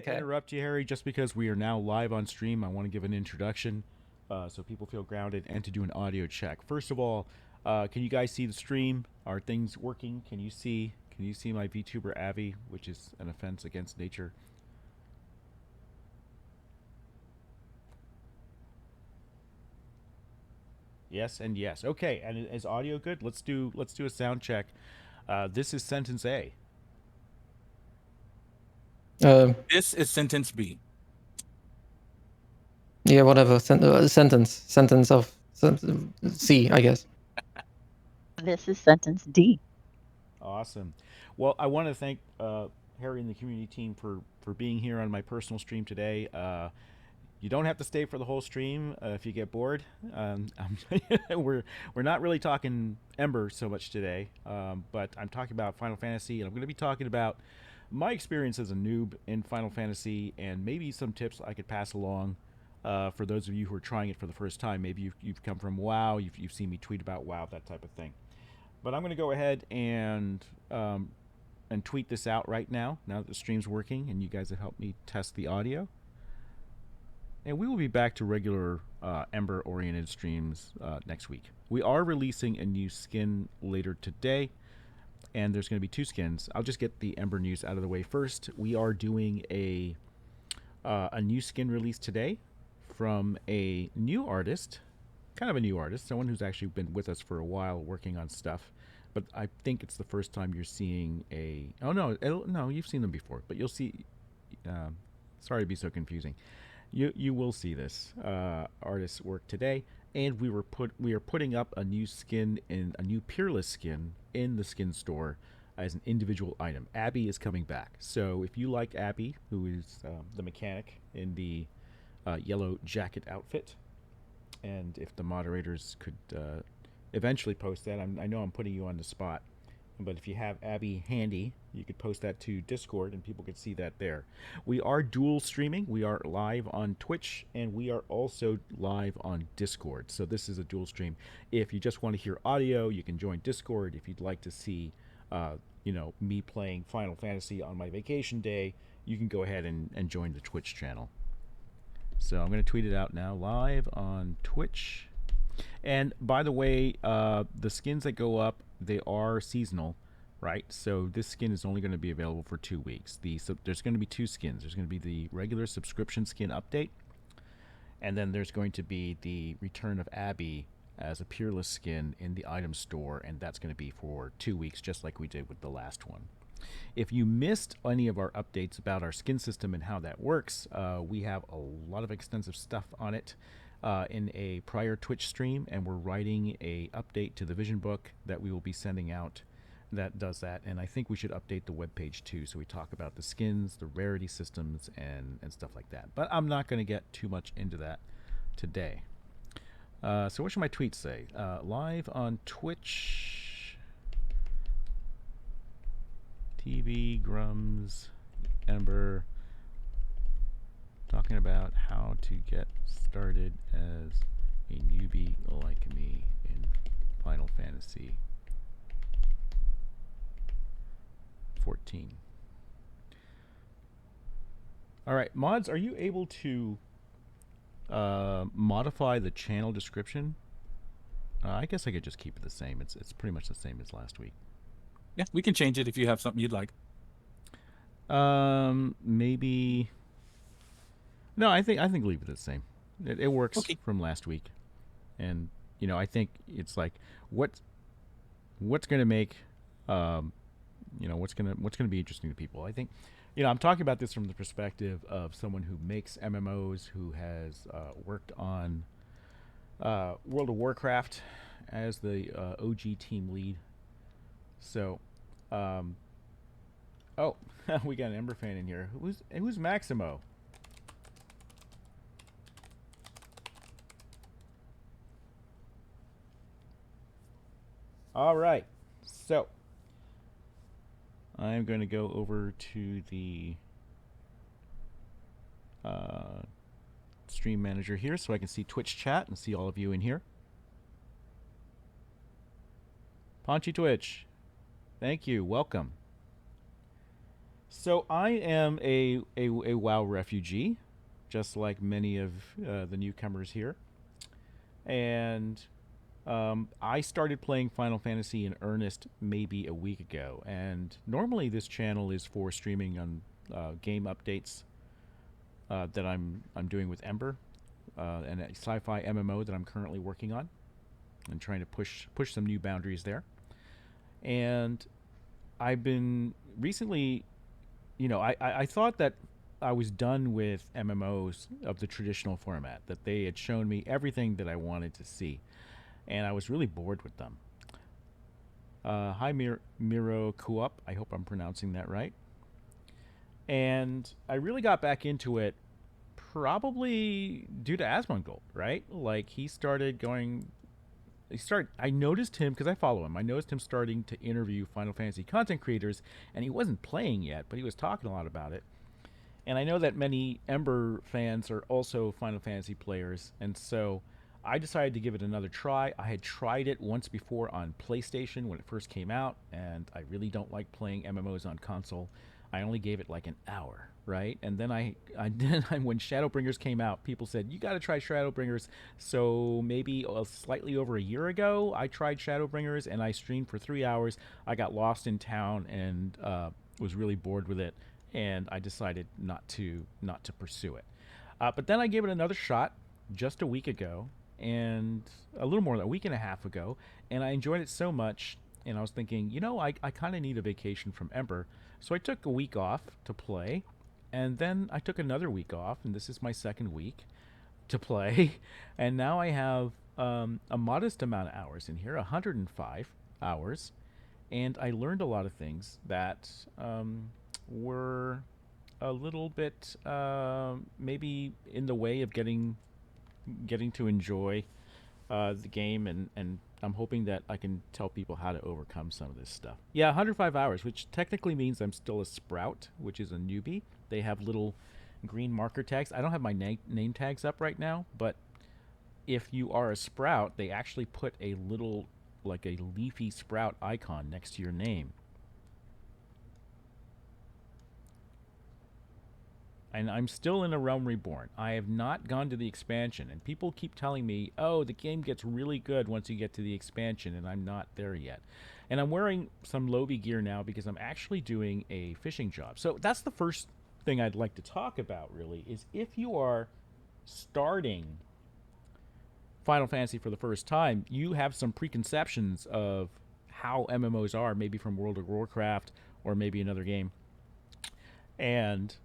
to Okay. interrupt you, Harry, just because we are now live on stream. I want to give an introduction so people feel grounded and to do an audio check. First of all, can you guys see the stream? Are things working? Can you see my VTuber Avi, which is an offense against nature? Yes and yes. Okay, and is audio good? Let's do a sound check. This is sentence A. Uh, This is sentence B. yeah, whatever. Sentence of C, I guess. This is sentence D. Awesome. Well, I want to thank Harry and the community team for being here on my personal stream today. You don't have to stay for the whole stream if you get bored. We're not really talking Ember so much today, but I'm talking about Final Fantasy, and I'm going to be talking about my experience as a noob in Final Fantasy, and maybe some tips I could pass along for those of you who are trying it for the first time. Maybe you've come from WoW, you've seen me tweet about WoW, that type of thing. But I'm going to go ahead and tweet this out right now. Now that the stream's working, and you guys have helped me test the audio. And we will be back to regular Ember-oriented streams next week. We are releasing a new skin later today, and there's going to be two skins. I'll just get the Ember news out of the way first. We are doing a new skin release today from a new artist, kind of a new artist, someone who's actually been with us for a while working on stuff. But I think it's the first time you're seeing a. Oh no, you've seen them before, but you'll see. Sorry to be so confusing. You will see this artist's work today, and we are putting up a new skin in a new Peerless skin in the skin store as an individual item. Abby is coming back, so if you like Abby, who is the mechanic in the yellow jacket outfit, and if the moderators could eventually post that, I know I'm putting you on the spot, but if you have Abby handy, you could post that to Discord and people could see that there. We are dual streaming. We are live on Twitch and we are also live on Discord. So this is a dual stream. If you just want to hear audio, you can join Discord. If you'd like to see, me playing Final Fantasy on my vacation day, you can go ahead and join the Twitch channel. So I'm going to tweet it out now, live on Twitch. And by the way, the skins that go up, they are seasonal, right? So this skin is only going to be available for 2 weeks. There's going to be two skins. There's going to be the regular subscription skin update, and then there's going to be the return of Abby as a Peerless skin in the item store, and that's going to be for 2 weeks, just like we did with the last one. If you missed any of our updates about our skin system and how that works, we have a lot of extensive stuff on it in a prior Twitch stream, and we're writing a update to the vision book that we will be sending out that does that. And I think we should update the webpage too, so we talk about the skins, the rarity systems, and stuff like that. But I'm not going to get too much into that today. So what should my tweets say? Live on Twitch, TV, Grums, Ember, talking about how to get started as a newbie like me in Final Fantasy 14. All right, mods, are you able to modify the channel description? I guess I could just keep it the same. It's pretty much the same as last week. Yeah, we can change it if you have something you'd like. Maybe. No, I think leave it the same. It works Okay. from last week, and I think it's like what's going to make what's going to be interesting to people. I think I'm talking about this from the perspective of someone who makes MMOs, who has worked on World of Warcraft as the OG team lead. So, oh, we got an Ember fan in here. Who's Maximo? All right, so I'm going to go over to the stream manager here so I can see Twitch chat and see all of you in here. Paunchy Twitch, thank you, welcome. So I am a WoW refugee, just like many of the newcomers here. And I started playing Final Fantasy in earnest maybe a week ago. And normally this channel is for streaming on game updates that I'm doing with Ember, and a sci-fi MMO that I'm currently working on, and trying to push some new boundaries there. And I've been recently, I thought that I was done with MMOs of the traditional format, that they had shown me everything that I wanted to see, and I was really bored with them. Hi, Miro Kuop. I hope I'm pronouncing that right. And I really got back into it probably due to Asmongold, right? Like I noticed him because I follow him. I noticed him starting to interview Final Fantasy content creators, and he wasn't playing yet, but he was talking a lot about it. And I know that many Ember fans are also Final Fantasy players, and so I decided to give it another try. I had tried it once before on PlayStation when it first came out, and I really don't like playing MMOs on console. I only gave it like an hour, right? And then when Shadowbringers came out, people said you got to try Shadowbringers. So maybe slightly over a year ago, I tried Shadowbringers and I streamed for 3 hours. I got lost in town and was really bored with it, and I decided not to pursue it. But then I gave it another shot just a week ago, and a little more than a week and a half ago, and I enjoyed it so much. And I was thinking, I kind of need a vacation from Ember. So I took a week off to play, and then I took another week off, and this is my second week to play. And now I have a modest amount of hours in here, 105 hours, and I learned a lot of things that were a little bit maybe in the way of getting to enjoy the game, and I'm hoping that I can tell people how to overcome some of this stuff. Yeah, 105 hours, which technically means I'm still a Sprout, which is a newbie. They have little green marker tags. I don't have my name tags up right now, but if you are a Sprout, they actually put a little, like a leafy sprout icon next to your name. And I'm still in A Realm Reborn. I have not gone to the expansion, and people keep telling me, oh, the game gets really good once you get to the expansion, and I'm not there yet. And I'm wearing some Lobby gear now because I'm actually doing a fishing job. So that's the first thing I'd like to talk about, really, is if you are starting Final Fantasy for the first time, you have some preconceptions of how MMOs are, maybe from World of Warcraft or maybe another game. And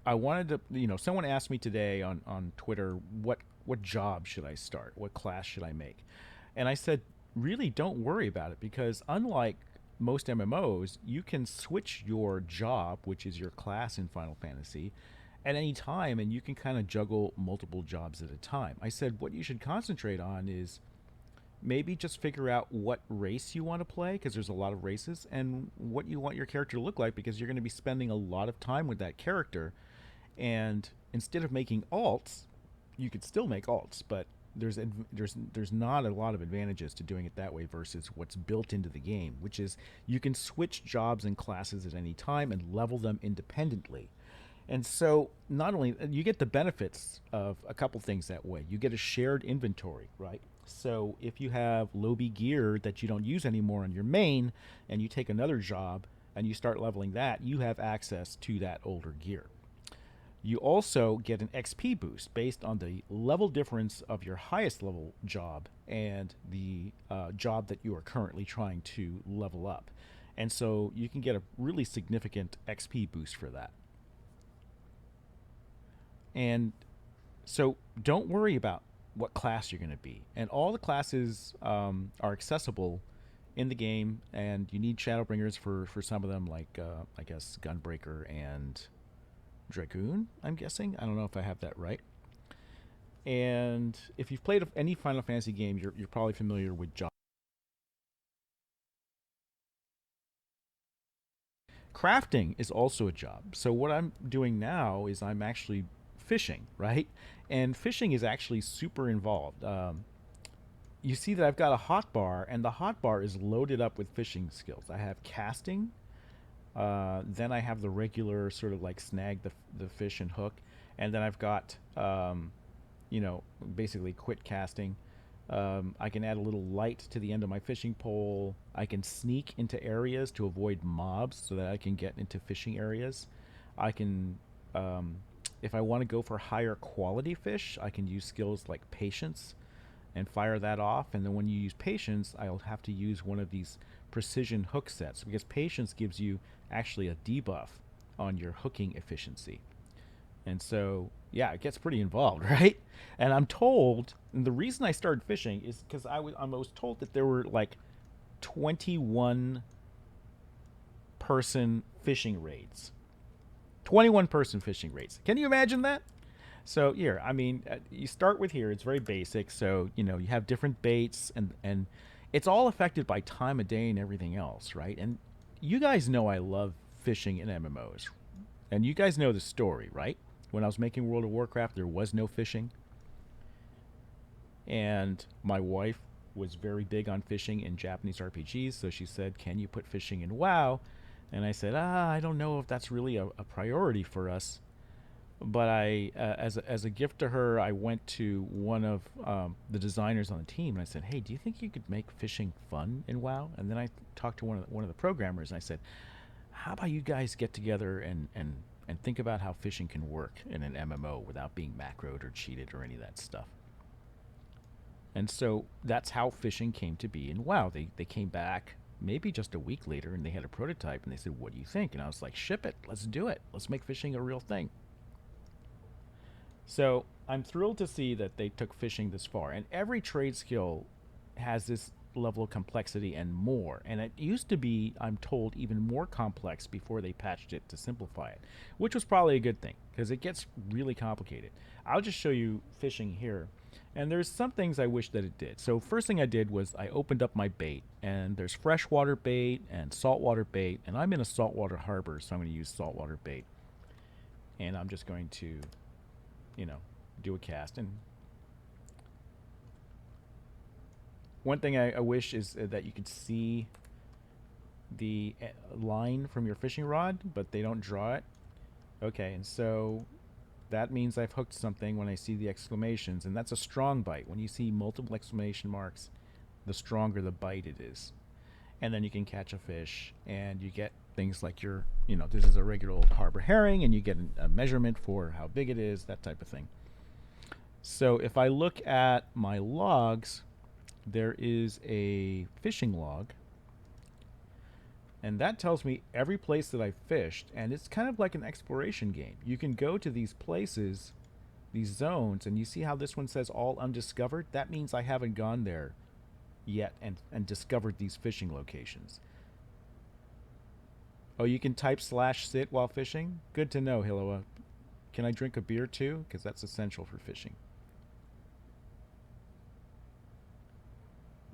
I wanted to, someone asked me today on Twitter, what job should I start? What class should I make? And I said, really don't worry about it, because unlike most MMOs, you can switch your job, which is your class in Final Fantasy, at any time, and you can kind of juggle multiple jobs at a time. I said what you should concentrate on is maybe just figure out what race you want to play, because there's a lot of races, and what you want your character to look like, because you're going to be spending a lot of time with that character. And instead of making alts, you could still make alts, but there's not a lot of advantages to doing it that way versus what's built into the game, which is you can switch jobs and classes at any time and level them independently. And so not only you get the benefits of a couple things that way. You get a shared inventory, right? So if you have Lobby gear that you don't use anymore on your main, and you take another job and you start leveling that, you have access to that older gear. You also get an XP boost based on the level difference of your highest level job and the job that you are currently trying to level up. And so you can get a really significant XP boost for that. And so don't worry about what class you're going to be. And all the classes are accessible in the game, and you need Shadowbringers for some of them, like I guess Gunbreaker and Dragoon, I'm guessing. I don't know if I have that right. And if you've played any Final Fantasy game, you're probably familiar with job. Crafting is also a job. So what I'm doing now is I'm actually fishing, right? And fishing is actually super involved. You see that I've got a hotbar, and the hotbar is loaded up with fishing skills. I have casting, Then I have the regular sort of like snag the fish and hook, and then I've got basically quit casting. I can add a little light to the end of my fishing pole. I can sneak into areas to avoid mobs so that I can get into fishing areas. I can, if I want to go for higher quality fish, I can use skills like patience and fire that off. And then when you use patience, I'll have to use one of these precision hook sets because patience gives you actually a debuff on your hooking efficiency. And so, yeah, it gets pretty involved, right? And I'm told, and the reason I started fishing is because I was told that there were like 21 person fishing raids. 21 person fishing raids. Can you imagine that? So here, I mean, you start with here. It's very basic. So you have different baits, and it's all affected by time of day and everything else, right? And you guys know I love fishing in MMOs, and you guys know the story, right? When I was making World of Warcraft, there was no fishing, and my wife was very big on fishing in Japanese RPGs. So she said, "Can you put fishing in WoW?" And I said, I don't know if that's really a priority for us. But as a gift to her, I went to one of the designers on the team and I said, "Hey, do you think you could make fishing fun in WoW?" And then I talked to one of the programmers and I said, "How about you guys get together and think about how fishing can work in an MMO without being macroed or cheated or any of that stuff?" And so that's how fishing came to be in WoW. They came back maybe just a week later and they had a prototype and they said, "What do you think?" And I was like, "Ship it. Let's do it. Let's make fishing a real thing." So I'm thrilled to see that they took fishing this far. And every trade skill has this level of complexity and more. And it used to be, I'm told, even more complex before they patched it to simplify it, which was probably a good thing because it gets really complicated. I'll just show you fishing here. And there's some things I wish that it did. So first thing I did was I opened up my bait. And there's freshwater bait and saltwater bait. And I'm in a saltwater harbor, so I'm going to use saltwater bait. And I'm just going to do a cast. And one thing I wish is that you could see the line from your fishing rod, but they don't draw it. Okay, and so that means I've hooked something when I see the exclamations, and that's a strong bite. When you see multiple exclamation marks, the stronger the bite it is. And then you can catch a fish, and you get things like this is a regular old harbor herring, and you get a measurement for how big it is, that type of thing. So if I look at my logs, there is a fishing log. And that tells me every place that I've fished. And it's kind of like an exploration game. You can go to these places, these zones, and you see how this one says all undiscovered? That means I haven't gone there yet and discovered these fishing locations. Oh, you can type /sit while fishing? Good to know, Hiloa. Can I drink a beer too? Because that's essential for fishing.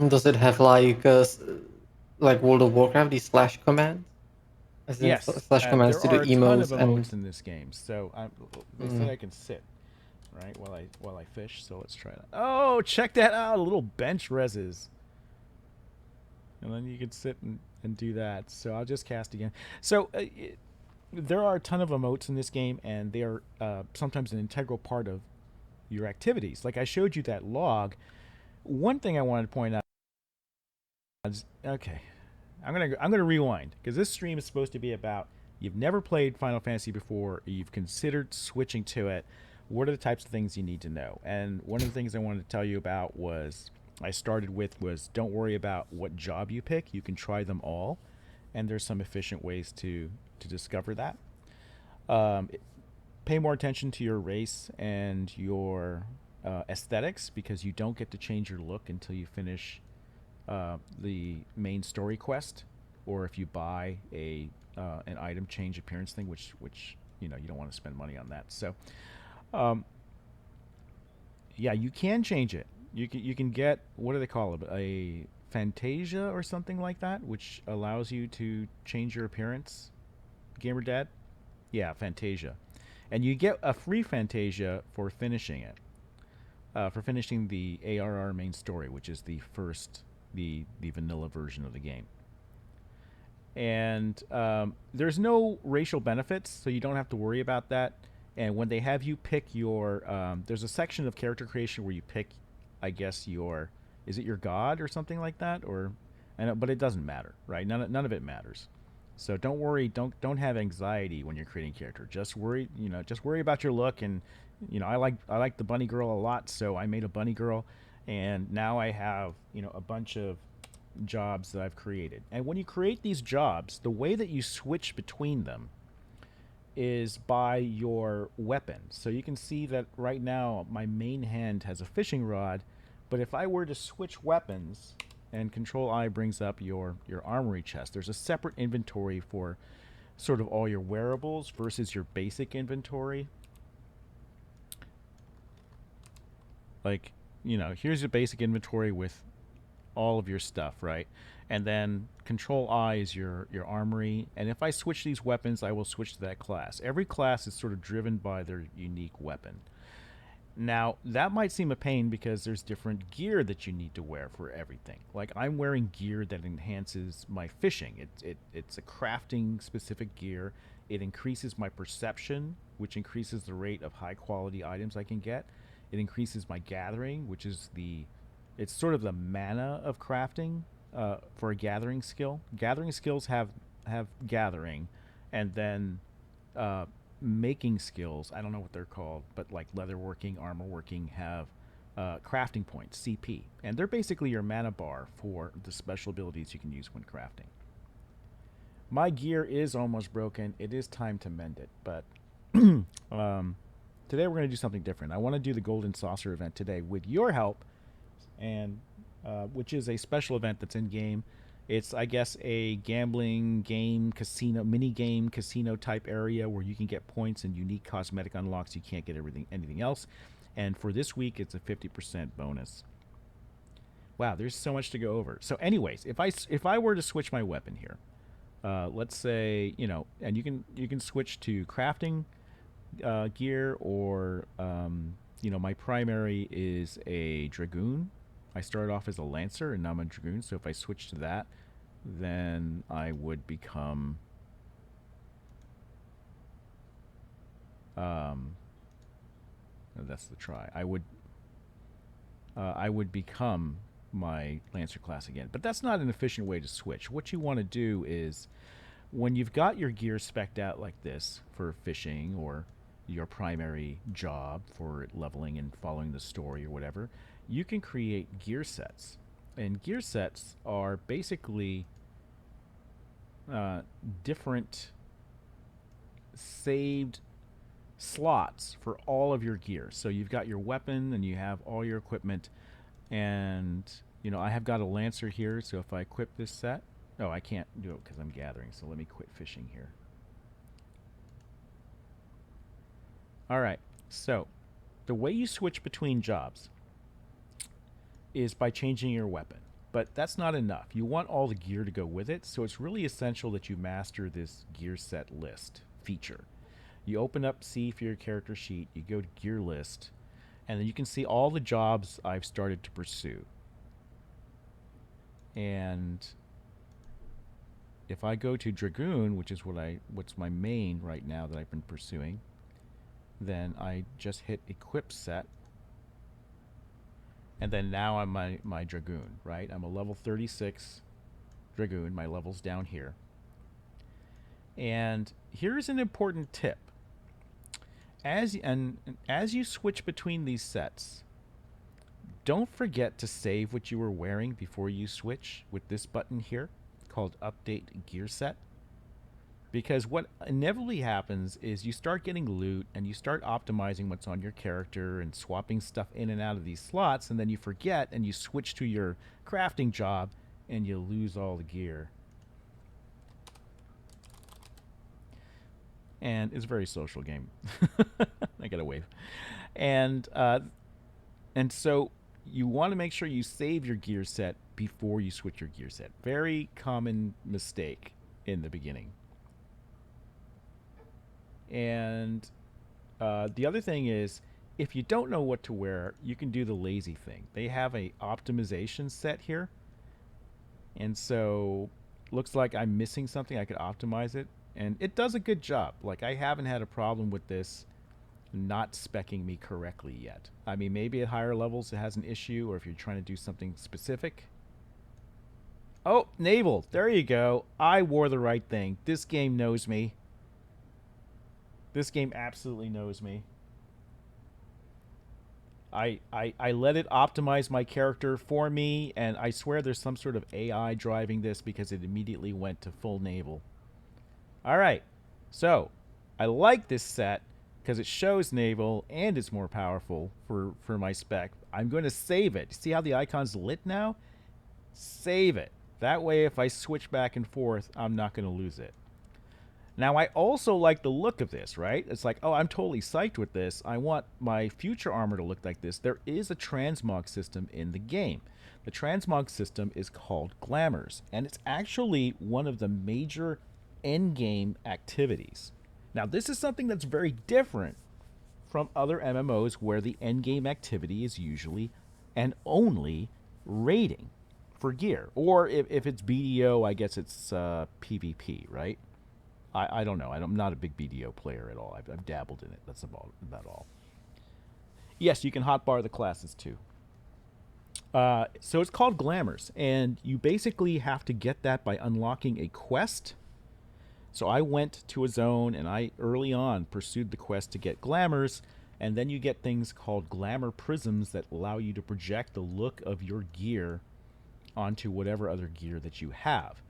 Does it have like World of Warcraft, these slash commands? As in Yes, slash commands there to do are a ton of emotes and emotes in this game. So they said I can sit, right, while I fish. So let's try that. Oh, check that out! A little bench reses, and then you can sit and do that. So I'll just cast again. So there are a ton of emotes in this game, and they are sometimes an integral part of your activities. Like I showed you that log. One thing I wanted to point out is, okay, I'm gonna rewind because this stream is supposed to be about you've never played Final Fantasy before, or you've considered switching to it. What are the types of things you need to know? And one of the things I wanted to tell you about was don't worry about what job you pick. You can try them all, and there's some efficient ways to discover that. Pay more attention to your race and your aesthetics because you don't get to change your look until you finish the main story quest, or if you buy an item change appearance thing, which you don't want to spend money on that. So, yeah, you can change it. You can get, what do they call it, a Fantasia or something like that, which allows you to change your appearance. Gamer Dad, yeah, Fantasia, and you get a free Fantasia for finishing it. For finishing the ARR main story, which is the vanilla version of the game. And there's no racial benefits, so you don't have to worry about that. And when they have you pick your, there's a section of character creation where you pick, I guess your, is it your god or something like that, or, but it doesn't matter, right? None of it matters. So don't worry, don't have anxiety when you're creating a character. Just worry, just worry about your look. And I like the bunny girl a lot, so I made a bunny girl, and now I have a bunch of jobs that I've created. And when you create these jobs, the way that you switch between them is by your weapon. So you can see that right now my main hand has a fishing rod, but if I were to switch weapons, and Control I brings up your armory chest, there's a separate inventory for sort of all your wearables versus your basic inventory. Like, here's your basic inventory with all of your stuff, right? And then Control I is your armory. And if I switch these weapons, I will switch to that class. Every class is sort of driven by their unique weapon. Now, that might seem a pain because there's different gear that you need to wear for everything. Like, I'm wearing gear that enhances my fishing. It's a crafting specific gear. It increases my perception, which increases the rate of high quality items I can get. It increases my gathering, which is it's sort of the mana of crafting for a gathering skill. Gathering skills have gathering, and then making skills, I don't know what they're called, but like leatherworking, armor working, have crafting points, CP. And they're basically your mana bar for the special abilities you can use when crafting. My gear is almost broken. It is time to mend it, but today we're going to do something different. I want to do the Golden Saucer event today with your help, and which is a special event that's in game. It's, I guess, a gambling game, casino, mini game, casino type area where you can get points and unique cosmetic unlocks. You can't get anything else. And for this week, it's a 50% bonus. Wow, there's so much to go over. So, anyways, if I were to switch my weapon here, let's say, and you can switch to crafting gear, or my primary is a dragoon. I started off as a lancer, and now I'm a dragoon. So if I switch to that, then I would become that's the try. I would become my lancer class again. But that's not an efficient way to switch. What you want to do is, when you've got your gear spec'd out like this for fishing, or your primary job for leveling and following the story or whatever, you can create gear sets. And gear sets are basically different saved slots for all of your gear. So you've got your weapon and you have all your equipment, and I have got a lancer here. So if I equip this set, I can't do it because I'm gathering, so let me quit fishing here. Alright, so the way you switch between jobs is by changing your weapon. But that's not enough. You want all the gear to go with it, so it's really essential that you master this gear set list feature. You open up C for your character sheet, you go to gear list, and then you can see all the jobs I've started to pursue. And if I go to Dragoon, which is what's my main right now that I've been pursuing, then I just hit equip set, and then now I'm my Dragoon, right? I'm a level 36 Dragoon. My level's down here. And here's an important tip. As you switch between these sets, don't forget to save what you were wearing before you switch with this button here called Update Gear Set. Because what inevitably happens is you start getting loot and you start optimizing what's on your character and swapping stuff in and out of these slots, and then you forget and you switch to your crafting job and you lose all the gear. And it's a very social game. I got a wave. And so you want to make sure you save your gear set before you switch your gear set. Very common mistake in the beginning. And the other thing is, if you don't know what to wear, you can do the lazy thing. They have a optimization set here. And so looks like I'm missing something. I could optimize it, and it does a good job. Like, I haven't had a problem with this not speccing me correctly yet. I mean, maybe at higher levels it has an issue, or if you're trying to do something specific. Oh, naval. There you go. I wore the right thing. This game knows me. This game absolutely knows me. I let it optimize my character for me, and I swear there's some sort of AI driving this because it immediately went to full naval. All right. So, I like this set because it shows naval and it's more powerful for my spec. I'm going to save it. See how the icon's lit now? Save it. That way, if I switch back and forth, I'm not going to lose it. Now, I also like the look of this, right? It's like, oh, I'm totally psyched with this. I want my future armor to look like this. There is a transmog system in the game. The transmog system is called Glamours, and it's actually one of the major endgame activities. Now, this is something that's very different from other MMOs where the endgame activity is usually and only raiding for gear. Or if it's BDO, I guess it's PvP, right? I don't know. I'm not a big BDO player at all. I've dabbled in it. That's about all. Yes, you can hotbar the classes too. So it's called Glamours, and you basically have to get that by unlocking a quest. So I went to a zone, and I early on pursued the quest to get Glamours, and then you get things called Glamour Prisms that allow you to project the look of your gear onto whatever other gear that you have.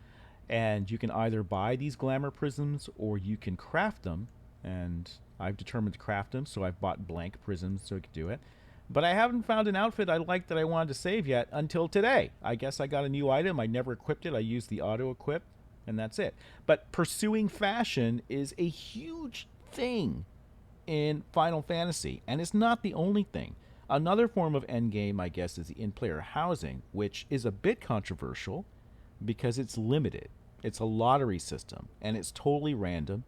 And you can either buy these Glamour Prisms or you can craft them, and I've determined to craft them, so I've bought blank prisms so I could do it. But I haven't found an outfit I like that I wanted to save yet until today. I guess I got a new item. I never equipped it. I used the auto-equip, and that's it. But pursuing fashion is a huge thing in Final Fantasy, and it's not the only thing. Another form of endgame, I guess, is the in-player housing, which is a bit controversial because it's limited. It's a lottery system, and it's totally random,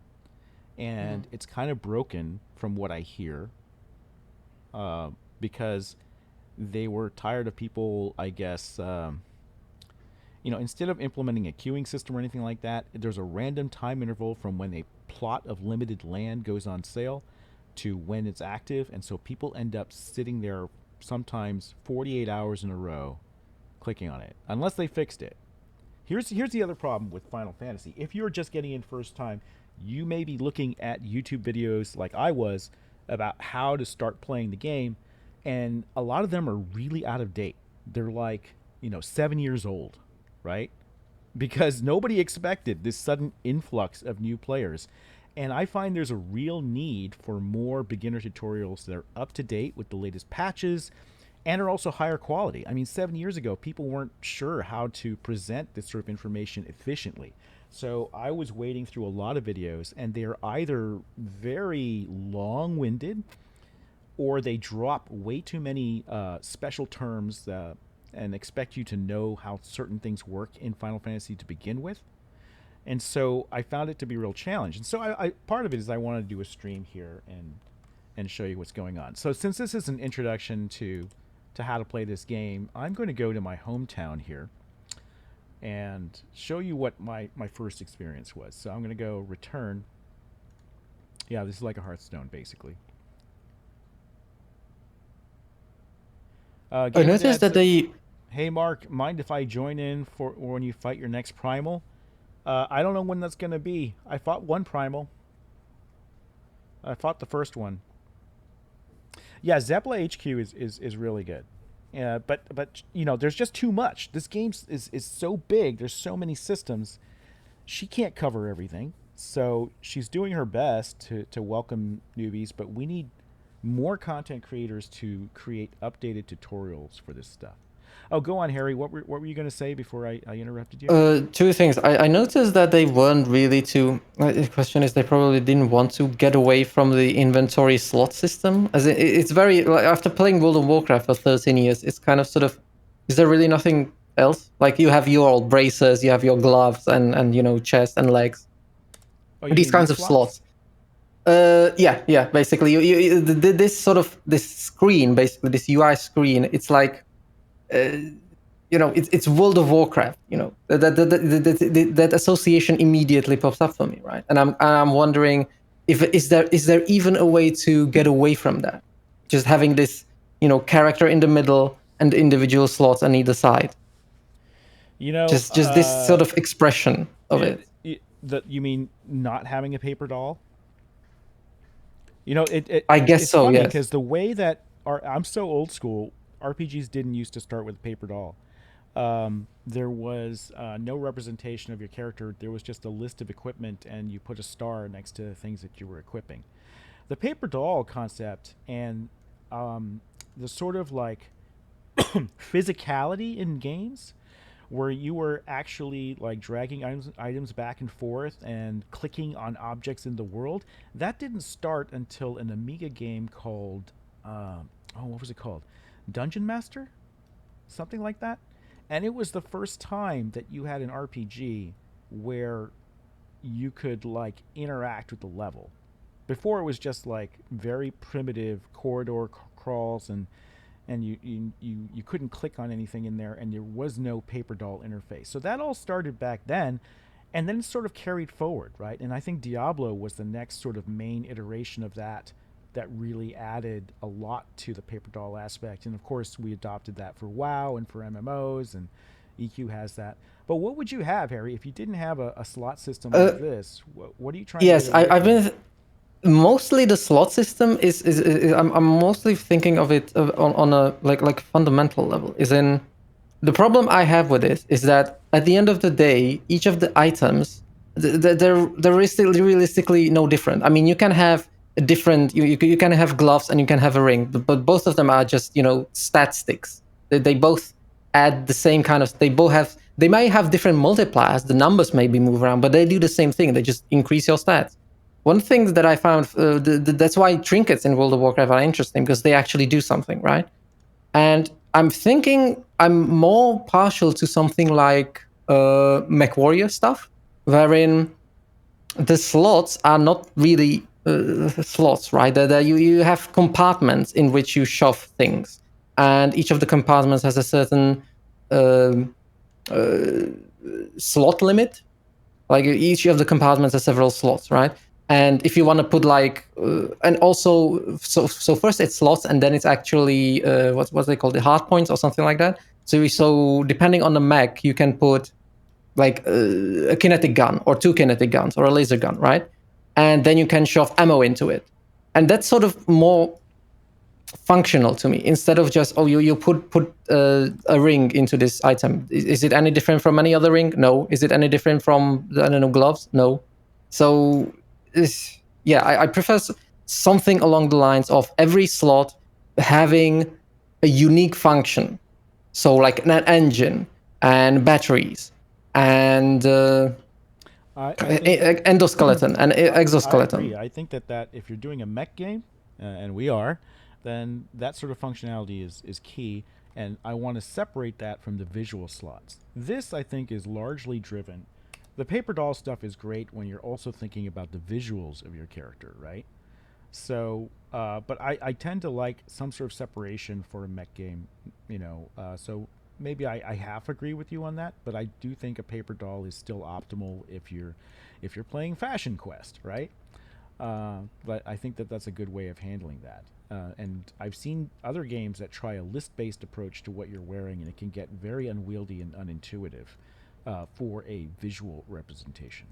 and it's kind of broken from what I hear, because they were tired of people, I guess, instead of implementing a queuing system or anything like that, there's a random time interval from when a plot of limited land goes on sale to when it's active, and so people end up sitting there sometimes 48 hours in a row clicking on it, unless they fixed it. Here's the other problem with Final Fantasy. If you're just getting in first time, you may be looking at YouTube videos like I was about how to start playing the game, and a lot of them are really out of date. They're like, 7 years old, right? Because nobody expected this sudden influx of new players. And I find there's a real need for more beginner tutorials that are up to date with the latest patches and are also higher quality. I mean, 7 years ago, people weren't sure how to present this sort of information efficiently. So I was wading through a lot of videos, and they're either very long-winded or they drop way too many special terms and expect you to know how certain things work in Final Fantasy to begin with. And so I found it to be a real challenge. And so I part of it is I wanted to do a stream here and show you what's going on. So since this is an introduction to how to play this game, I'm going to go to my hometown here and show you what my first experience was. So I'm going to go return. Yeah, this is like a Hearthstone, basically. I noticed that they... Hey, Mark, mind if I join in for when you fight your next Primal? I don't know when that's going to be. I fought one Primal. I fought the first one. Yeah, Zepla HQ is really good. But there's just too much. This game is so big. There's so many systems. She can't cover everything. So she's doing her best to welcome newbies, but we need more content creators to create updated tutorials for this stuff. Oh, go on, Harry. What were you going to say before I interrupted you? Two things. I noticed that they weren't really too... the question is, they probably didn't want to get away from the inventory slot system. As it's very... Like, after playing World of Warcraft for 13 years, it's kind of sort of... Is there really nothing else? Like, you have your bracers, you have your gloves, and chest and legs. Oh, These kinds of slots. Yeah. Basically, this screen, basically this UI screen, it's like... it's World of Warcraft. That association immediately pops up for me, right? And I'm wondering if is there even a way to get away from that, just having this character in the middle and individual slots on either side, just this sort of expression of it. You mean not having a paper doll? I guess it's so. funny Yes. because the way that I'm so old school. RPGs didn't used to start with a paper doll. There was no representation of your character. There was just a list of equipment, and you put a star next to the things that you were equipping. The paper doll concept and the sort of like physicality in games where you were actually like dragging items back and forth and clicking on objects in the world, that didn't start until an Amiga game called what was it called? Dungeon Master? Something like that. And it was the first time that you had an RPG where you could like interact with the level. Before it was just like very primitive corridor crawls, and you couldn't click on anything in there, and there was no paper doll interface. So that all started back then, and then it sort of carried forward, right? And I think Diablo was the next sort of main iteration of that really added a lot to the paper doll aspect. And of course, we adopted that for WoW and for MMOs, and EQ has that. But what would you have, Harry, if you didn't have a slot system like this? What are you trying yes, to get away I've from? been mostly the slot system is I'm mostly thinking of it on a like fundamental level. Is in the problem I have with it is that at the end of the day, each of the items they're still realistically no different. I mean, you can have a different you can have gloves and you can have a ring, but both of them are just stat sticks. They both add the same kind of. They may have different multipliers. The numbers maybe move around, but they do the same thing. They just increase your stats. One thing that I found that's why trinkets in World of Warcraft are interesting, because they actually do something, right? And I'm thinking I'm more partial to something like MechWarrior stuff, wherein the slots are not really slots, right? You have compartments in which you shove things, and each of the compartments has a certain um slot limit. Like each of the compartments has several slots, right? And if you want to put and also so first it's slots, and then it's actually what's they called, the hard points or something like that. So depending on the mech, you can put like a kinetic gun or two kinetic guns or a laser gun, right? And then you can shove ammo into it, and that's sort of more functional to me, instead of just you put a ring into this item. Is it any different from any other ring? No. Is it any different from the, I don't know, gloves? No. So I prefer something along the lines of every slot having a unique function. So like an engine and batteries and I think endoskeleton and I exoskeleton. agree. I think that if you're doing a mech game, and we are, then that sort of functionality is key. And I want to separate that from the visual slots. This, I think, is largely driven. The paper doll stuff is great when you're also thinking about the visuals of your character, right? So, but I tend to like some sort of separation for a mech game, so maybe I half agree with you on that, but I do think a paper doll is still optimal if you're playing Fashion Quest, right? But I think that's a good way of handling that. And I've seen other games that try a list-based approach to what you're wearing, and it can get very unwieldy and unintuitive for a visual representation.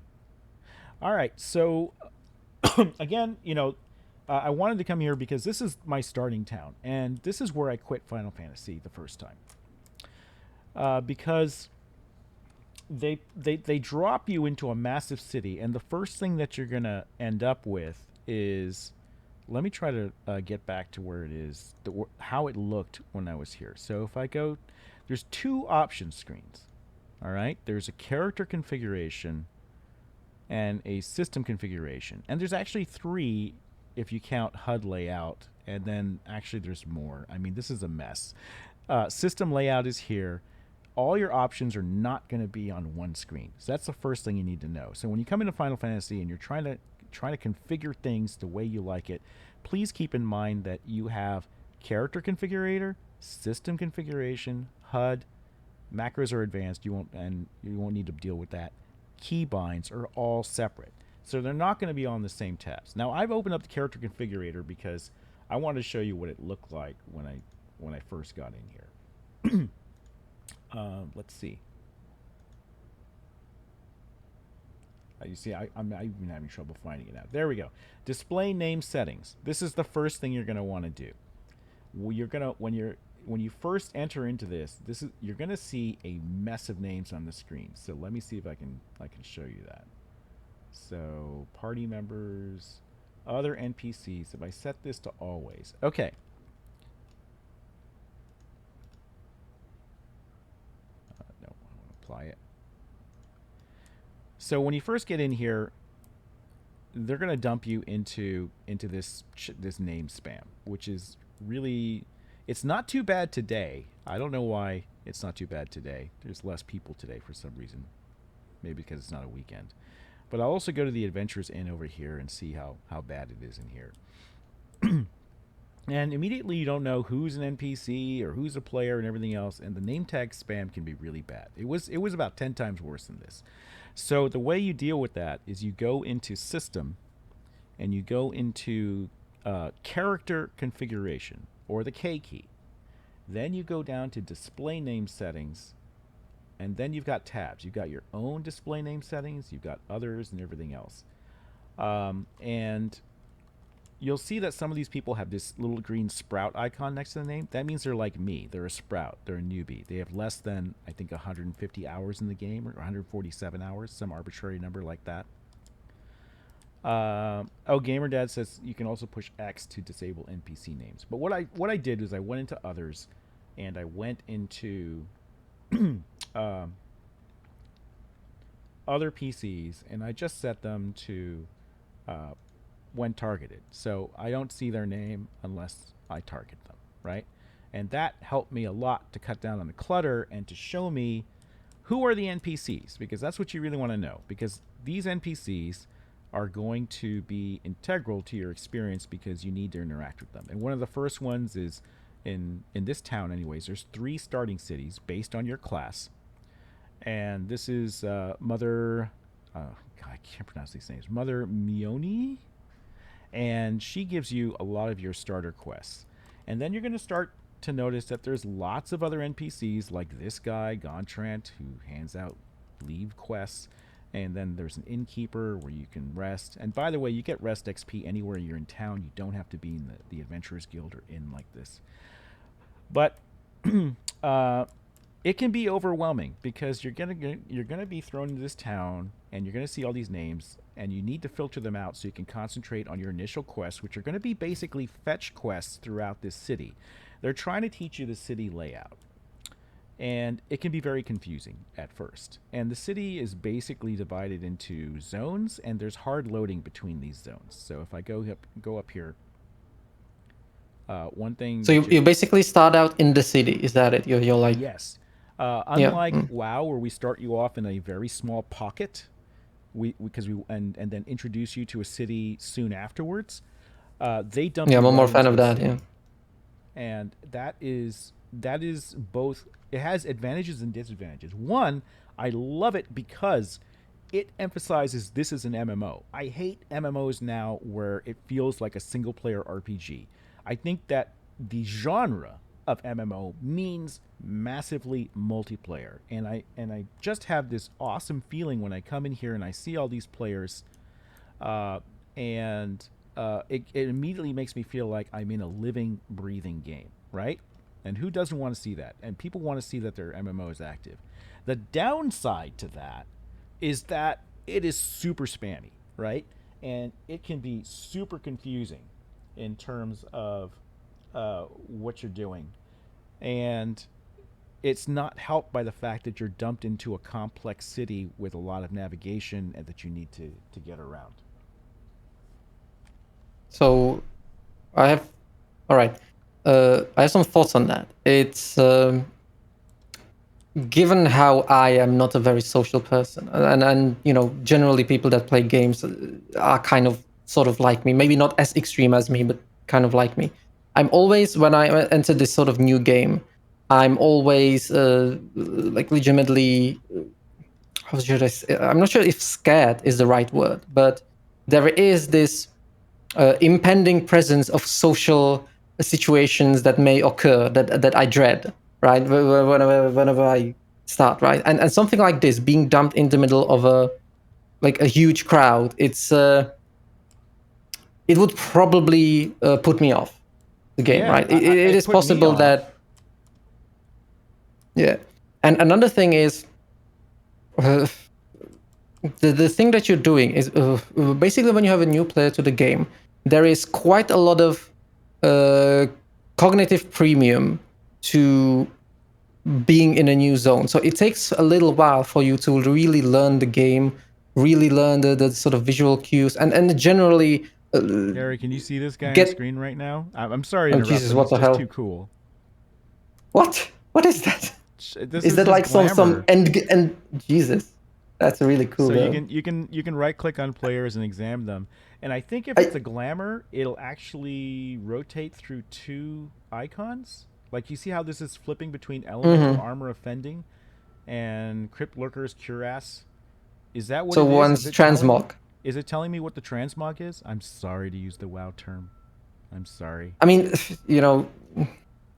All right, so again, I wanted to come here because this is my starting town, and this is where I quit Final Fantasy the first time. Because they drop you into a massive city, and the first thing that you're gonna end up with is, let me try to get back to where it is, how it looked when I was here. So if I go, there's two option screens. All right, there's a character configuration and a system configuration, and there's actually three if you count HUD layout, and then actually there's more. I mean, this is a mess. System layout is here. All your options are not going to be on one screen. So that's the first thing you need to know. So when you come into Final Fantasy and you're trying to configure things the way you like it, please keep in mind that you have character configurator, system configuration, HUD, Macros are advanced. You won't need to deal with that. Keybinds are all separate, so they're not going to be on the same tabs. Now I've opened up the character configurator because I wanted to show you what it looked like when I first got in here. Let's see. You see, I'm even having trouble finding it out. There we go. Display name settings. This is the first thing you're going to want to do. When you first enter into this, you're going to see a mess of names on the screen. So let me see if I can show you that. So party members, other NPCs. If I set this to always, okay. No, I want to apply it. So when you first get in here, they're going to dump you into this name spam, which is really, it's not too bad today. I don't know why it's not too bad today. There's less people today for some reason. Maybe because it's not a weekend. But I'll also go to the Adventurers Inn over here and see how bad it is in here. And immediately you don't know who's an NPC or who's a player and everything else, and the name tag spam can be really bad. It was about 10 times worse than this. So the way you deal with that is you go into System and you go into Character Configuration, or the K key. Then you go down to Display Name Settings, and then you've got tabs. You've got your own display name settings, you've got others and everything else. And you'll see that some of these people have this little green sprout icon next to the name. That means they're like me. They're a sprout. They're a newbie. They have less than, I think, 150 hours in the game, or 147 hours, some arbitrary number like that. GamerDad says you can also push X to disable NPC names. But what I did is I went into others, and I went into other PCs, and I just set them to when targeted. So I don't see their name unless I target them, right? And that helped me a lot to cut down on the clutter and to show me who are the NPCs, because that's what you really want to know, because these NPCs are going to be integral to your experience because you need to interact with them. And one of the first ones is in this town anyways, there's 3 starting cities based on your class. And this is Mother, God, I can't pronounce these names, Mother Mione, and she gives you a lot of your starter quests. And then you're going to start to notice that there's lots of other NPCs like this guy, Gontrant, who hands out leave quests. And then there's an innkeeper where you can rest. And by the way, you get rest XP anywhere you're in town. You don't have to be in the Adventurers Guild or inn like this. But it can be overwhelming because you're gonna be thrown into this town and you're gonna see all these names, and you need to filter them out so you can concentrate on your initial quests, which are going to be basically fetch quests throughout this city. They're trying to teach you the city layout, and it can be very confusing at first. And the city is basically divided into zones, and there's hard loading between these zones. So if I go up here, one thing. So you basically start out in the city. Is that it? You're like, yes. Unlike WoW, where we start you off in a very small pocket, and then introduce you to a city soon afterwards. They dump. Yeah, I'm you more right fan of into a that. city. Yeah. And that is both. It has advantages and disadvantages. One, I love it because it emphasizes this is an MMO. I hate MMOs now where it feels like a single player RPG. I think that the genre of MMO means massively multiplayer, and I just have this awesome feeling when I come in here and I see all these players, and it immediately makes me feel like I'm in a living, breathing game, right? And who doesn't want to see that? And people want to see that their MMO is active. The downside to that is that it is super spammy, right? And it can be super confusing in terms of what you're doing. And it's not helped by the fact that you're dumped into a complex city with a lot of navigation and that you need to get around. So I have some thoughts on that. It's given how I am not a very social person, and generally people that play games are kind of sort of like me, maybe not as extreme as me, but kind of like me. I'm always, when I enter this sort of new game, I'm always like legitimately. How should I say? I'm not sure if scared is the right word, but there is this impending presence of social situations that may occur that I dread, right? Whenever I start, right? And something like this, being dumped in the middle of a huge crowd, it would probably put me off the game, Yeah, right? It is put me possible off. that, yeah. And another thing is, the thing that you're doing is basically when you have a new player to the game, there is quite a lot of cognitive premium to being in a new zone. So it takes a little while for you to really learn the game, really learn the sort of visual cues, and generally Gary, can you see this guy on get. screen right now? I'm sorry to Oh interrupt, Jesus! but What he's the just hell? too cool. What is that? This Is is that his like some glamour. and Jesus? That's really cool. So Though. you can right click on players and examine them. And I think if it's I a glamour, it'll actually rotate through two icons. Like you see how this is flipping between elemental armor offending and crypt lurkers cuirass. Is that what So it is? one's transmog. Is it telling me what the transmog is? I'm sorry to use the WoW term. I'm sorry. I mean, you know,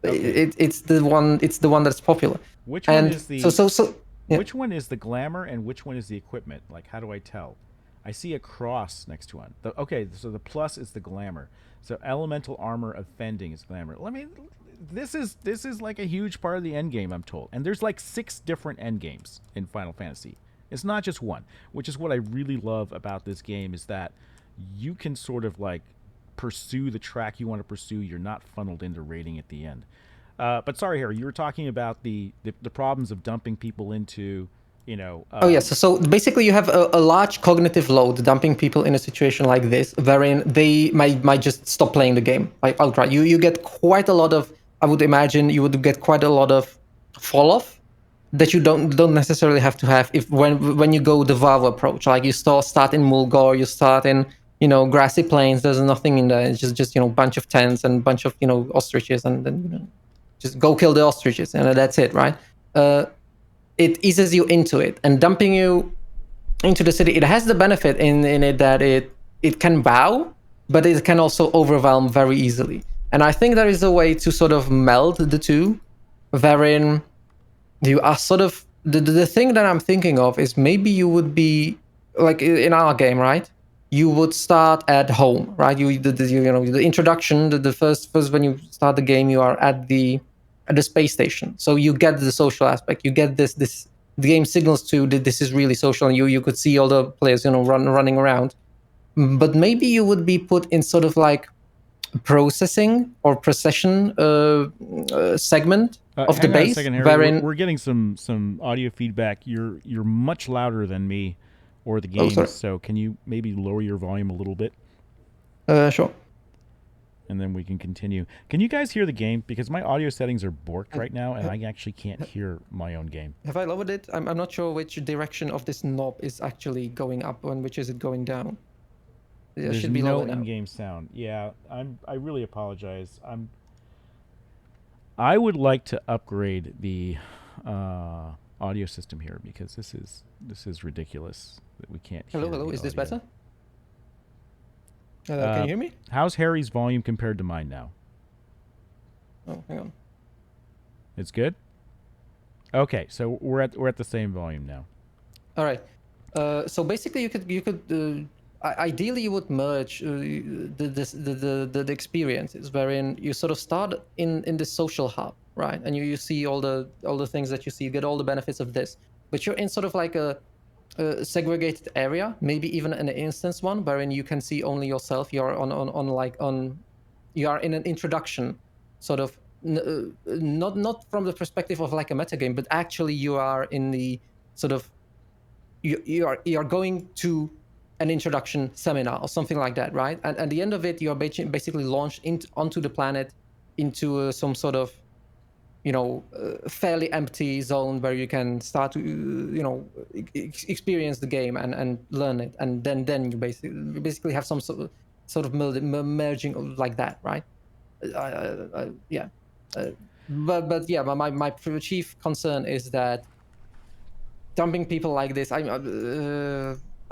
Okay. it's the one. It's the one that's popular. Which one And is the yeah. which one is the glamour and which one is the equipment? Like, how do I tell? I see a cross next to one. Okay, so the plus is the glamour. So elemental armor offending is glamour. Let me. This is like a huge part of the end game, I'm told. And there's like 6 different end games in Final Fantasy. It's not just one, which is what I really love about this game is that you can sort of like pursue the track you want to pursue. You're not funneled into raiding at the end. But sorry, Harry, you were talking about the problems of dumping people into, you know. Oh yes. So basically, you have a large cognitive load dumping people in a situation like this, wherein they might just stop playing the game like outright. You get quite a lot of. I would imagine you would get quite a lot of fall off that you don't necessarily have to have if when you go the WoW approach. Like you start in Mulgore, you start in grassy plains. There's nothing in there. It's just bunch of tents and bunch of ostriches, and then just go kill the ostriches, and that's it, right? It eases you into it, and dumping you into the city, it has the benefit in it that it can bow, but it can also overwhelm very easily. And I think there is a way to sort of meld the two, wherein you are sort of the thing that I'm thinking of is maybe you would be like in our game, right? You would start at home, right? The introduction, the first when you start the game, you are at the space station, so you get the social aspect. You get this the game signals to that this is really social, and you could see all the players running around. But maybe you would be put in sort of like processing or procession segment of the Hang on a base, second, Harry. wherein We're getting some audio feedback. You're much louder than me or the oh game. sorry, So can you maybe lower your volume a little bit, sure. and then we can continue. Can you guys hear the game? Because my audio settings are borked right now, and I actually can't hear my own game. Have I lowered it? I'm not sure which direction of this knob is actually going up and which is it going down. It There's should be no lower now. in-game sound. Yeah, I really apologize. I would like to upgrade the audio system here because this is ridiculous that we can't hear. Hello, the is this audio. better? Can you hear me? How's Harry's volume compared to mine now? Oh, hang on. It's good. Okay, so we're at the same volume now. All right. So basically, you could ideally you would merge the experiences, wherein you sort of start in this social hub, right? And you see all the things that you see, you get all the benefits of this, but you're in sort of like a segregated area, maybe even an instance one, wherein you can see only yourself. You're you are in an introduction, sort of not from the perspective of like a metagame, but actually you are in the sort of you are going to an introduction seminar or something like that, right? And at the end of it, you are basically launched onto the planet into some sort of fairly empty zone where you can start to experience the game and learn it, and then you basically have some sort of merging like that, right? Yeah. But yeah, my chief concern is that dumping people like this, I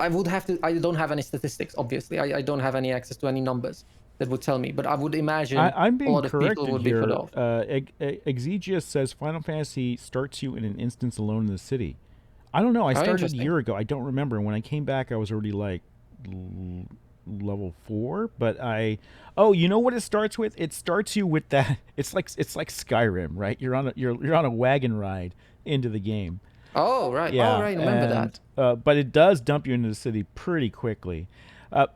would have to. I don't have any statistics, obviously. I don't have any access to any numbers that would tell me. But I would imagine I'm a being lot of people corrected would be put here. off. Exegius says Final Fantasy starts you in an instance alone in the city. I don't know. I Oh, started a interesting. year ago. I don't remember. When I came back, I was already like level 4. But oh, you know what it starts with? It starts you with that. It's like Skyrim, right? You're on a wagon ride into the game. Oh right. Yeah, Oh right. Remember that. but it does dump you into the city pretty quickly.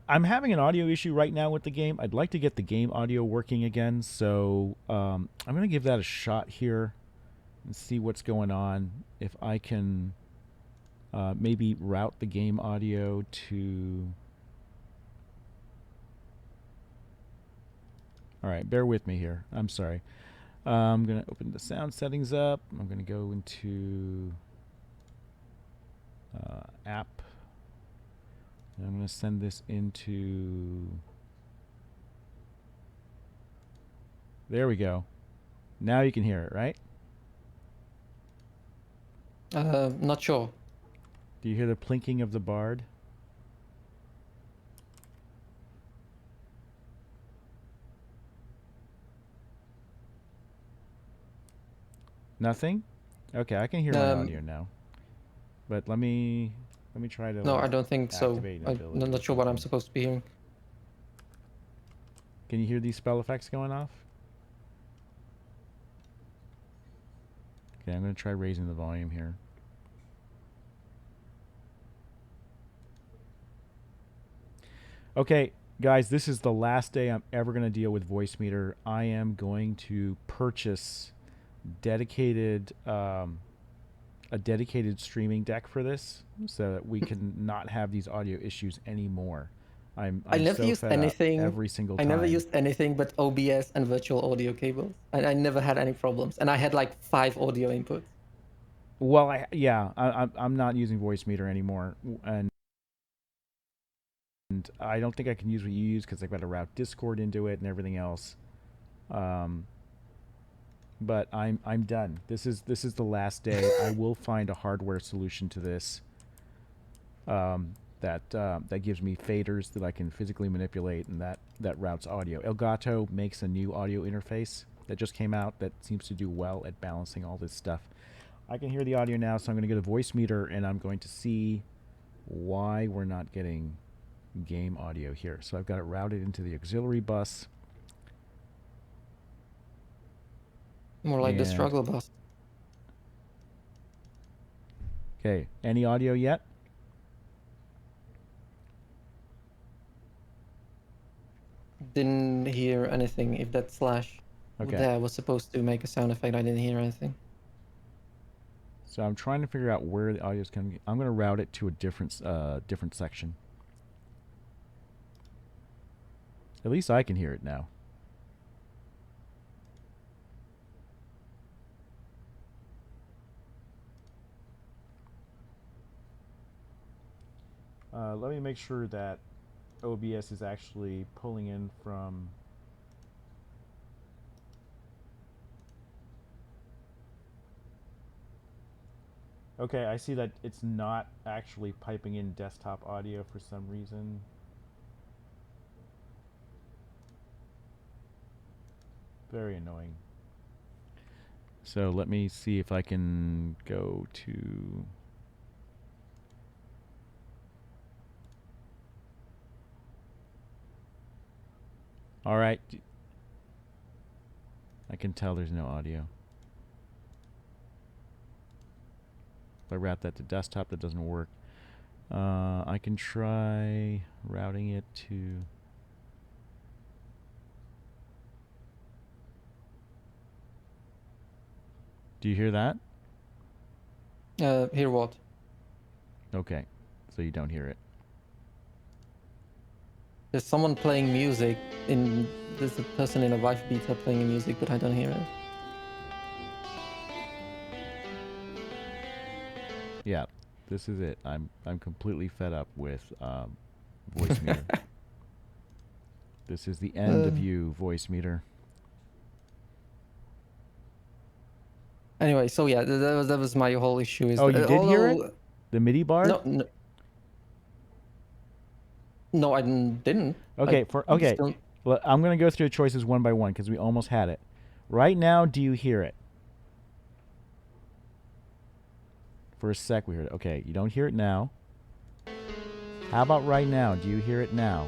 I'm having an audio issue right now with the game. I'd like to get the game audio working again, so I'm going to give that a shot here and see what's going on. If I can maybe route the game audio to... All right, bear with me here. I'm sorry. I'm going to open the sound settings up. I'm going to go into app. And I'm going to send this into... There we go. Now you can hear it, right? Not sure. Do you hear the plinking of the bard? Nothing? Okay, I can hear my audio now. But let me try to... No, like, I don't think so. activate an I'm ability not or sure what I'm something. supposed to be hearing. Can you hear these spell effects going off? Okay, I'm going to try raising the volume here. Okay, guys, this is the last day I'm ever going to deal with Voicemeeter. I am going to purchase dedicated a dedicated streaming deck for this, so that we can not have these audio issues anymore. I'm I never so used fed anything. up every single I time. never used anything but OBS and virtual audio cables, and I never had any problems. And I had like 5 audio inputs. Well, I'm not using Voicemeeter anymore, and I don't think I can use what you use because I've got to route Discord into it and everything else. But I'm done. This is the last day. I will find a hardware solution to this. That gives me faders that I can physically manipulate, and that routes audio. Elgato makes a new audio interface that just came out that seems to do well at balancing all this stuff. I can hear the audio now, so I'm going to go to Voicemeeter, and I'm going to see why we're not getting game audio here. So I've got it routed into the auxiliary bus. More like the And- struggle bus. Okay, any audio yet? Didn't hear anything. If that slash Okay. there was supposed to make a sound effect, I didn't hear anything. So I'm trying to figure out where the audio is coming. I'm going to route it to a different section. At least I can hear it now. Let me make sure that OBS is actually pulling in from... Okay, I see that it's not actually piping in desktop audio for some reason. Very annoying. So let me see if I can go to... All right. I can tell there's no audio. If I route that to desktop, that doesn't work. I can try routing it to... Do you hear that? Hear what? Okay, so you don't hear it. There's someone playing music. There's a person in a Vive beta playing music, but I don't hear it. Yeah, this is it. I'm completely fed up with Voicemeeter. This is the end of you, Voicemeeter. Anyway, so yeah, that was my whole issue. Is Oh, that, you did hear it? although The MIDI bar? no, no, no, I didn't. Okay, I okay. still, Well, I'm gonna go through the choices one by one because we almost had it. Right now, do you hear it? For a sec, we heard it. Okay, you don't hear it now. How about right now? Do you hear it now?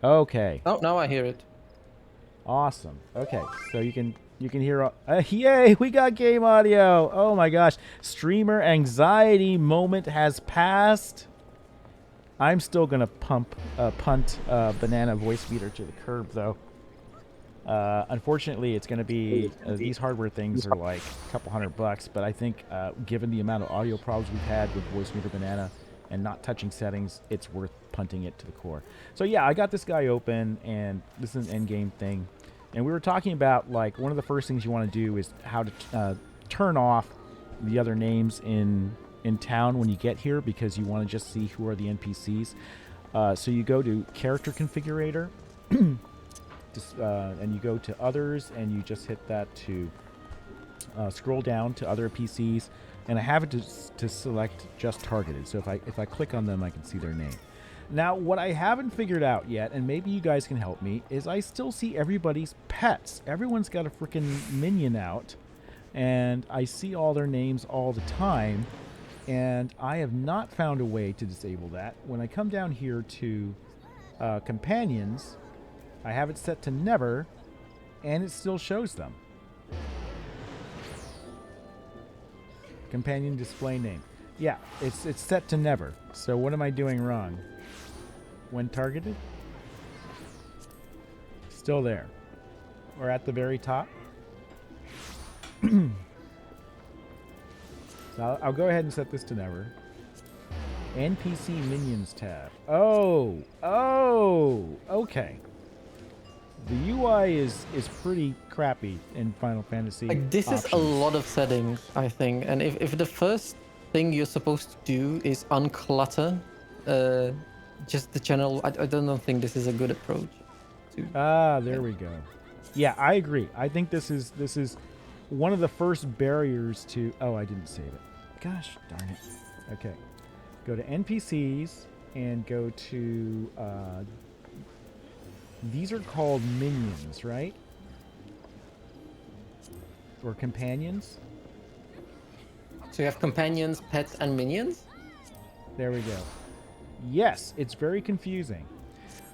Okay. oh, now I hear it. Awesome. Okay, so you can hear. Yay! We got game audio. Oh my gosh! Streamer anxiety moment has passed. I'm still gonna punt banana voice meter to the curb though. Unfortunately, it's gonna be these hardware things are like a couple $100, but I think given the amount of audio problems we've had with voice meter banana and not touching settings, it's worth punting it to the core. So yeah, I got this guy open, and this is an end game thing. And we were talking about, like, one of the first things you want to do is how to turn off the other names in town when you get here, because you want to just see who are the NPCs. So you go to Character Configurator, and you go to Others, and you just hit that to scroll down to Other PCs. And I have it to select Just Targeted. So if I click on them, I can see their name. Now, what I haven't figured out yet, and maybe you guys can help me, is I still see everybody's pets. Everyone's got a freaking minion out, and I see all their names all the time, and I have not found a way to disable that. When I come down here to companions, I have it set to never, and it still shows them. Companion display name. Yeah, it's set to never. So what am I doing wrong? When targeted? Still there. Or at the very top. So I'll go ahead and set this to never. NPC minions tab. Oh, okay. The UI is pretty crappy in Final Fantasy. Like, this is a lot of settings, I think. And if the first thing you're supposed to do is unclutter just the general, I don't think this is a good approach. There we go. Yeah, I agree. I think this is one of the first barriers to... Oh, I didn't save it. Gosh darn it. Okay. Go to NPCs and go to... these are called minions, right? Or companions? So you have companions, pets, and minions? There we go. Yes, it's very confusing.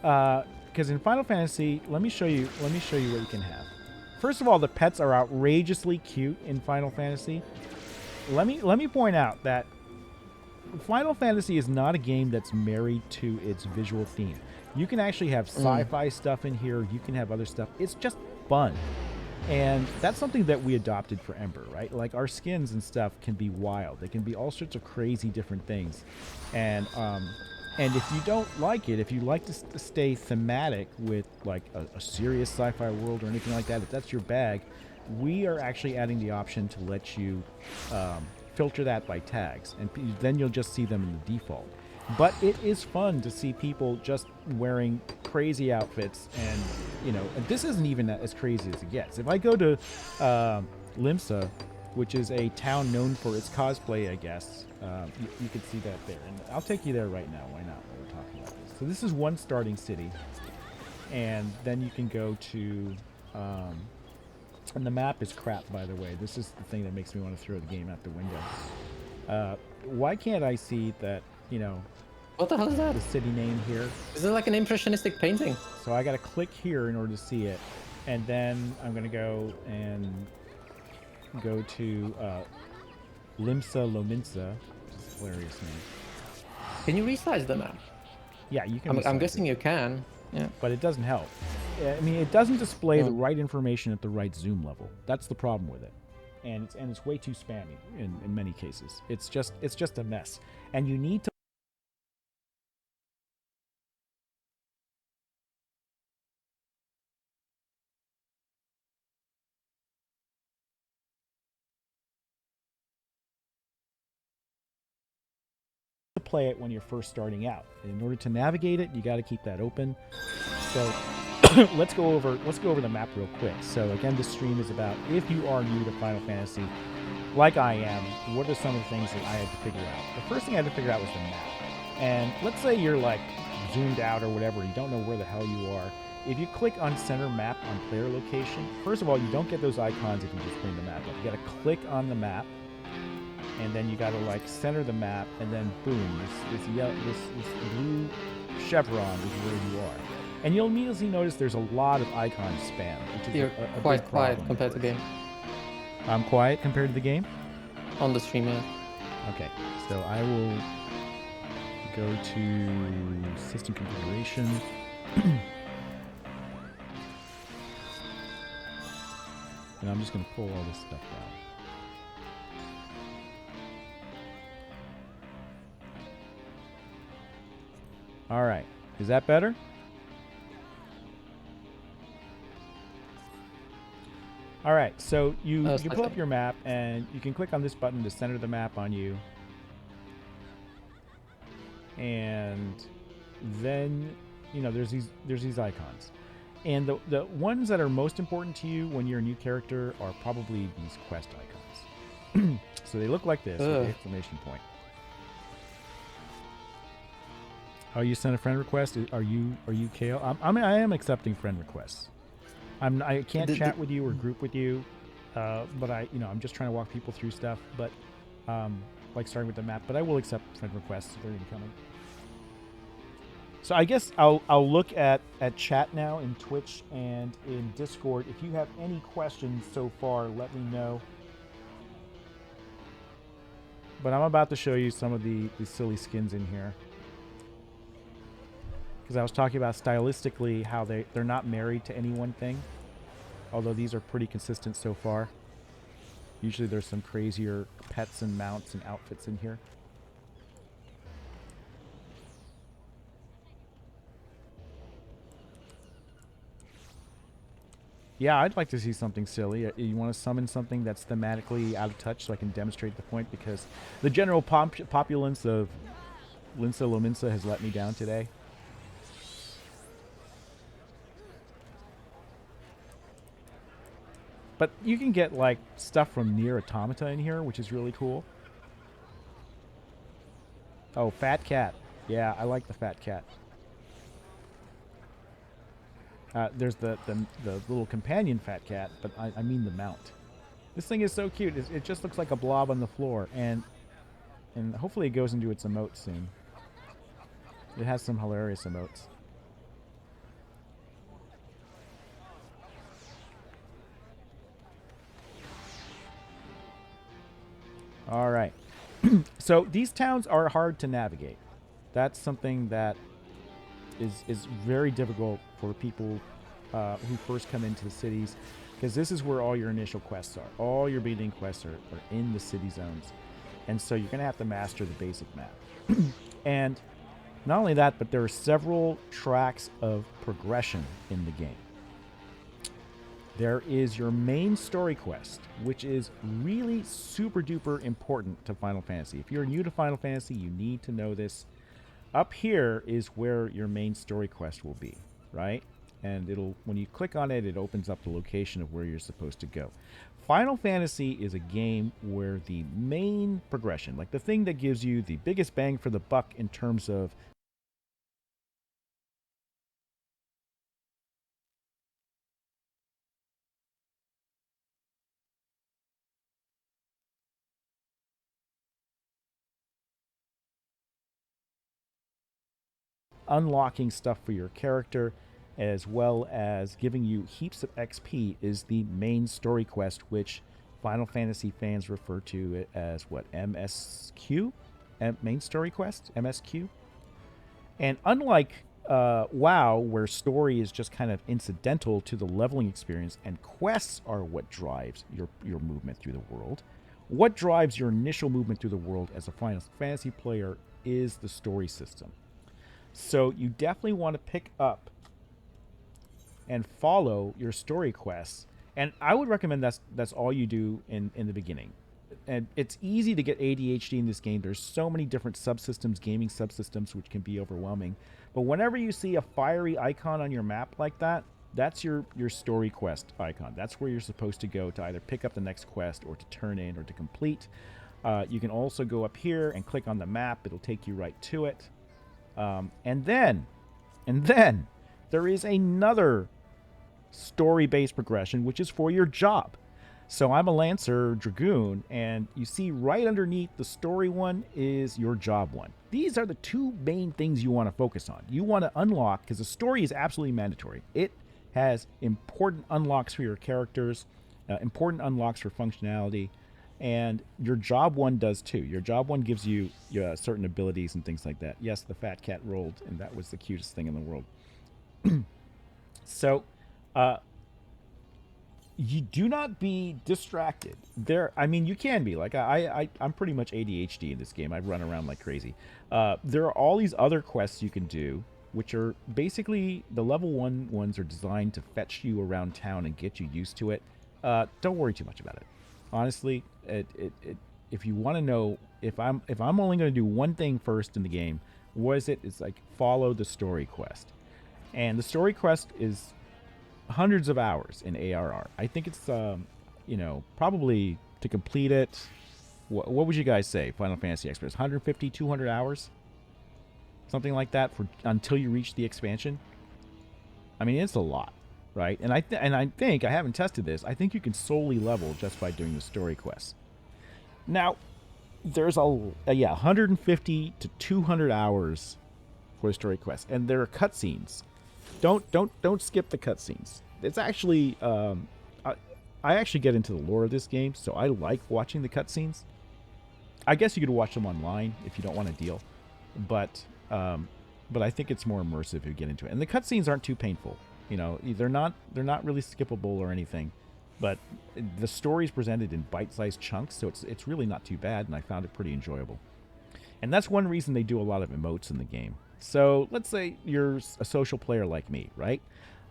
Because in Final Fantasy, let me show you what you can have. First of all, the pets are outrageously cute in Final Fantasy. Let me point out that Final Fantasy is not a game that's married to its visual theme. You can actually have sci-fi stuff in here. You can have other stuff. It's just fun. And that's something that we adopted for Ember, right? Like, our skins and stuff can be wild. They can be all sorts of crazy different things. And if you don't like it, if you like to stay thematic with, like, a serious sci-fi world or anything like that, if that's your bag, we are actually adding the option to let you filter that by tags. And then you'll just see them in the default. But it is fun to see people just wearing crazy outfits, and, you know, and this isn't even as crazy as it gets. If I go to Limsa, which is a town known for its cosplay, I guess, you can see that there. And I'll take you there right now. Why not? While we're talking about this. So this is one starting city, and then you can go to, and the map is crap, by the way. This is the thing that makes me want to throw the game out the window. Why can't I see that, you know, What the hell is that? the city name here? Is it like an impressionistic painting? So I got to click here in order to see it, and then I'm gonna go to Limsa Lominsa, which is a hilarious name. Can you resize the map? Yeah, you can. I'm resize guessing it, you can. Yeah. but it doesn't help. I mean, it doesn't display the right information at the right zoom level. That's the problem with it, and it's way too spammy in many cases. It's just a mess, and you need to play it when you're first starting out. In order to navigate it, you got to keep that open. So let's go over the map real quick. So again, this stream is about if you are new to Final Fantasy, like I am, what are some of the things that I had to figure out? The first thing I had to figure out was the map. And let's say you're like zoomed out or whatever, you don't know where the hell you are. If you click on center map on player location, first of all, you don't get those icons if you just bring the map up. You gotta click on the map, and then you gotta like center the map, and then boom, this blue chevron is where you are. And you'll immediately notice there's a lot of icon spam, which is You're a quite big quiet problem compared to at game. first. I'm quiet compared to the game? On the stream, yeah. Okay, so I will go to system configuration. And I'm just going to pull all this stuff down. All right, is that better? All right, so you pull up your map, and you can click on this button to center the map on you. And then, you know, there's these icons. And the ones that are most important to you when you're a new character are probably these quest icons. So they look like this, with the exclamation point. Oh, you sent a friend request? Are you KO? I am accepting friend requests. I can't chat with you or group with you, but I'm just trying to walk people through stuff. But like starting with the map. But I will accept friend requests if they're incoming. So I guess I'll look at chat now in Twitch and in Discord. If you have any questions so far, let me know. But I'm about to show you some of the silly skins in here. Because I was talking about stylistically how they're not married to any one thing. Although these are pretty consistent so far. Usually there's some crazier pets and mounts and outfits in here. Yeah, I'd like to see something silly. You want to summon something that's thematically out of touch so I can demonstrate the point, because the general populace of Linsa Lominsa has let me down today. But you can get like stuff from Nier Automata in here, which is really cool. Oh, Fat Cat. Yeah, I like the Fat Cat. There's the little companion Fat Cat, but I mean the mount. This thing is so cute. It just looks like a blob on the floor, and hopefully it goes into its emotes soon. It has some hilarious emotes. All right. So these towns are hard to navigate. That's something that is very difficult for people who first come into the cities, because this is where all your initial quests are. All your beginning quests are in the city zones. And so you're going to have to master the basic map. And not only that, but there are several tracks of progression in the game. There is your main story quest, which is really super duper important to Final Fantasy. If you're new to Final Fantasy, you need to know this. Up here is where your main story quest will be, right? And when you click on it, it opens up the location of where you're supposed to go. Final Fantasy is a game where the main progression, like the thing that gives you the biggest bang for the buck in terms of unlocking stuff for your character, as well as giving you heaps of XP, is the main story quest, which Final Fantasy fans refer to it as what? MSQ? Main story quest? MSQ? And unlike WoW, where story is just kind of incidental to the leveling experience and quests are what drives your movement through the world, what drives your initial movement through the world as a Final Fantasy player is the story system. So you definitely want to pick up and follow your story quests. And I would recommend that's all you do in the beginning. And it's easy to get ADHD in this game. There's so many different subsystems, gaming subsystems, which can be overwhelming. But whenever you see a fiery icon on your map like that, That's your story quest icon. That's where you're supposed to go to either pick up the next quest or to turn in or to complete. You can also go up here and click on the map. It'll take you right to it. And then there is another story-based progression, which is for your job. So I'm a Lancer Dragoon, and you see right underneath the story one is your job one. These are the two main things you want to focus on. You want to unlock, because the story is absolutely mandatory. It has important unlocks for your characters, important unlocks for functionality, and your job one does too. Your job one gives you certain abilities and things like that. Yes, the fat cat rolled, and that was the cutest thing in the world. So, you do not be distracted. I mean, you can be. Like, I'm pretty much ADHD in this game. I run around like crazy. There are all these other quests you can do, which are basically the level 1 ones are designed to fetch you around town and get you used to it. Don't worry too much about it. Honestly, if you want to know if I'm only going to do one thing first in the game, what is it? It's like follow the story quest. And the story quest is hundreds of hours in ARR. I think it's, probably to complete it. What would you guys say, Final Fantasy experts? 150, 200 hours? Something like that until you reach the expansion? I mean, it's a lot, right? And I think, I haven't tested this, I think you can solely level just by doing the story quests. Now, there's 150 to 200 hours for the story quest, and there are cutscenes. Don't skip the cutscenes. It's actually I actually get into the lore of this game, so I like watching the cutscenes. I guess you could watch them online if you don't want to deal, but I think it's more immersive if you get into it. And the cutscenes aren't too painful. They're not really skippable or anything, but the story's presented in bite-sized chunks, so it's really not too bad, and I found it pretty enjoyable. And that's one reason they do a lot of emotes in the game. So let's say you're a social player like me, right?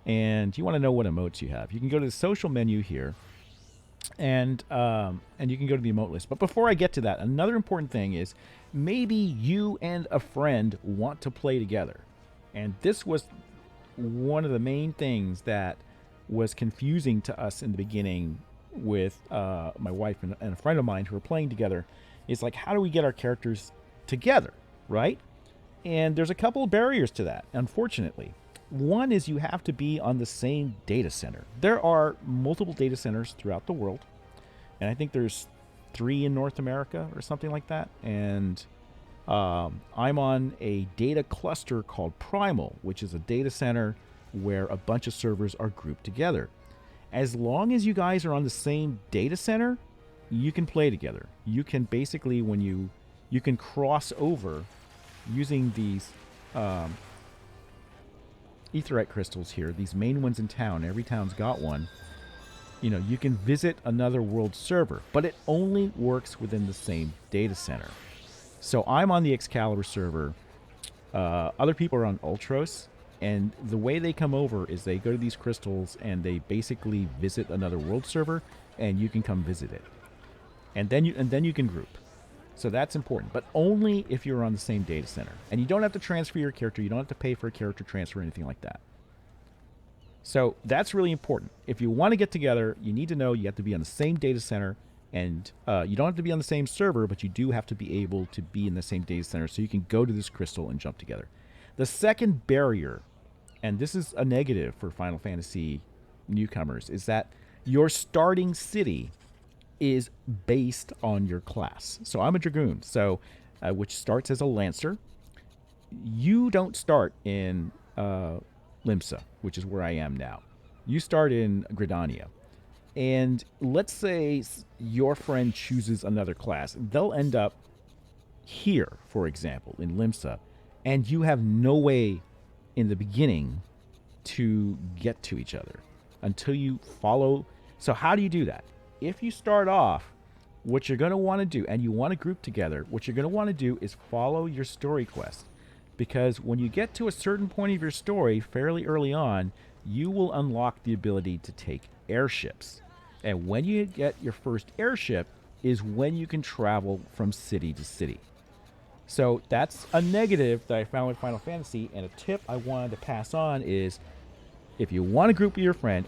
And you want to know what emotes you have. You can go to the social menu here, and you can go to the emote list. But before I get to that, another important thing is maybe you and a friend want to play together. And this was one of the main things that was confusing to us in the beginning with my wife and a friend of mine who were playing together. Is like, how do we get our characters together, right? And there's a couple of barriers to that, unfortunately. One is you have to be on the same data center. There are multiple data centers throughout the world, and I think there's 3 in North America or something like that. And I'm on a data cluster called Primal, which is a data center where a bunch of servers are grouped together. As long as you guys are on the same data center, you can play together. You can basically, you can cross over using these Aetheryte crystals here, these main ones in town. Every town's got one. You can visit another world server, but it only works within the same data center. So I'm on the Excalibur server. Other people are on Ultros, and the way they come over is they go to these crystals and they basically visit another world server, and you can come visit it. And then you can group. So that's important, but only if you're on the same data center. And you don't have to transfer your character. You don't have to pay for a character transfer or anything like that. So that's really important. If you want to get together, you need to know you have to be on the same data center, and you don't have to be on the same server, but you do have to be able to be in the same data center so you can go to this crystal and jump together. The second barrier, and this is a negative for Final Fantasy newcomers, is that your starting city is based on your class. So I'm a Dragoon, which starts as a Lancer. You don't start in Limsa, which is where I am now. You start in Gridania. And let's say your friend chooses another class. They'll end up here, for example, in Limsa, and you have no way in the beginning to get to each other until you follow. So how do you do that? If you start off, what you're going to want to do, and you want to group together, what you're going to want to do is follow your story quest. Because when you get to a certain point of your story fairly early on, you will unlock the ability to take airships. And when you get your first airship is when you can travel from city to city. So that's a negative that I found with Final Fantasy, and a tip I wanted to pass on is if you want to group with your friend,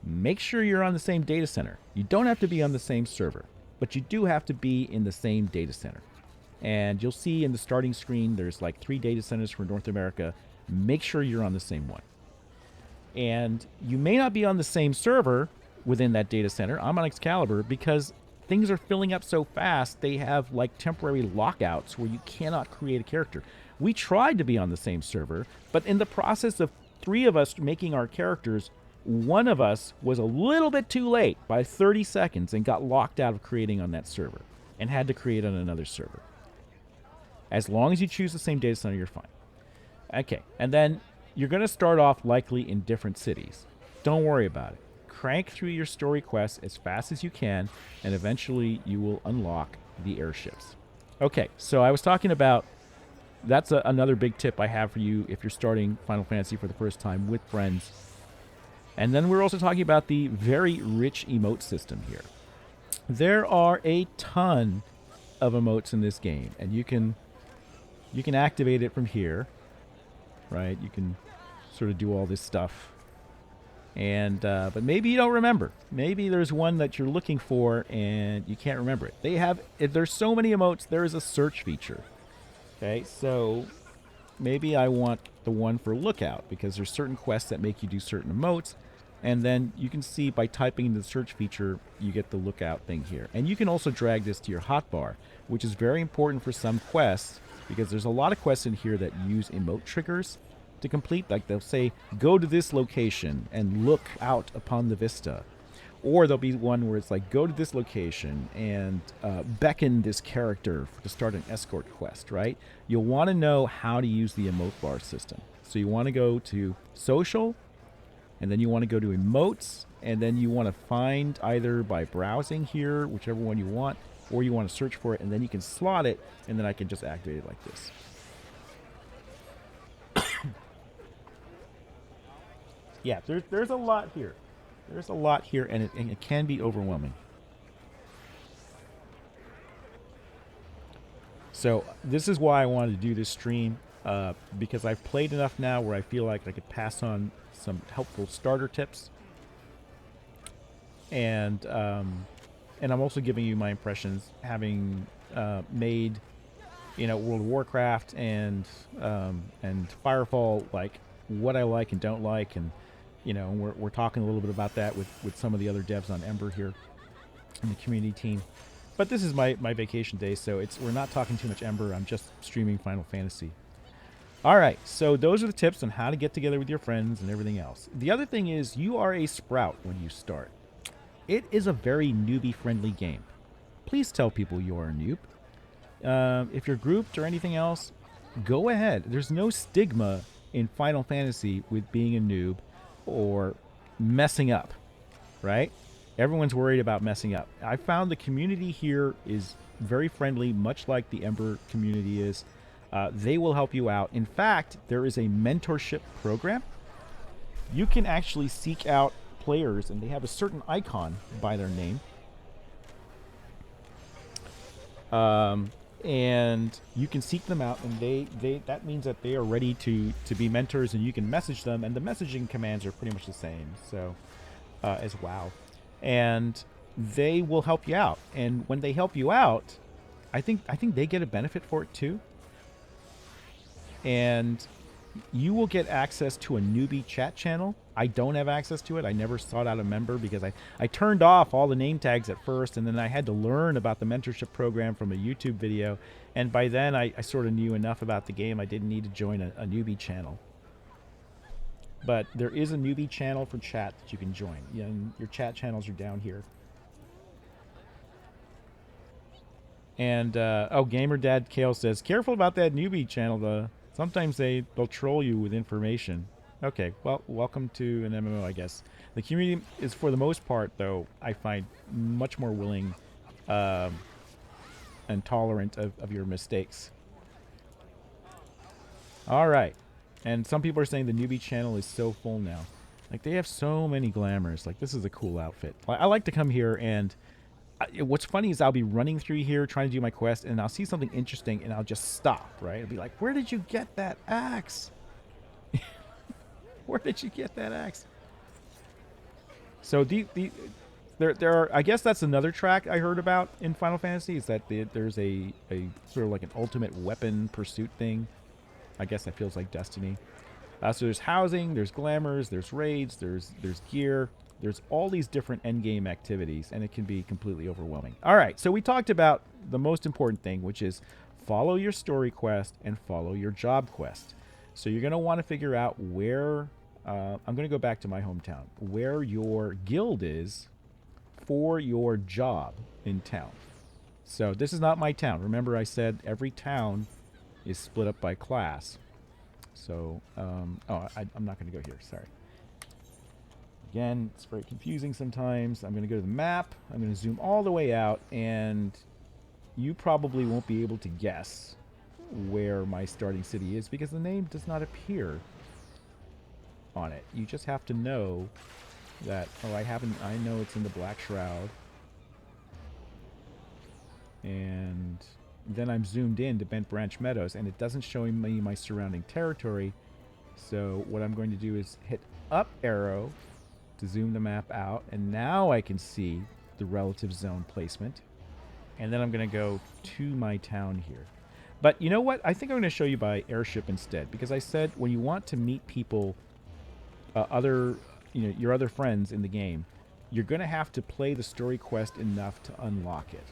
make sure you're on the same data center. You don't have to be on the same server, but you do have to be in the same data center. And you'll see in the starting screen, there's like 3 data centers for North America. Make sure you're on the same one. And you may not be on the same server within that data center. I'm on Excalibur because things are filling up so fast, they have like temporary lockouts where you cannot create a character. We tried to be on the same server, but in the process of 3 of us making our characters, one of us was a little bit too late by 30 seconds and got locked out of creating on that server and had to create on another server. As long as you choose the same data center, you're fine. Okay, and then you're going to start off likely in different cities. Don't worry about it. Crank through your story quests as fast as you can, and eventually you will unlock the airships. Okay, so I was talking about, that's another big tip I have for you if you're starting Final Fantasy for the first time with friends. And then we're also talking about the very rich emote system here. There are a ton of emotes in this game, and you can activate it from here, right? You can sort of do all this stuff. And but maybe you don't remember. Maybe there's one that you're looking for and you can't remember it. If there's so many emotes, there is a search feature. Okay, so maybe I want the one for Lookout because there's certain quests that make you do certain emotes. And then you can see by typing in the search feature, you get the Lookout thing here. And you can also drag this to your hotbar, which is very important for some quests because there's a lot of quests in here that use emote triggers to complete. Like they'll say, go to this location and look out upon the vista. Or there'll be one where it's like, go to this location and beckon this character to start an escort quest, right? You'll want to know how to use the emote bar system. So you want to go to social, and then you want to go to emotes, and then you want to find either by browsing here, whichever one you want, or you want to search for it, and then you can slot it, and then I can just activate it like this. Yeah, there's a lot here. There's a lot here, and it can be overwhelming. So this is why I wanted to do this stream, because I've played enough now where I feel like I could pass on some helpful starter tips. And I'm also giving you my impressions, having made, World of Warcraft and Firefall, like what I like and don't like, and we're talking a little bit about that with some of the other devs on Ember here in the community team. But this is my vacation day, so we're not talking too much Ember. I'm just streaming Final Fantasy. All right, so those are the tips on how to get together with your friends and everything else. The other thing is you are a sprout when you start. It is a very newbie-friendly game. Please tell people you are a noob. If you're grouped or anything else, go ahead. There's no stigma in Final Fantasy with being a noob or messing up, right? Everyone's worried about messing up. I found the community here is very friendly, much like the Ember community is. They will help you out. In fact, there is a mentorship program. You can actually seek out players, and they have a certain icon by their name. And you can seek them out, and that means that they are ready to be mentors, and you can message them, and the messaging commands are pretty much the same, so as WoW. And they will help you out. And when they help you out, I think they get a benefit for it too. And you will get access to a newbie chat channel. I don't have access to it. I never sought out a member because I turned off all the name tags at first, and then I had to learn about the mentorship program from a YouTube video. And by then, I sort of knew enough about the game. I didn't need to join a newbie channel. But there is a newbie channel for chat that you can join. And your chat channels are down here. And, Gamer Dad Kale says, careful about that newbie channel. Sometimes they'll troll you with information. Okay, well, welcome to an MMO, I guess. The community is, for the most part, though, I find much more willing and tolerant of your mistakes. All right. And some people are saying the newbie channel is so full now. Like, they have so many glamours. Like, this is a cool outfit. I like to come here, and what's funny is I'll be running through here trying to do my quest, and I'll see something interesting, and I'll just stop, right? I'll be like, where did you get that axe? Where did you get that axe? So there are, I guess that's another track I heard about in Final Fantasy, is that there's a sort of like an ultimate weapon pursuit thing. I guess that feels like Destiny. So there's housing, there's glamours, there's raids, there's gear, there's all these different endgame activities, and it can be completely overwhelming. All right, so we talked about the most important thing, which is follow your story quest and follow your job quest. So you're going to want to figure out where, I'm going to go back to my hometown, where your guild is for your job in town. So this is not my town. Remember I said every town is split up by class. So, I'm not going to go here. Sorry. Again, it's very confusing sometimes. I'm going to go to the map. I'm going to zoom all the way out, and you probably won't be able to guess where my starting city is because the name does not appear on it. You just have to know that, I know it's in the Black Shroud. And then I'm zoomed in to Bent Branch Meadows, and it doesn't show me my surrounding territory. So what I'm going to do is hit up arrow to zoom the map out, and now I can see the relative zone placement. And then I'm going to go to my town here. But you know what? I think I'm going to show you by airship instead, because I said when you want to meet people, your other friends in the game, you're going to have to play the story quest enough to unlock it.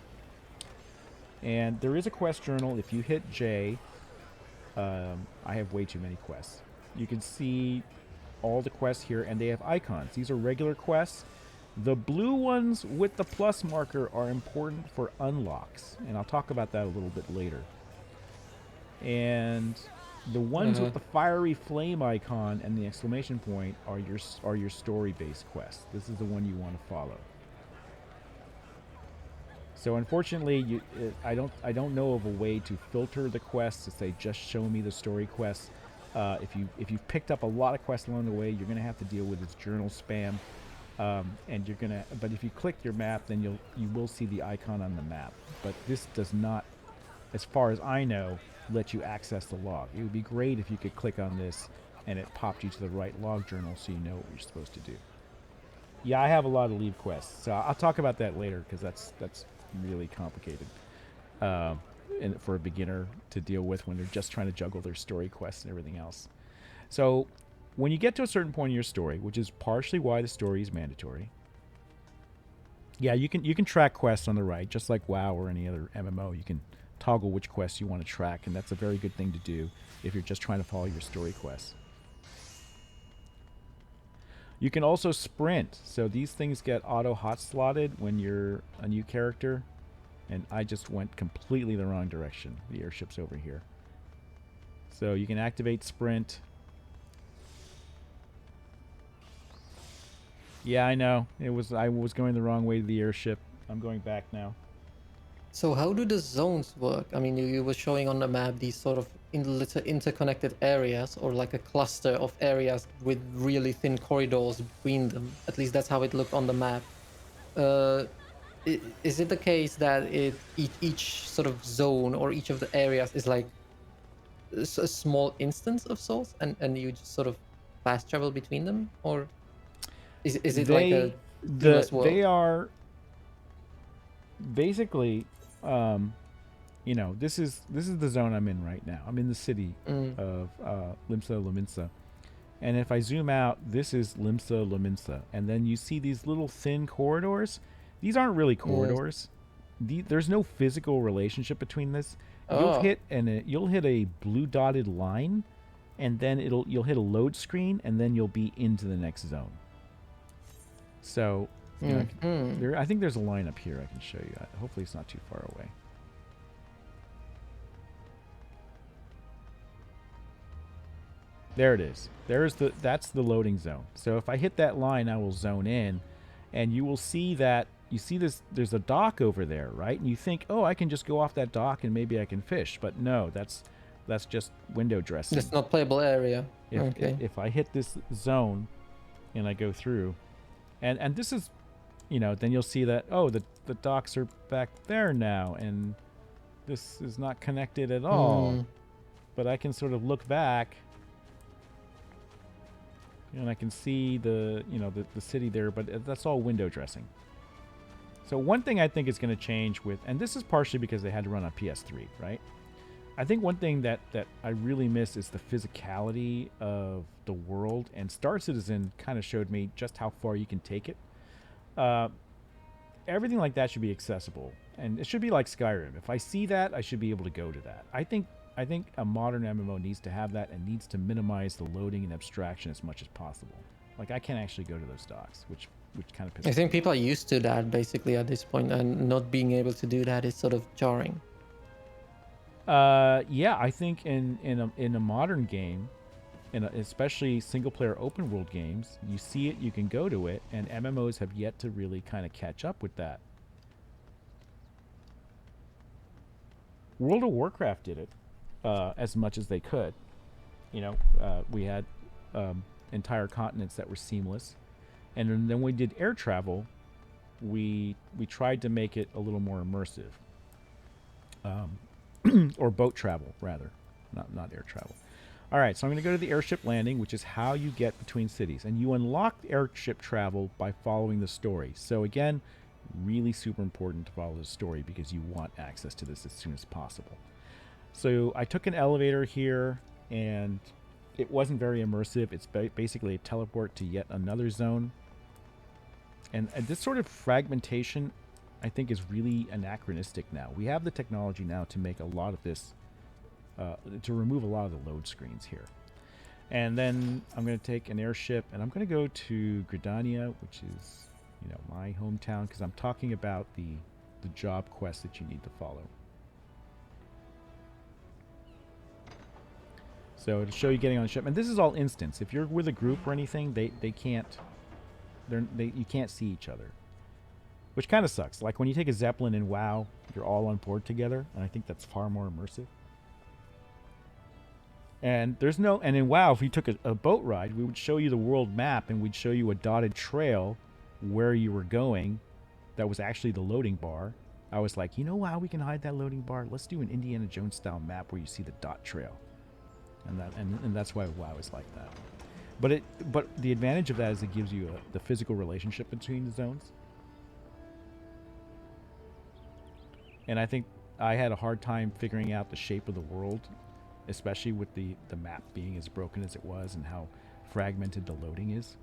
And there is a quest journal. If you hit J, I have way too many quests. You can see all the quests here, and they have icons. These are regular quests. The blue ones with the plus marker are important for unlocks, and I'll talk about that a little bit later. And the ones with the fiery flame icon and the exclamation point are your story-based quests. This is the one you want to follow. So unfortunately, I don't know of a way to filter the quests to say just show me the story quests. If you've picked up a lot of quests along the way, you're gonna have to deal with this journal spam, but if you click your map, then you will see the icon on the map. But this does not, as far as I know, let you access the log. It would be great if you could click on this and it popped you to the right log journal so you know what you're supposed to do. Yeah, I have a lot of leave quests, so I'll talk about that later because that's really complicated and for a beginner to deal with when they're just trying to juggle their story quests and everything else. So when you get to a certain point in your story, which is partially why the story is mandatory, yeah, you can track quests on the right, just like WoW or any other MMO. You can toggle which quests you want to track, and that's a very good thing to do if you're just trying to follow your story quests. You can also sprint. So these things get auto hot slotted when you're a new character. And I just went completely the wrong direction. The airship's over here. So you can activate sprint. Yeah, I know. I was going the wrong way to the airship. I'm going back now. So how do the zones work? I mean, you were showing on the map these sort of interconnected areas, or like a cluster of areas with really thin corridors between them. At least that's how it looked on the map. Is it the case that each sort of zone or each of the areas is like a small instance of sorts, and you just sort of fast travel between them, or is it like a seamless world? They are basically, this is the zone I'm in right now. I'm in the city of Limsa Lominsa. And if I zoom out, this is Limsa Lominsa. And then you see these little thin corridors. These aren't really corridors. There's no physical relationship between this. You'll hit a blue dotted line, and then you'll hit a load screen, and then you'll be into the next zone. So I think there's a line up here I can show you. Hopefully it's not too far away. There it is. That's the loading zone. So if I hit that line, I will zone in, and you will see that there's a dock over there, right? And you think, oh, I can just go off that dock and maybe I can fish. But no, that's just window dressing. It's not playable area. If I hit this zone and I go through, and this is, then you'll see that, oh, the docks are back there now, and this is not connected at all. But I can sort of look back And I can see the city there, but that's all window dressing. So one thing I think is going to change with, and this is partially because they had to run on PS3, right? I think one thing that I really miss is the physicality of the world, and Star Citizen kind of showed me just how far you can take it. Everything like that should be accessible, and it should be like Skyrim. If I see that, I should be able to go to that. I think a modern MMO needs to have that and needs to minimize the loading and abstraction as much as possible. Like I can't actually go to those docks, which kind of pisses me I think off. people are used to that basically at this point, and not being able to do that is sort of jarring. Yeah, I think in a modern game, especially single player open world games, you see it, you can go to it, and MMOs have yet to really kind of catch up with that. World of Warcraft did it as much as they could. We had entire continents that were seamless, and then we did air travel. We tried to make it a little more immersive. Or boat travel, rather. Not air travel. All right, so I'm going to go to the airship landing, which is how you get between cities. And you unlock airship travel by following the story. So again, really super important to follow the story because you want access to this as soon as possible. So I took an elevator here, and it wasn't very immersive. It's basically a teleport to yet another zone. And this sort of fragmentation, I think, is really anachronistic now. We have the technology now to make a lot of this, to remove a lot of the load screens here. And then I'm going to take an airship, and I'm going to go to Gridania, which is, my hometown, because I'm talking about the job quest that you need to follow. So to show you getting on the ship, and this is all instance. If you're with a group or anything, they can't, you can't see each other. Which kind of sucks. Like when you take a Zeppelin in WoW, you're all on board together, and I think that's far more immersive. And in WoW, if you took a boat ride, we would show you the world map, and we'd show you a dotted trail where you were going. That was actually the loading bar. I was like, how we can hide that loading bar? Let's do an Indiana Jones style map where you see the dot trail. And that's why WoW is like that. But the advantage of that is it gives you the physical relationship between the zones. And I think I had a hard time figuring out the shape of the world, especially with the map being as broken as it was and how fragmented the loading is.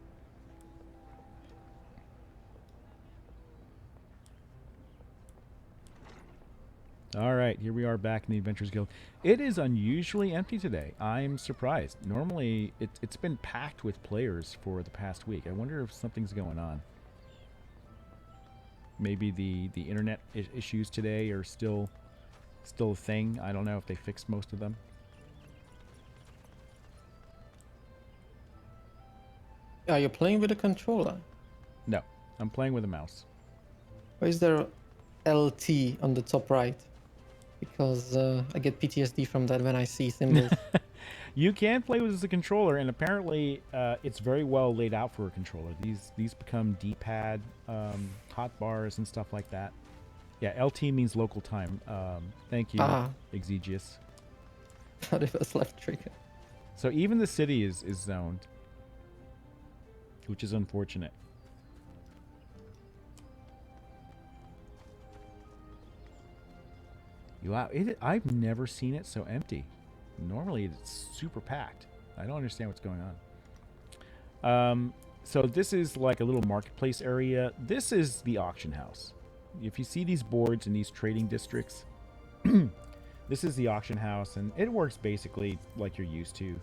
All right, here we are back in the Adventurers Guild. It is unusually empty today. I'm surprised. Normally, it's been packed with players for the past week. I wonder if something's going on. Maybe the internet issues today are still a thing. I don't know if they fixed most of them. Are you playing with a controller? No, I'm playing with a mouse. Or is there LT on the top right? Because I get PTSD from that when I see symbols. You can play with the controller, and apparently it's very well laid out for a controller. These become D-pad hotbars and stuff like that. Yeah, LT means local time. Thank you, Exegius. Thought it was left trigger. So even the city is zoned, which is unfortunate. Wow, I've never seen it so empty. Normally it's super packed. I don't understand what's going on. So this is like a little marketplace area. This is the auction house. If you see these boards in these trading districts, this is the auction house, and it works basically like you're used to.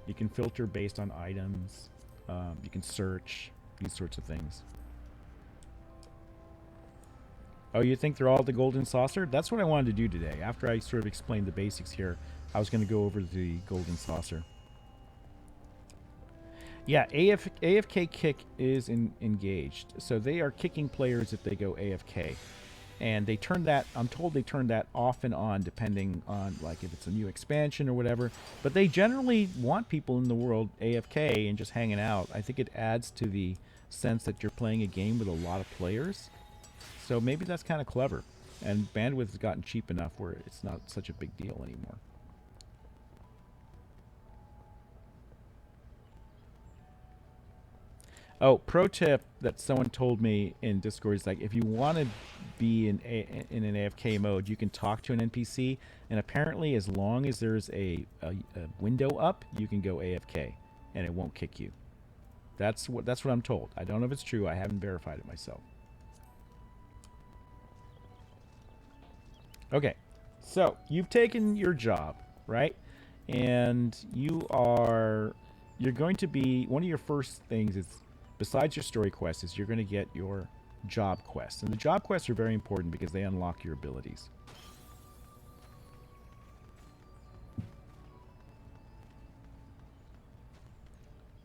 You can filter based on items. You can search, these sorts of things. Oh, you think they're all at the Golden Saucer? That's what I wanted to do today. After I sort of explained the basics here, I was going to go over to the Golden Saucer. Yeah, AFK kick is engaged. So they are kicking players if they go AFK. And they turn that, I'm told they turn that off and on depending on like if it's a new expansion or whatever. But they generally want people in the world AFK and just hanging out. I think it adds to the sense that you're playing a game with a lot of players. So maybe that's kind of clever. And bandwidth has gotten cheap enough where it's not such a big deal anymore. Oh, pro tip that someone told me in Discord is like, if you want to be in an AFK mode, you can talk to an NPC, and apparently, as long as there's a window up, you can go AFK, and it won't kick you. That's what I'm told. I don't know if it's true. I haven't verified it myself. Okay, so you've taken your job, right? And you're going to be, one of your first things is, besides your story quest, is you're going to get your job quests. And the job quests are very important because they unlock your abilities.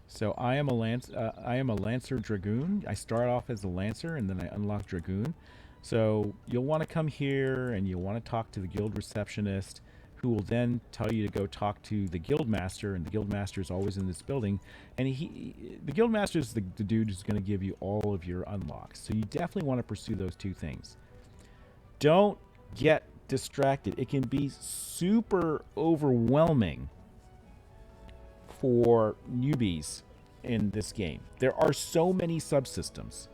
So I am a Lancer Dragoon. I start off as a Lancer and then I unlock Dragoon. So you'll want to come here and you'll want to talk to the guild receptionist, who will then tell you to go talk to the guild master, and the guild master is always in this building, and the guild master is the dude who's going to give you all of your unlocks. So you definitely want to pursue those two things. Don't get distracted. It can be super overwhelming for newbies in this game. There are so many subsystems.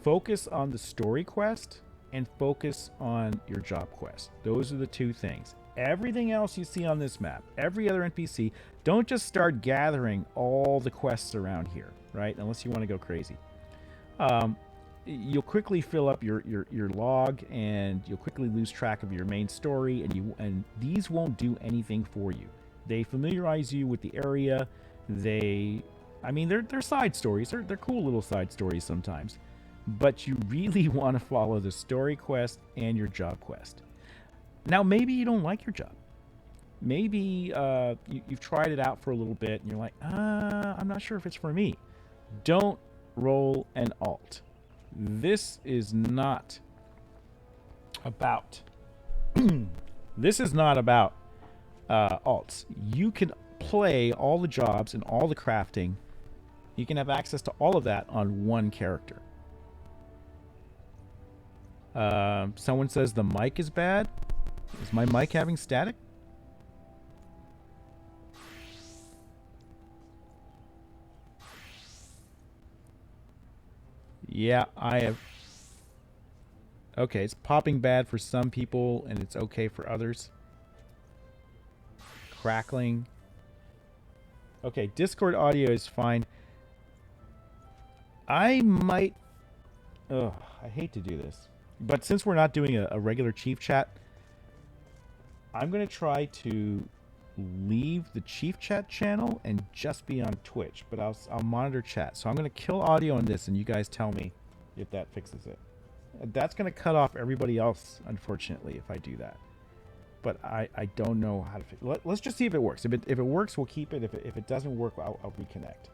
Focus on the story quest and focus on your job quest. Those are the two things. Everything else you see on this map, every other NPC, don't just start gathering all the quests around here, right? Unless you want to go crazy. You'll quickly fill up your log, and you'll quickly lose track of your main story, and these won't do anything for you. They familiarize you with the area. They're side stories. They're cool little side stories sometimes. But you really want to follow the story quest and your job quest. Now, maybe you don't like your job. Maybe you've tried it out for a little bit, and you're like, I'm not sure if it's for me. Don't roll an alt. This is not about... this is not about alts. You can play all the jobs and all the crafting. You can have access to all of that on one character. Someone says the mic is bad. Is my mic having static? Yeah, I have. Okay, it's popping bad for some people and it's okay for others. Crackling. Okay, Discord audio is fine. I might... Ugh, I hate to do this. But since we're not doing a regular chief chat, I'm going to try to leave the chief chat channel and just be on Twitch. But I'll monitor chat. So I'm going to kill audio on this, and you guys tell me if that fixes it. That's going to cut off everybody else, unfortunately, if I do that. But I don't know how to fix it. Let's just see if it works. If it works, we'll keep it. If it doesn't work, I'll reconnect.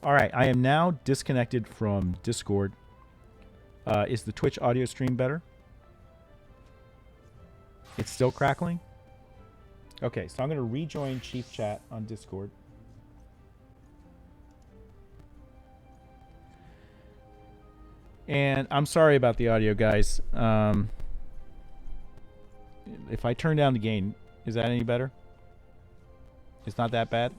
All right, I am now disconnected from Discord. Is the Twitch audio stream better? It's still crackling? Okay, so I'm going to rejoin Chief Chat on Discord. And I'm sorry about the audio, guys. If I turn down the gain, is that any better? It's not that bad?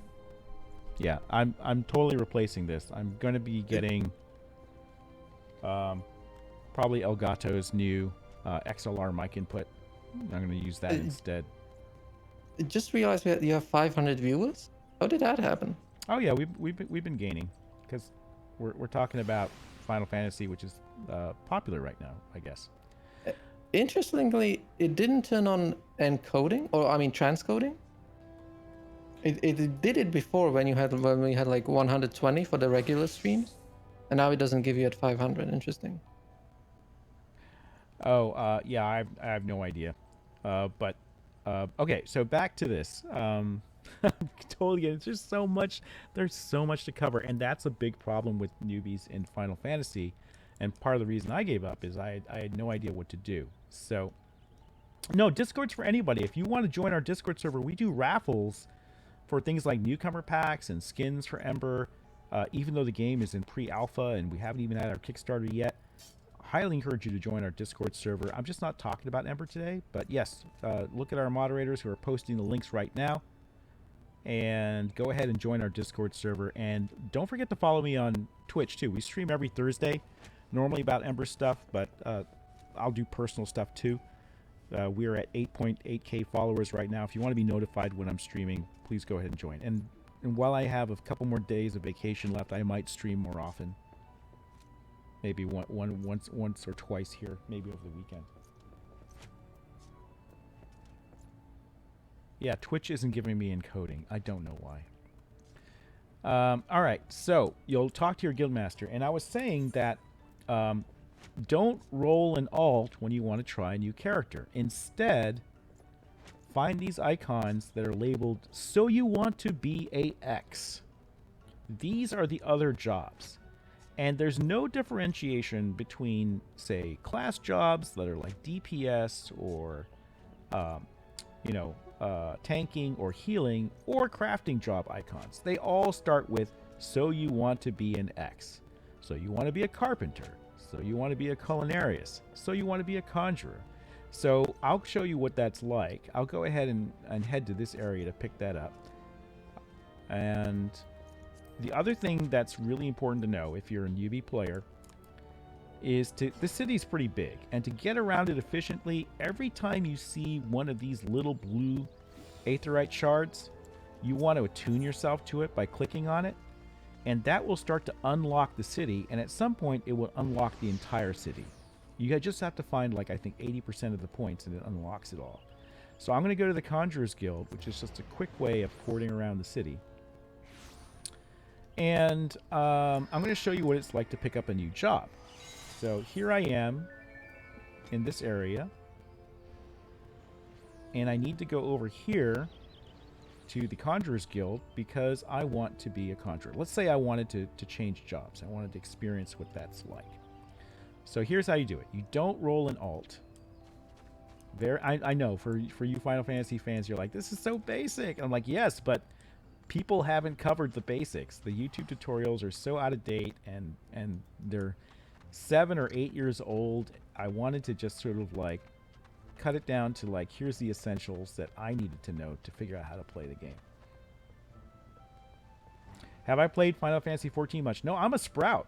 Yeah, I'm totally replacing this. I'm going to be getting probably Elgato's new XLR mic input. I'm going to use that instead. I just realized you have 500 viewers. How did that happen? Oh yeah, we've been gaining because we're talking about Final Fantasy, which is popular right now, I guess. Interestingly, it didn't turn on encoding, or I mean transcoding. It did it before when we had like 120 for the regular streams, and now it doesn't give you at 500. Interesting. Oh, yeah, I have no idea. But okay, so back to this. Totally, it's just so much. There's so much to cover, and that's a big problem with newbies in Final Fantasy. And part of the reason I gave up is I had no idea what to do. So, no, Discord's for anybody. If you want to join our Discord server, we do raffles for things like newcomer packs and skins for Ember. Even though the game is in pre-alpha and we haven't even had our Kickstarter yet, highly encourage you to join our Discord server. I'm just not talking about Ember today, but yes, look at our moderators who are posting the links right now. And go ahead and join our Discord server. And don't forget to follow me on Twitch, too. We stream every Thursday, normally about Ember stuff, but I'll do personal stuff, too. We're at 8.8k followers right now. If you want to be notified when I'm streaming, please go ahead and join. And while I have a couple more days of vacation left, I might stream more often. Maybe once or twice here, maybe over the weekend. Yeah, Twitch isn't giving me encoding. I don't know why. All right, so you'll talk to your guildmaster, and I was saying that don't roll an alt when you want to try a new character. Instead, find these icons that are labeled "So you want to be a X." These are the other jobs. And there's no differentiation between, say, class jobs that are like DPS or, tanking or healing, or crafting job icons. They all start with, so you want to be an X. So you want to be a carpenter. So you want to be a culinarius. So you want to be a conjurer. So I'll show you what that's like. I'll go ahead and head to this area to pick that up. And the other thing that's really important to know if you're a newbie player is the city's pretty big, and to get around it efficiently, every time you see one of these little blue aetheryte shards, you want to attune yourself to it by clicking on it, and that will start to unlock the city, and at some point it will unlock the entire city. You just have to find, like, I think 80% of the points, and it unlocks it all. So I'm going to go to the Conjurer's Guild, which is just a quick way of porting around the city. And I'm going to show you what it's like to pick up a new job. So here I am in this area. And I need to go over here to the Conjurer's Guild because I want to be a conjurer. Let's say I wanted to change jobs. I wanted to experience what that's like. So here's how you do it. You don't roll an alt. I know, for you Final Fantasy fans, you're like, this is so basic. And I'm like, yes, but people haven't covered the basics. The YouTube tutorials are so out of date, and they're 7 or 8 years old. I wanted to just sort of like cut it down to like, here's the essentials that I needed to know to figure out how to play the game. Have I played Final Fantasy XIV much? No, I'm a sprout.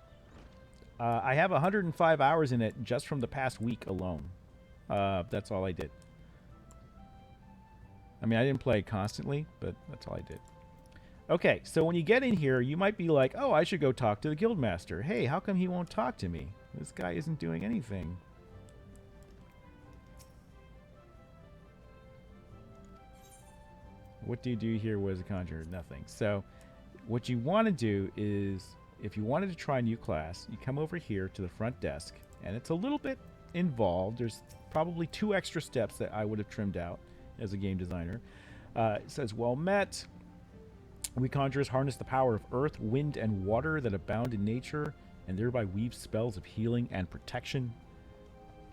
I have 105 hours in it just from the past week alone. That's all I did. I mean, I didn't play it constantly, but that's all I did. Okay, so when you get in here, you might be like, oh, I should go talk to the guildmaster. Hey, how come he won't talk to me? This guy isn't doing anything. What do you do here as a conjurer? Nothing. So what you want to do is, if you wanted to try a new class, you come over here to the front desk, and it's a little bit involved. There's probably 2 extra steps that I would have trimmed out as a game designer. It says, well met. We conjurers harness the power of earth, wind, and water that abound in nature, and thereby weave spells of healing and protection.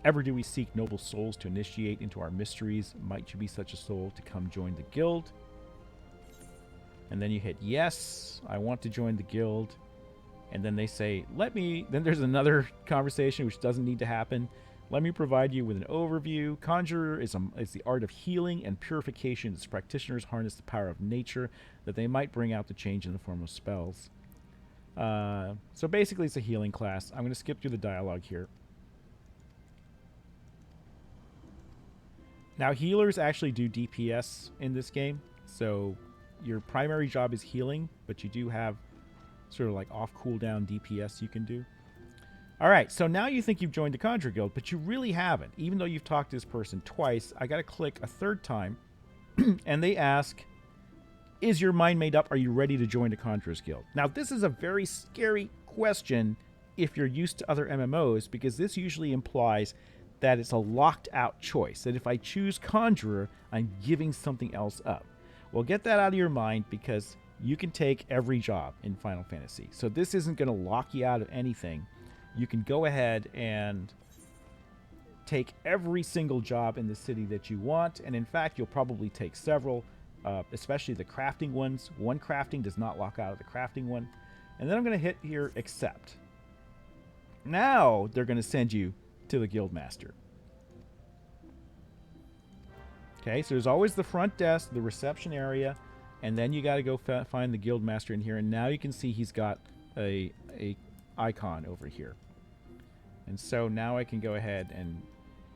Ever do we seek noble souls to initiate into our mysteries? Might you be such a soul to come join the guild? And then you hit yes, I want to join the guild. And then they say, then there's another conversation which doesn't need to happen. Let me provide you with an overview. Conjurer is the art of healing and purification as practitioners harness the power of nature that they might bring out the change in the form of spells. So basically it's a healing class. I'm going to skip through the dialogue here. Now healers actually do DPS in this game. So your primary job is healing, but you do have sort of like off cooldown DPS you can do. All right, so now you think you've joined the Conjurer Guild, but you really haven't. Even though you've talked to this person twice, I got to click a third time, and they ask, is your mind made up? Are you ready to join the Conjurer's Guild? Now, this is a very scary question if you're used to other MMOs, because this usually implies that it's a locked-out choice, that if I choose Conjurer, I'm giving something else up. Well, get that out of your mind, because you can take every job in Final Fantasy. So this isn't going to lock you out of anything. You can go ahead and take every single job in the city that you want. And in fact, you'll probably take several, especially the crafting ones. One crafting does not lock out of the crafting one. And then I'm going to hit here, accept. Now they're going to send you to the Guildmaster. Okay, so there's always the front desk, the reception area, and then you got to go find the guild master in here, and now you can see he's got a icon over here. And so now I can go ahead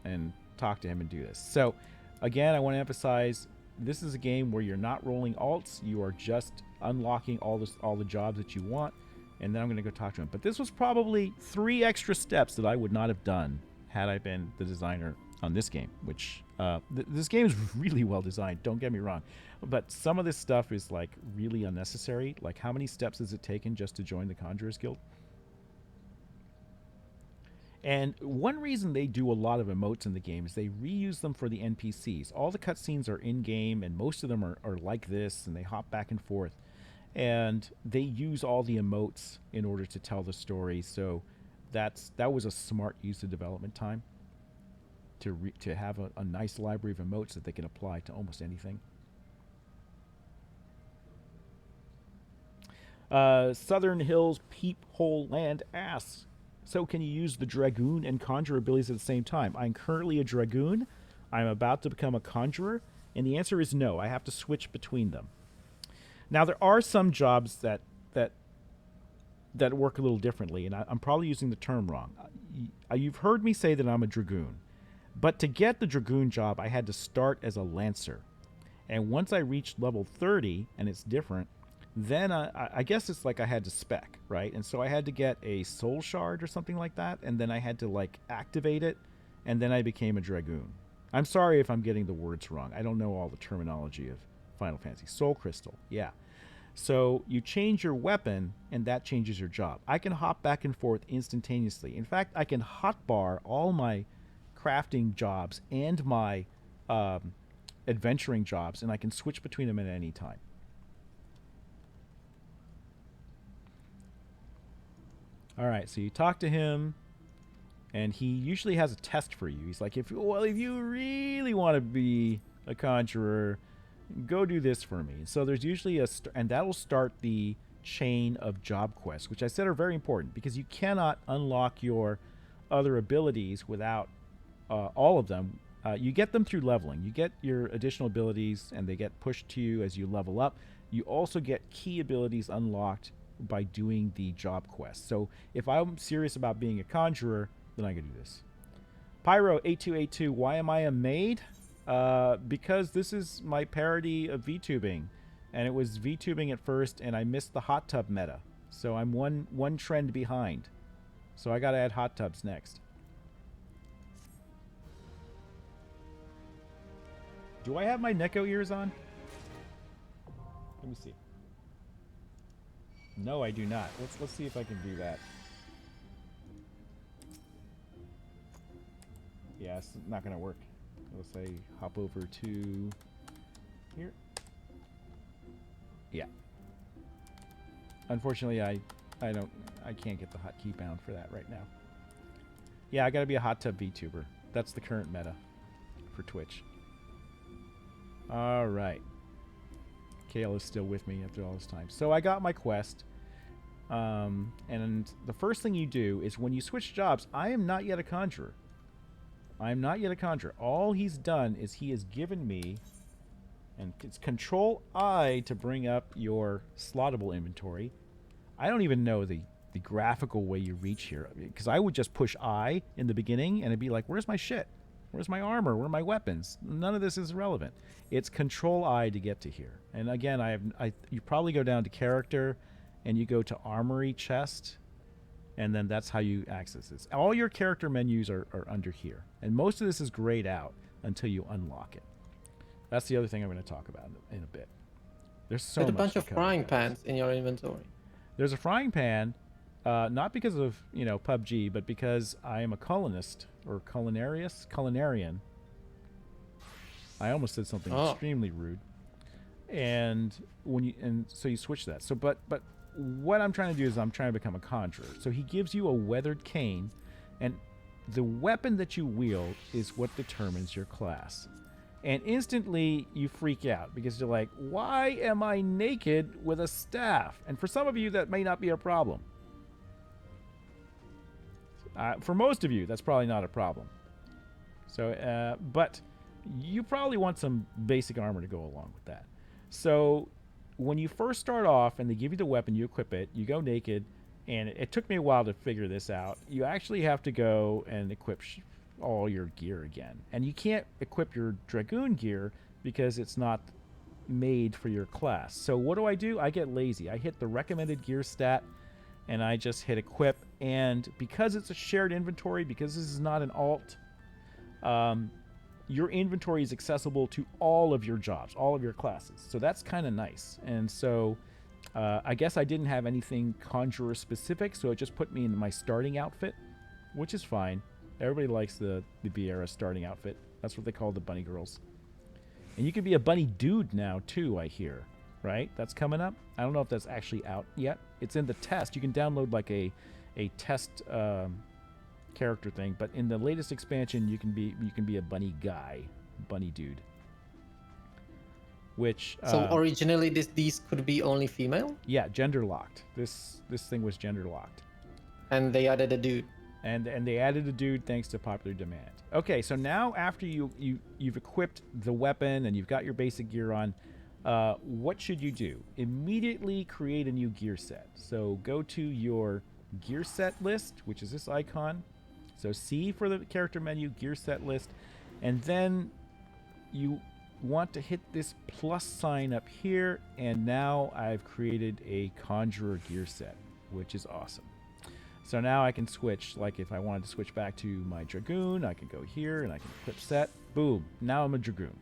and talk to him and do this. So again, I want to emphasize, this is a game where you're not rolling alts, you are just unlocking all the jobs that you want, and then I'm going to go talk to him. But this was probably 3 extra steps that I would not have done had I been the designer on this game, which this game is really well designed, don't get me wrong, but some of this stuff is like really unnecessary. Like, how many steps has it taken just to join the Conjurers Guild? And one reason they do a lot of emotes in the game is they reuse them for the NPCs. All the cutscenes are in-game, and most of them are like this, and they hop back and forth. And they use all the emotes in order to tell the story, so that was a smart use of development time to have a nice library of emotes that they can apply to almost anything. Southern Hills Peephole Land asks, so can you use the Dragoon and Conjurer abilities at the same time? I'm currently a Dragoon. I'm about to become a Conjurer. And the answer is no. I have to switch between them. Now, there are some jobs that work a little differently, and I'm probably using the term wrong. You've heard me say that I'm a Dragoon. But to get the Dragoon job, I had to start as a Lancer. And once I reached level 30, and it's different, then I guess it's like I had to spec, right? And so I had to get a soul shard or something like that, and then I had to like activate it, and then I became a Dragoon. I'm sorry if I'm getting the words wrong. I don't know all the terminology of Final Fantasy. Soul Crystal, yeah. So you change your weapon, and that changes your job. I can hop back and forth instantaneously. In fact, I can hotbar all my crafting jobs and my adventuring jobs, and I can switch between them at any time. All right, so you talk to him, and he usually has a test for you. He's like, if you really want to be a Conjurer, go do this for me. So there's usually and that will start the chain of job quests, which I said are very important, because you cannot unlock your other abilities without all of them. You get them through leveling. You get your additional abilities, and they get pushed to you as you level up. You also get key abilities unlocked by doing the job quest. So if I'm serious about being a Conjurer, then I can do this. Pyro8282, why am I a maid? Because this is my parody of VTubing, and it was VTubing at first, and I missed the hot tub meta. So I'm one trend behind. So I gotta add hot tubs next. Do I have my Neko ears on? Let me see. No, I do not. Let's see if I can do that. Yeah, it's not gonna work. We'll say hop over to here. Yeah. Unfortunately, I can't get the hotkey bound for that right now. Yeah, I gotta be a hot tub VTuber. That's the current meta for Twitch. All right. Kale is still with me after all this time. So I got my quest. And the first thing you do is when you switch jobs, I am not yet a Conjurer. I am not yet a Conjurer. All he's done is he has given me, and it's Control I to bring up your slottable inventory. I don't even know the graphical way you reach here, because I would just push I in the beginning and it'd be like, where's my shit? Where's my armor? Where are my weapons? None of this is relevant. It's Control I to get to here. And again, you probably go down to character and you go to armory chest, and then that's how you access this. All your character menus are under here. And most of this is grayed out until you unlock it. That's the other thing I'm going to talk about in a bit. There's so much. There's a bunch to of cover, frying guys. pans in your inventory. There's a frying pan, not because of, PUBG, but because I am a culinist, or culinarian. I almost said something extremely rude. And so you switch that. So, but what I'm trying to do is I'm trying to become a Conjurer. So he gives you a weathered cane, and the weapon that you wield is what determines your class. And instantly you freak out because you're like, why am I naked with a staff? And for some of you, that may not be a problem. For most of you, that's probably not a problem. So, but you probably want some basic armor to go along with that. So when you first start off and they give you the weapon, you equip it, you go naked, and it took me a while to figure this out. You actually have to go and equip all your gear again. And you can't equip your Dragoon gear because it's not made for your class. So what do? I get lazy. I hit the recommended gear stat, and I just hit equip. And because it's a shared inventory, because this is not an alt, your inventory is accessible to all of your jobs, all of your classes. So that's kind of nice. And so I guess I didn't have anything Conjurer specific, so it just put me in my starting outfit, which is fine. Everybody likes the Vieira starting outfit. That's what they call the bunny girls. And you can be a bunny dude now, too, I hear. Right? That's coming up. I don't know if that's actually out yet. It's in the test. You can download like a test character thing, but in the latest expansion you can be a bunny guy, bunny dude. Which So originally these could be only female? Yeah, gender locked. This thing was gender locked. And they added a dude. And they added a dude thanks to popular demand. Okay, so now after you've equipped the weapon and you've got your basic gear on, what should you do? Immediately create a new gear set. So go to your gear set list, which is this icon. So C for the character menu, gear set list, and then you want to hit this plus sign up here, and now I've created a Conjurer gear set, which is awesome. So now I can switch, like if I wanted to switch back to my Dragoon, I can go here and I can equip set, boom, now I'm a Dragoon.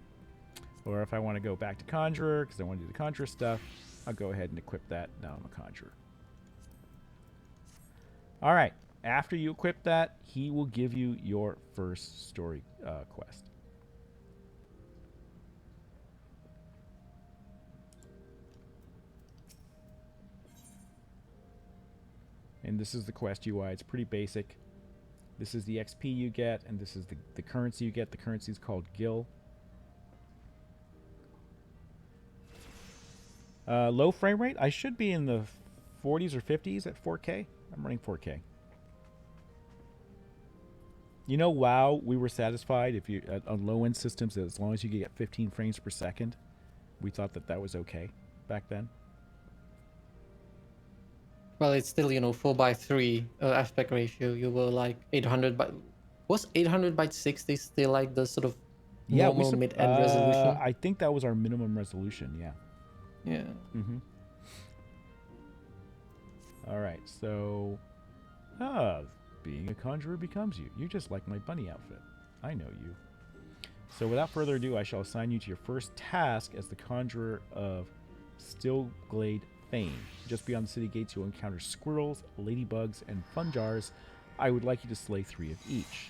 Or if I want to go back to Conjurer, because I want to do the Conjurer stuff, I'll go ahead and equip that, now I'm a Conjurer. Alright, after you equip that, he will give you your first story quest. And this is the quest UI. It's pretty basic. This is the XP you get, and this is the currency you get. The currency is called Gil. Low frame rate. I should be in the 40s or 50s at 4K. I'm running 4K. You know, WoW, we were satisfied if you on low-end systems as long as you could get 15 frames per second. We thought that was okay back then. Well, it's still, 4:3 aspect ratio. You were like 800 by... Was 800 by 60 still like the sort of normal mid-end resolution? I think that was our minimum resolution, yeah. Yeah. Mm-hmm. All right, so... being a Conjurer becomes you. You're just like my bunny outfit. I know you. So without further ado, I shall assign you to your first task as the Conjurer of Stillglade Fane. Just beyond the city gates, you'll encounter squirrels, ladybugs, and funjars. I would like you to slay 3 of each.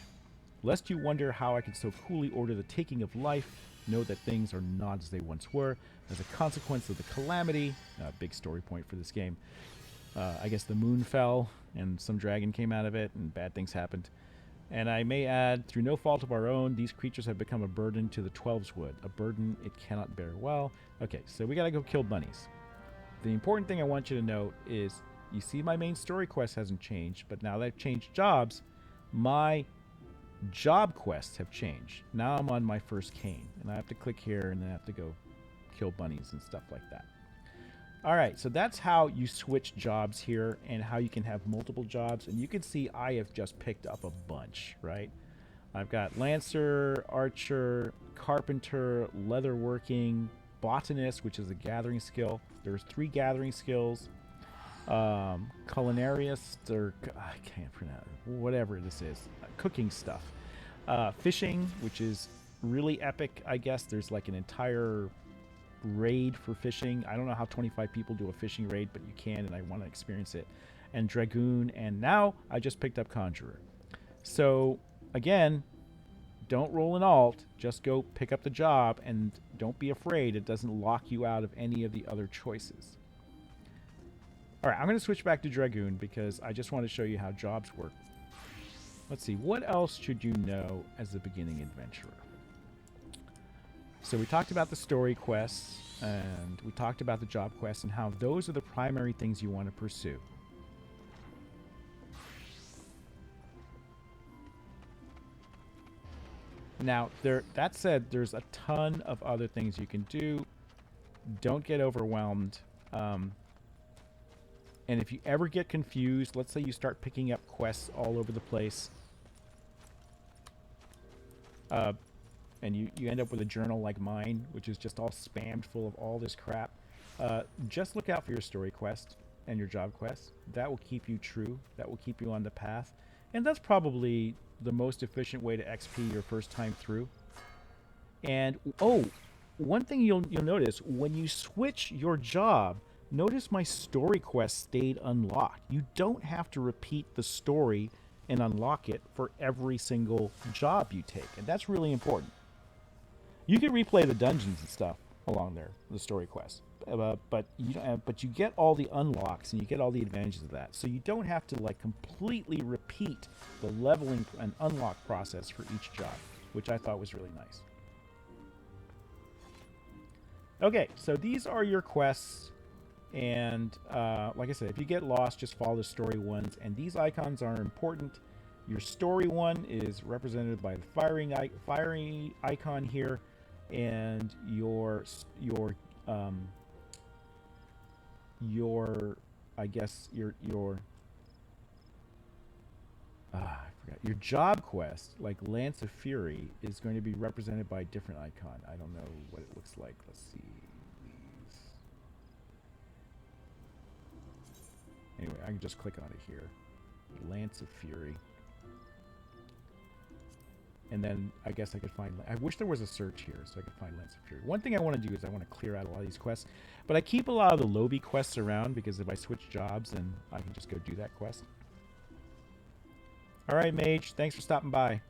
Lest you wonder how I can so coolly order the taking of life, know that things are not as they once were. As a consequence of the calamity, big story point for this game, I guess the moon fell, and some dragon came out of it, and bad things happened. And I may add, through no fault of our own, these creatures have become a burden to the 12's Wood, a burden it cannot bear well. Okay, so we gotta go kill bunnies. The important thing I want you to note is, you see my main story quest hasn't changed, but now that I've changed jobs, my job quests have changed. Now I'm on my first cane, and I have to click here, and then I have to go kill bunnies and stuff like that. Alright, so that's how you switch jobs here, and how you can have multiple jobs. And you can see I have just picked up a bunch, right? I've got Lancer, Archer, Carpenter, Leatherworking, Botanist, which is a gathering skill. There's 3 gathering skills. Culinariist, or I can't pronounce it, whatever this is. Cooking stuff. Fishing, which is really epic, I guess. There's like an entire raid for fishing. I don't know how 25 people do a fishing raid, but you can, and I want to experience it. And Dragoon, and now I just picked up Conjurer. So, again, don't roll an alt, just go pick up the job, and don't be afraid it doesn't lock you out of any of the other choices. Alright, I'm going to switch back to Dragoon because I just want to show you how jobs work. Let's see, what else should you know as a beginning adventurer? So we talked about the story quests, and we talked about the job quests, and how those are the primary things you want to pursue. Now, that said, there's a ton of other things you can do. don't get overwhelmed. And if you ever get confused, let's say you start picking up quests all over the place, and you end up with a journal like mine, which is just all spammed full of all this crap, just look out for your story quest and your job quest. That will keep you true. That will keep you on the path. And that's probably the most efficient way to XP your first time through. And, oh, one thing you'll notice, when you switch your job, notice my story quest stayed unlocked. You don't have to repeat the story and unlock it for every single job you take. And that's really important. You can replay the dungeons and stuff along there, the story quest. But you get all the unlocks and you get all the advantages of that. So you don't have to like completely repeat the leveling and unlock process for each job, which I thought was really nice. Okay, so these are your quests. And like I said, if you get lost, just follow the story ones. And these icons are important. Your story one is represented by the firing icon here, and your I guess I forgot, your job quest, like Lance of Fury, is going to be represented by a different icon. I don't know what it looks like. Let's see. Anyway, I can just click on it here. Lance of Fury. And then I guess I could find... I wish there was a search here so I could find Lance of Fury. One thing I want to do is I want to clear out a lot of these quests. But I keep a lot of the lobby quests around because if I switch jobs, then I can just go do that quest. Alright, Mage. Thanks for stopping by.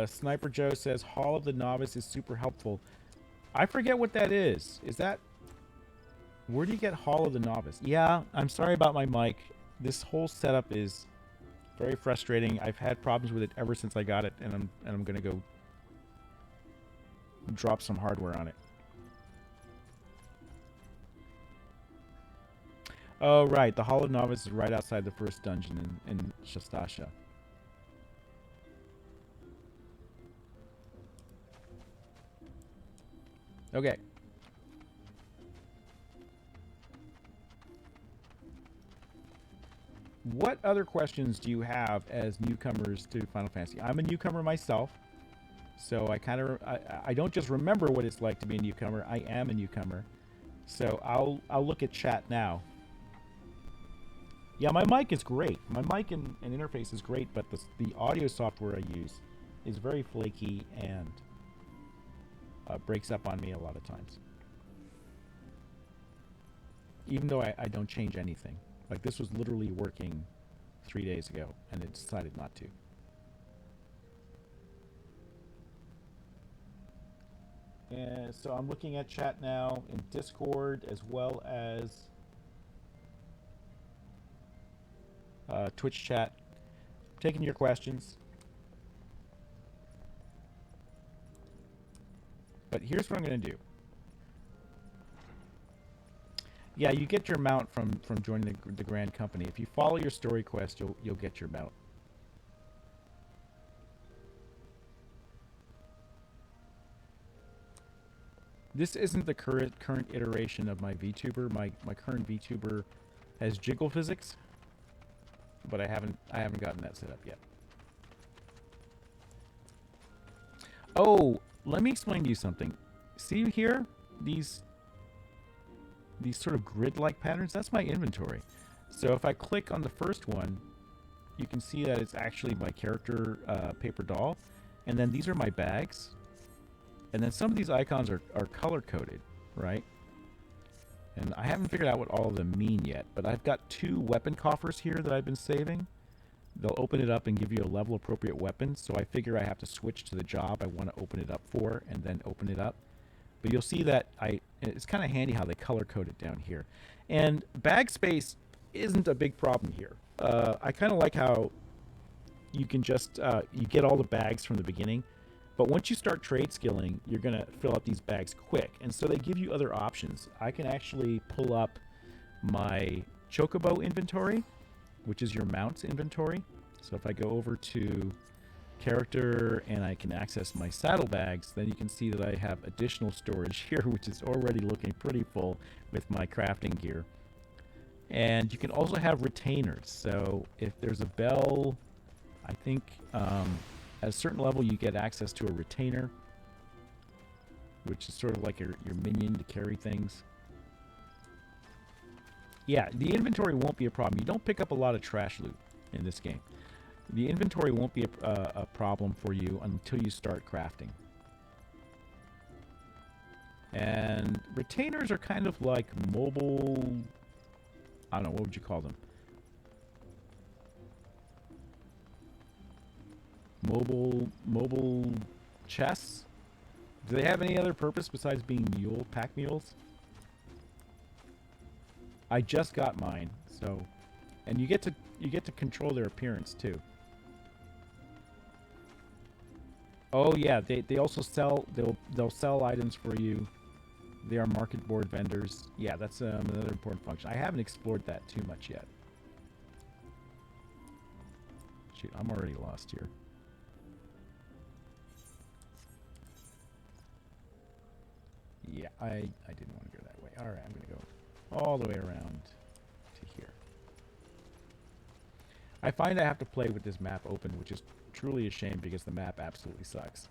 Sniper Joe says, Hall of the Novice is super helpful. I forget what that is. Is that... Where do you get Hall of the Novice? Yeah, I'm sorry about my mic. This whole setup is very frustrating. I've had problems with it ever since I got it, and I'm gonna go drop some hardware on it. Oh, right. The Hall of Novice is right outside the first dungeon in Shastasha. Okay. What other questions do you have as newcomers to Final Fantasy? I'm a newcomer myself, so I don't just remember what it's like to be a newcomer. I am a newcomer, so I'll look at chat now. Yeah, my mic is great. My mic and interface is great, but the audio software I use is very flaky and breaks up on me a lot of times. Even though I don't change anything. Like, this was literally working 3 days ago, and it decided not to. And so I'm looking at chat now in Discord, as well as Twitch chat. Taking your questions. But here's what I'm going to do. Yeah, you get your mount from joining the Grand Company. If you follow your story quest, you'll get your mount. This isn't the current iteration of my VTuber. My current VTuber has jiggle physics, but I haven't gotten that set up yet. Oh, let me explain to you something. See here, these sort of grid-like patterns, that's my inventory. So if I click on the first one, you can see that it's actually my character paper doll. And then these are my bags. And then some of these icons are color-coded, right? And I haven't figured out what all of them mean yet, but I've got 2 weapon coffers here that I've been saving. They'll open it up and give you a level-appropriate weapon, so I figure I have to switch to the job I want to open it up for and then open it up. But you'll see that it's kind of handy how they color-code it down here. And bag space isn't a big problem here. I kind of like how you can just, you get all the bags from the beginning, but once you start trade skilling, you're going to fill up these bags quick. And so they give you other options. I can actually pull up my Chocobo inventory, which is your mounts inventory. So if I go over to character and I can access my saddlebags, then you can see that I have additional storage here, which is already looking pretty full with my crafting gear. And you can also have retainers. So if there's a bell, I think at a certain level you get access to a retainer, which is sort of like your minion to carry things. Yeah, the inventory won't be a problem. You don't pick up a lot of trash loot in this game. The inventory won't be a problem for you until you start crafting. And retainers are kind of like mobile... I don't know, what would you call them? Mobile chests? Do they have any other purpose besides being pack mules? I just got mine, so... And you get to control their appearance too. Oh yeah, they also sell they'll sell items for you. They are market board vendors. Yeah, that's another important function. I haven't explored that too much yet. Shoot, I'm already lost here. Yeah, I didn't want to go that way. All right, I'm going to go all the way around to here. I find I have to play with this map open, which is truly a shame because the map absolutely sucks.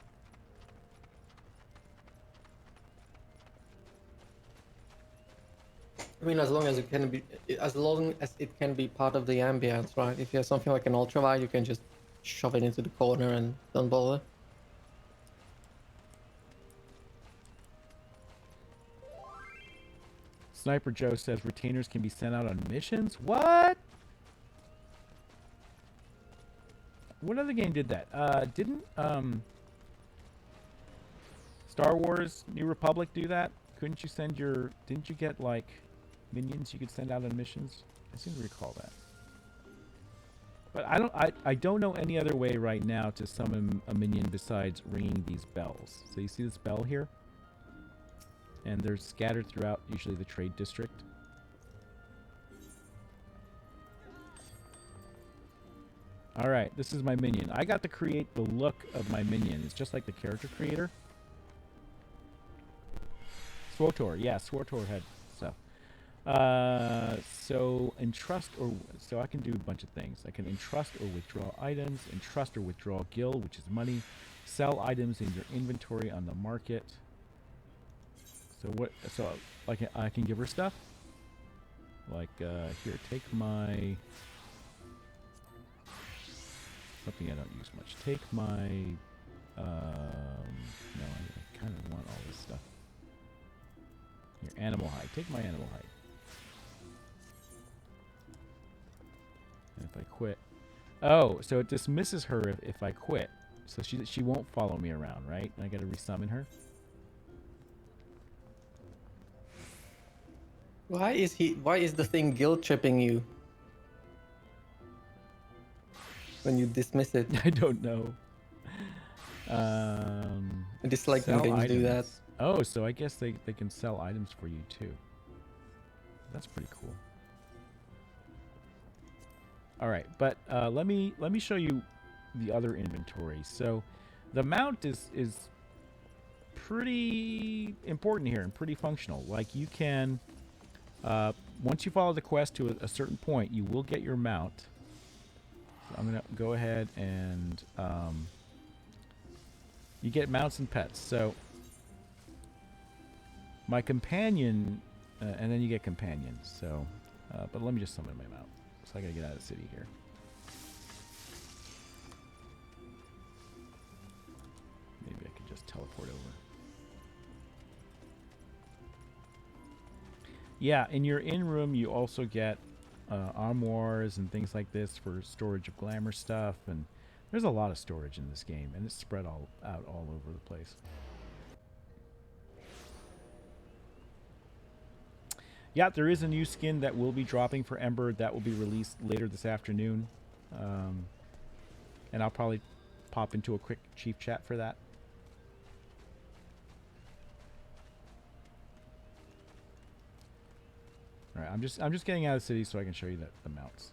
I mean, as long as it can be part of the ambience, right? If you have something like an ultraviolet, you can just shove it into the corner and don't bother. Sniper Joe says retainers can be sent out on missions. What? What other game did that? Didn't Star Wars New Republic do that? Couldn't you send your... Didn't you get, like, minions you could send out on missions? I seem to recall that. But I don't know any other way right now to summon a minion besides ringing these bells. So you see this bell here? And they're scattered throughout, usually the trade district. Alright, this is my minion. I got to create the look of my minion. It's just like the character creator. Swotor, yeah, Swotor had stuff. So entrust or... So I can do a bunch of things. I can entrust or withdraw items, entrust or withdraw gil, which is money, sell items in your inventory on the market. So what... So like I can give her stuff. Like, here, take my... Something I don't use much. Take my... no, I kind of want all this stuff. Here, animal hide. Take my animal hide. And if I quit... Oh, so it dismisses her if I quit. So she won't follow me around, right? I gotta resummon her. Why is the thing guilt tripping you when you dismiss it? I don't know. I dislike when Sell games do that. items. Oh, so I guess they can sell items for you too. That's pretty cool. All right, but let me show you the other inventory. So the mount is pretty important here and pretty functional. Like you can once you follow the quest to a certain point, you will get your mount. So I'm gonna go ahead and you get mounts and pets. So my companion, and then you get companions. So, but let me just summon my mount. So I gotta get out of the city here. Maybe I could just teleport over. Yeah, in your in-room, you also get armoires and things like this for storage of glamour stuff, and there's a lot of storage in this game, and it's spread out all over the place. Yeah, there is a new skin that will be dropping for Ember that will be released later this afternoon, and I'll probably pop into a quick chief chat for that. All right, I'm just getting out of the city so I can show you the mounts.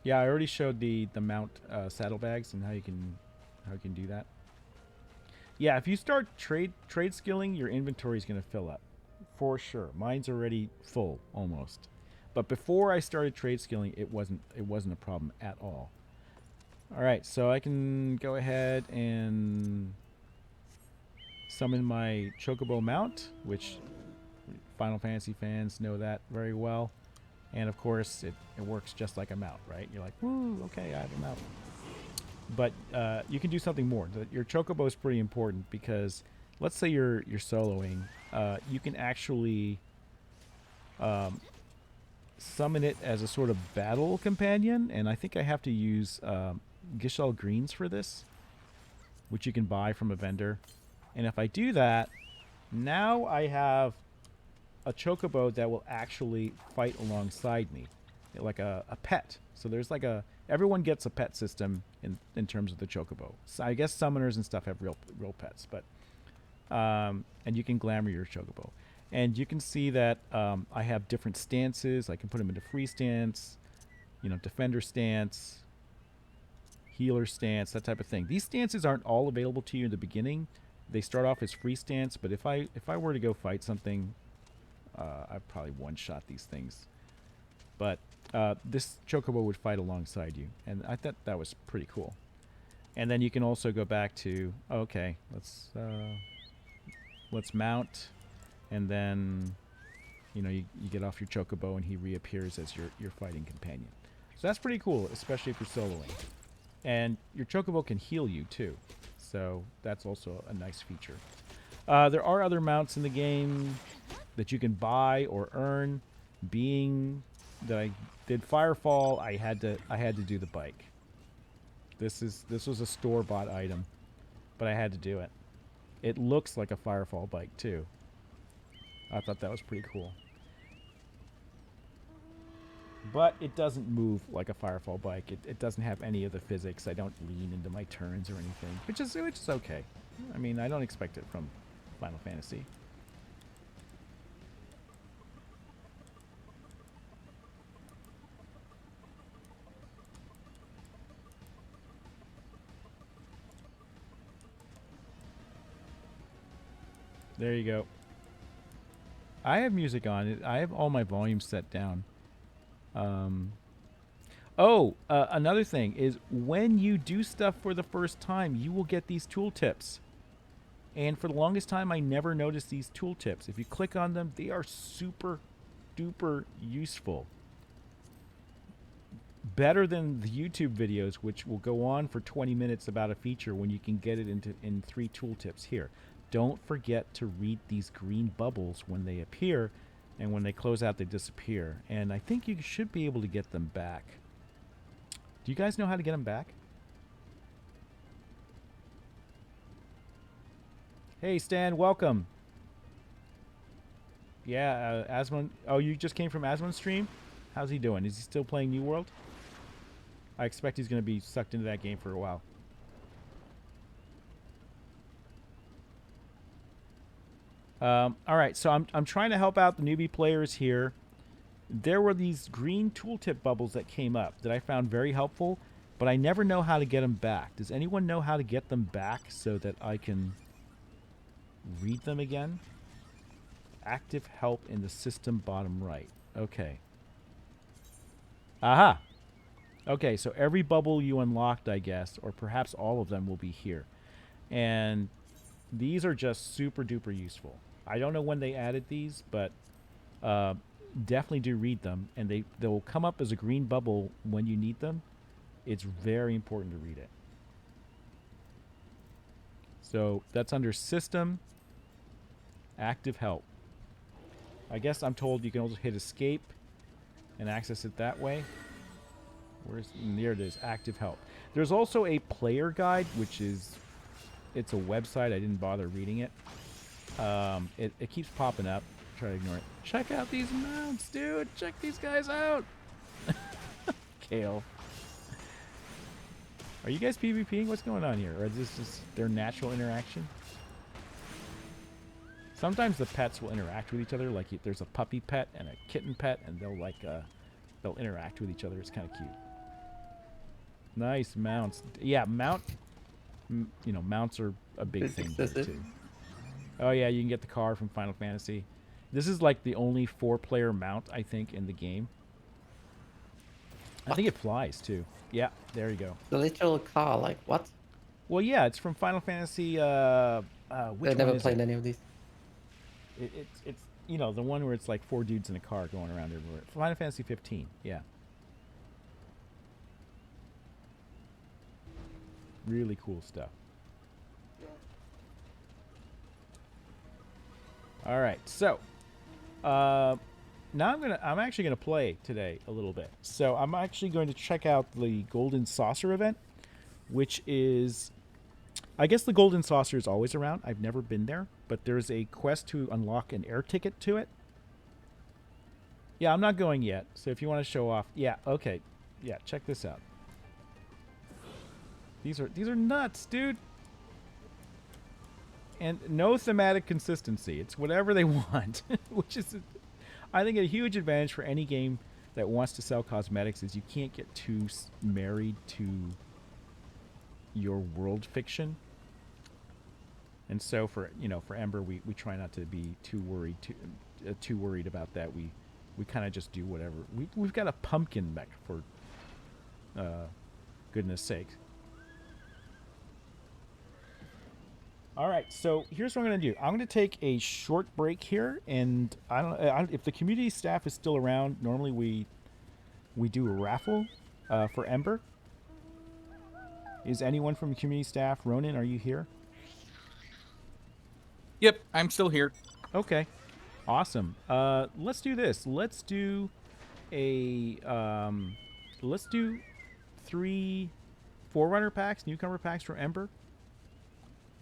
Yeah, I already showed the mount saddlebags and how you can do that. Yeah, if you start trade skilling, your inventory is going to fill up for sure. Mine's already full almost. But before I started trade skilling, it wasn't a problem at all. All right, so I can go ahead and summon my Chocobo mount, which Final Fantasy fans know that very well. And of course, it works just like a mount, right? You're like, woo, okay, I have a mount. But you can do something more. Your Chocobo is pretty important because let's say you're soloing. You can actually summon it as a sort of battle companion. And I think I have to use Gishal Greens for this, which you can buy from a vendor. And if I do that, now I have a Chocobo that will actually fight alongside me, like a pet. So there's like everyone gets a pet system in terms of the Chocobo. So I guess summoners and stuff have real pets, but and you can glamour your Chocobo. And you can see that I have different stances. I can put them into free stance, defender stance, healer stance, that type of thing. These stances aren't all available to you in the beginning. They start off as free stance, but if I were to go fight something, I'd probably one-shot these things. But this Chocobo would fight alongside you, and I thought that was pretty cool. And then you can also go back to, okay, let's mount, and then you get off your Chocobo and he reappears as your fighting companion. So that's pretty cool, especially if you're soloing. And your Chocobo can heal you too, so that's also a nice feature. There are other mounts in the game that you can buy or earn. Being that I did Firefall, I had to do the bike. This was a store-bought item, but I had to do it. It looks like a Firefall bike too. I thought that was pretty cool. But it doesn't move like a Firefall bike. It doesn't have any of the physics. I don't lean into my turns or anything, which is okay. I mean, I don't expect it from Final Fantasy. There you go. I have music on it. I have all my volumes set down. Another thing is when you do stuff for the first time, you will get these tooltips. And for the longest time, I never noticed these tooltips. If you click on them, they are super duper useful. Better than the YouTube videos, which will go on for 20 minutes about a feature when you can get it in 3 tooltips here. Don't forget to read these green bubbles when they appear, and when they close out, they disappear. And I think you should be able to get them back. Do you guys know how to get them back? Hey, Stan, welcome. Yeah, Asmon. Oh, you just came from Asmon's stream? How's he doing? Is he still playing New World? I expect he's going to be sucked into that game for a while. All right, so I'm trying to help out the newbie players here. There were these green tooltip bubbles that came up that I found very helpful, but I never know how to get them back. Does anyone know how to get them back so that I can read them again? Active help in the system bottom right. Okay. Aha! Okay, so every bubble you unlocked, I guess, or perhaps all of them will be here. And these are just super duper useful. I don't know when they added these, but definitely do read them. And they'll come up as a green bubble when you need them. It's very important to read it. So that's under System, Active Help. I guess I'm told you can also hit Escape and access it that way. There it is, Active Help. There's also a player guide, which is... It's a website. I didn't bother reading it. It keeps popping up. Try to ignore it. Check out these mounts, dude. Check these guys out. Kale. Are you guys PvPing? What's going on here? Or is this just their natural interaction? Sometimes the pets will interact with each other. Like there's a puppy pet and a kitten pet, and they'll interact with each other. It's kind of cute. Nice mounts. Yeah, mounts are a big It's thing here excessive. too. Oh yeah, you can get the car from Final Fantasy. This is like the only 4-player mount I think in the game. I think it flies too. Yeah, there you go. The literal car, like what? Well, yeah, it's from Final Fantasy. I Which one never is played it? any of these. It's the one where it's like 4 dudes in a car going around everywhere. Final Fantasy 15. Yeah. Really cool stuff. All right, so now I'm actually gonna play today a little bit. So I'm actually going to check out the Golden Saucer event, which is, I guess the Golden Saucer is always around. I've never been there, but there's a quest to unlock an air ticket to it. Yeah, I'm not going yet. So if you want to show off, yeah, okay, yeah, check this out. These are nuts, dude. And no thematic consistency. It's whatever they want, which is, I think, a huge advantage for any game that wants to sell cosmetics. Is you can't get too married to your world fiction. And so for Ember, we try not to be too worried about that. We kind of just do whatever. We've got a pumpkin mech, for goodness sake. All right, so here's what I'm going to do. I'm going to take a short break here, and I don't if the community staff is still around. Normally we do a raffle for Ember. Is anyone from the community staff? Ronan, are you here? Yep, I'm still here. Okay, awesome. Let's do this. Let's do a let's do 3 Forerunner packs, newcomer packs for Ember.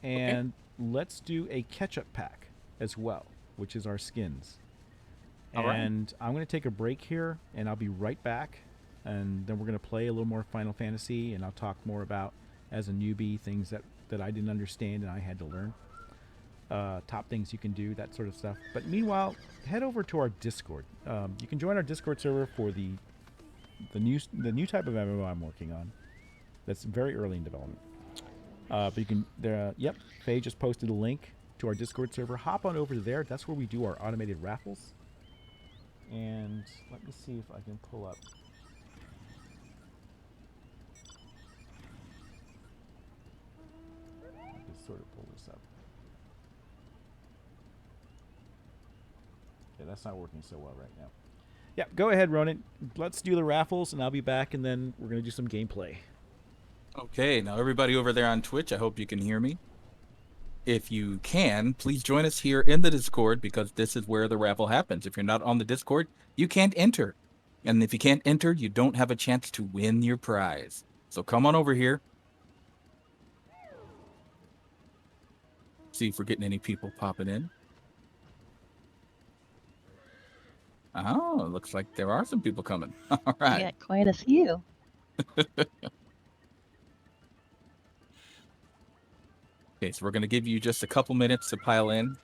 And let's do a ketchup pack as well, which is our skins. All right. And I'm going to take a break here, and I'll be right back. And then we're going to play a little more Final Fantasy, and I'll talk more about, as a newbie, things that I didn't understand and I had to learn. Top things you can do, that sort of stuff. But meanwhile, head over to our Discord. You can join our Discord server for the new type of MMO I'm working on. That's very early in development. But you can yep, Faye just posted a link to our Discord server. Hop on over there. That's where we do our automated raffles. And let me see if I can pull up. I can sort of pull this up. Yeah, that's not working so well right now. Yeah, go ahead, Ronan. Let's do the raffles, and I'll be back, and then we're going to do some gameplay. Okay, now everybody over there on Twitch, I hope you can hear me. If you can, please join us here in the Discord, because this is where the raffle happens. If you're not on the Discord, you can't enter. And if you can't enter, you don't have a chance to win your prize. So come on over here. See if we're getting any people popping in. Oh, it looks like there are some people coming. All right. You got quite a few. Okay, so we're going to give you just a couple minutes to pile in.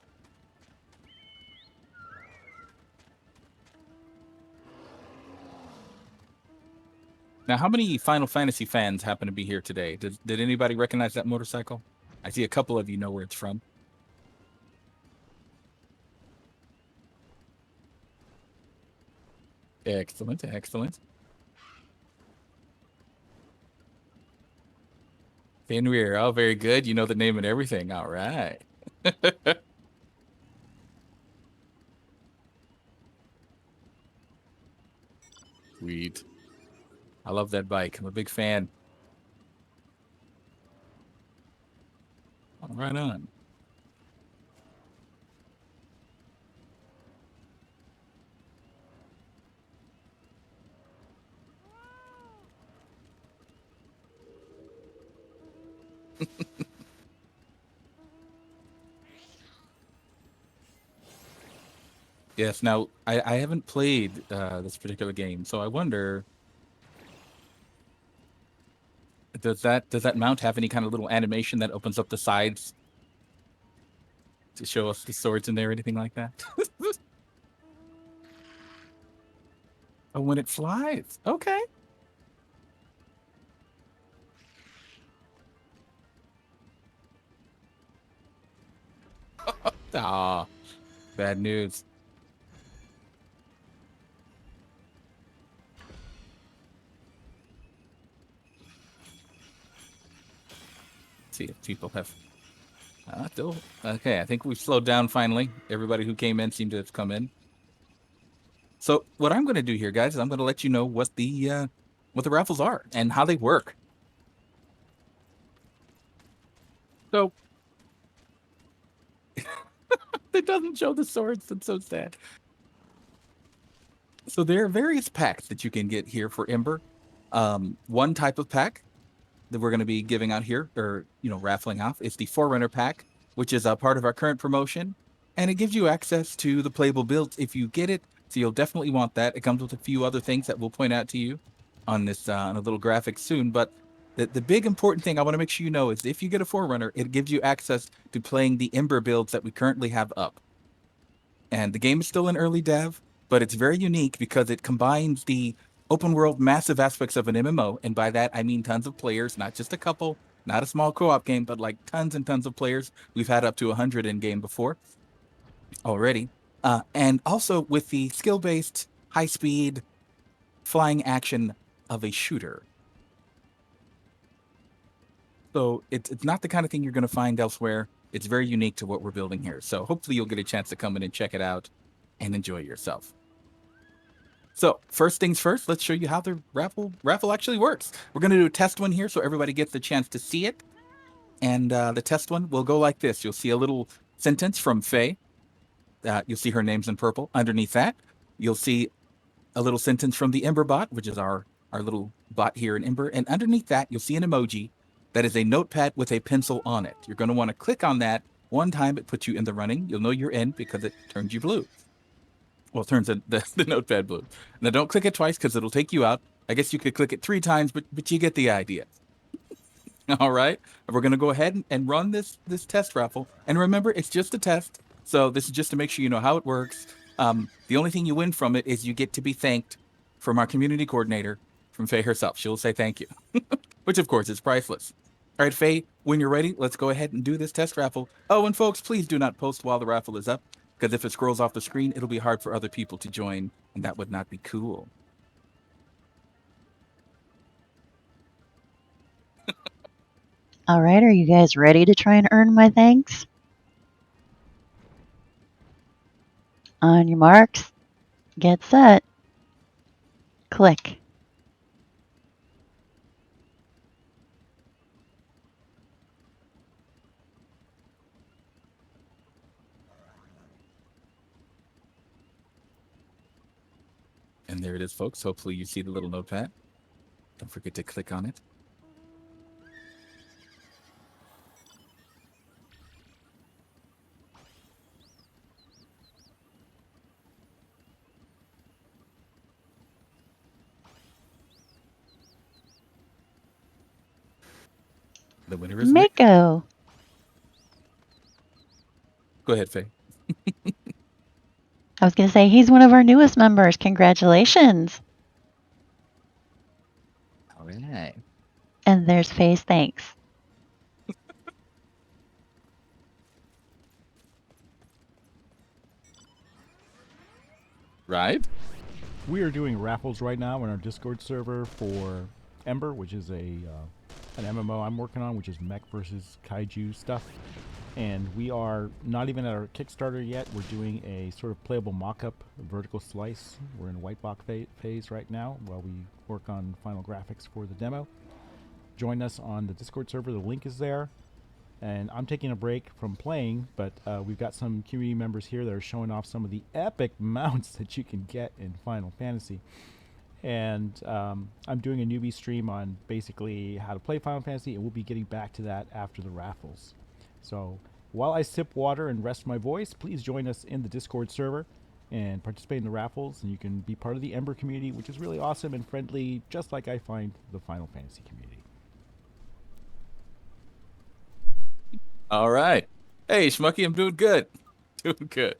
Now, how many Final Fantasy fans happen to be here today? Did anybody recognize that motorcycle? I see a couple of you know where it's from. Excellent, excellent. Fenrir, oh, very good. You know the name and everything. All right. Sweet. I love that bike. I'm a big fan. Right on. Yes. Now, I haven't played this particular game, so I wonder, does that mount have any kind of little animation that opens up the sides to show us the swords in there or anything like that? Oh, when it flies. Okay. Ah, bad news. See if people have still okay. I think we've slowed down finally. Everybody who came in seemed to have come in. So what I'm going to do here, guys, is I'm going to let you know what the raffles are and how they work. So it doesn't show the swords. It's so sad. So there are various packs that you can get here for Ember. One type of pack that we're going to be giving out here, or raffling off, is the Forerunner pack, which is a part of our current promotion, and it gives you access to the playable builds if you get it. So you'll definitely want that. It comes with a few other things that we'll point out to you on this on a little graphic soon. But the big important thing I want to make sure you know is if you get a Forerunner, it gives you access to playing the Ember builds that we currently have up. And the game is still in early dev, but it's very unique because it combines the open world massive aspects of an MMO. And by that, I mean tons of players, not just a couple, not a small co-op game, but like tons and tons of players. We've had up to 100 in game before already. And also with the skill-based, high-speed, flying action of a shooter. So it's not the kind of thing you're going to find elsewhere. It's very unique to what we're building here. So hopefully you'll get a chance to come in and check it out and enjoy yourself. So first things first, let's show you how the raffle actually works. We're going to do a test one here so everybody gets the chance to see it. And the test one will go like this. You'll see a little sentence from Faye. You'll see her name's in purple. Underneath that, you'll see a little sentence from the Ember bot, which is our little bot here in Ember. And underneath that, you'll see an emoji that is a notepad with a pencil on it. You're going to want to click on that one time. It puts you in the running. You'll know you're in because it turns you blue. Well, it turns the notepad blue. Now, don't click it twice because it'll take you out. I guess you could click it 3 times, but you get the idea. All right. We're going to go ahead and run this test raffle. And remember, it's just a test. So this is just to make sure you know how it works. The only thing you win from it is you get to be thanked from our community coordinator, from Faye herself. She'll say thank you, which of course is priceless. All right, Faye, when you're ready, let's go ahead and do this test raffle. Oh, and folks, please do not post while the raffle is up, because if it scrolls off the screen, it'll be hard for other people to join, and that would not be cool. All right, are you guys ready to try and earn my thanks? On your marks, get set, click. And there it is, folks. Hopefully you see the little notepad. Don't forget to click on it. The winner is Mako. Go ahead, Faye. I was going to say, he's one of our newest members. Congratulations. All right. And there's Faye's thanks. Right? We are doing raffles right now on our Discord server for Ember, which is an MMO I'm working on, which is mech versus kaiju stuff. And we are not even at our Kickstarter yet. We're doing a sort of playable mock-up vertical slice. We're in white box phase right now while we work on final graphics for the demo. Join us on the Discord server. The link is there. And I'm taking a break from playing, but we've got some community members here that are showing off some of the epic mounts that you can get in Final Fantasy. And I'm doing a newbie stream on basically how to play Final Fantasy, and we'll be getting back to that after the raffles. So while I sip water and rest my voice, please join us in the Discord server and participate in the raffles, and you can be part of the Ember community, which is really awesome and friendly, just like I find the Final Fantasy community. All right. Hey, Schmucky, I'm doing good. Doing good.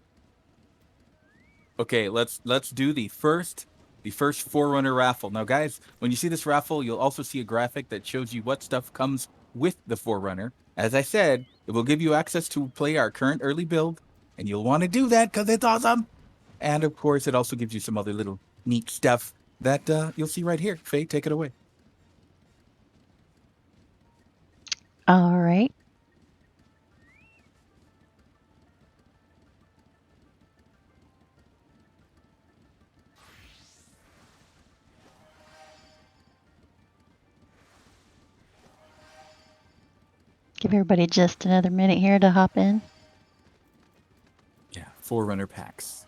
Okay, let's do the first Forerunner raffle. Now, guys, when you see this raffle, you'll also see a graphic that shows you what stuff comes with the Forerunner. As I said, it will give you access to play our current early build, And you'll want to do that because it's awesome. And of course, it also gives you some other little neat stuff that you'll see right here. Faye, take it away. All right. Give everybody just another minute here to hop in. Yeah, Forerunner packs.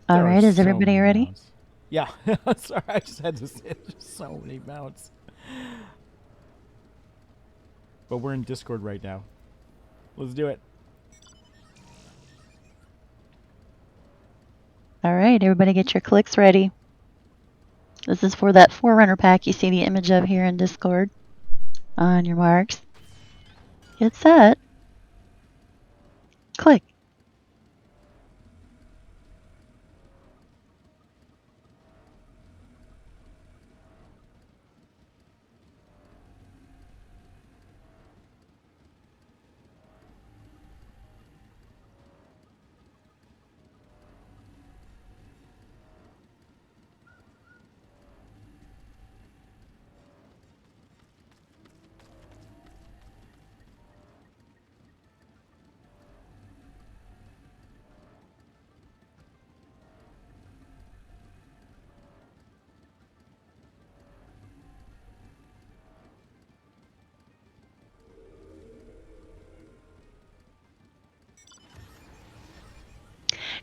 All There are right, is so everybody many ready? mounts. Yeah, sorry, I just had to say there's so many mounts. But we're in Discord right now. Let's do it. All right, everybody get your clicks ready. This is for that Forerunner pack you see the image of here in Discord. On your marks. Get set. Click.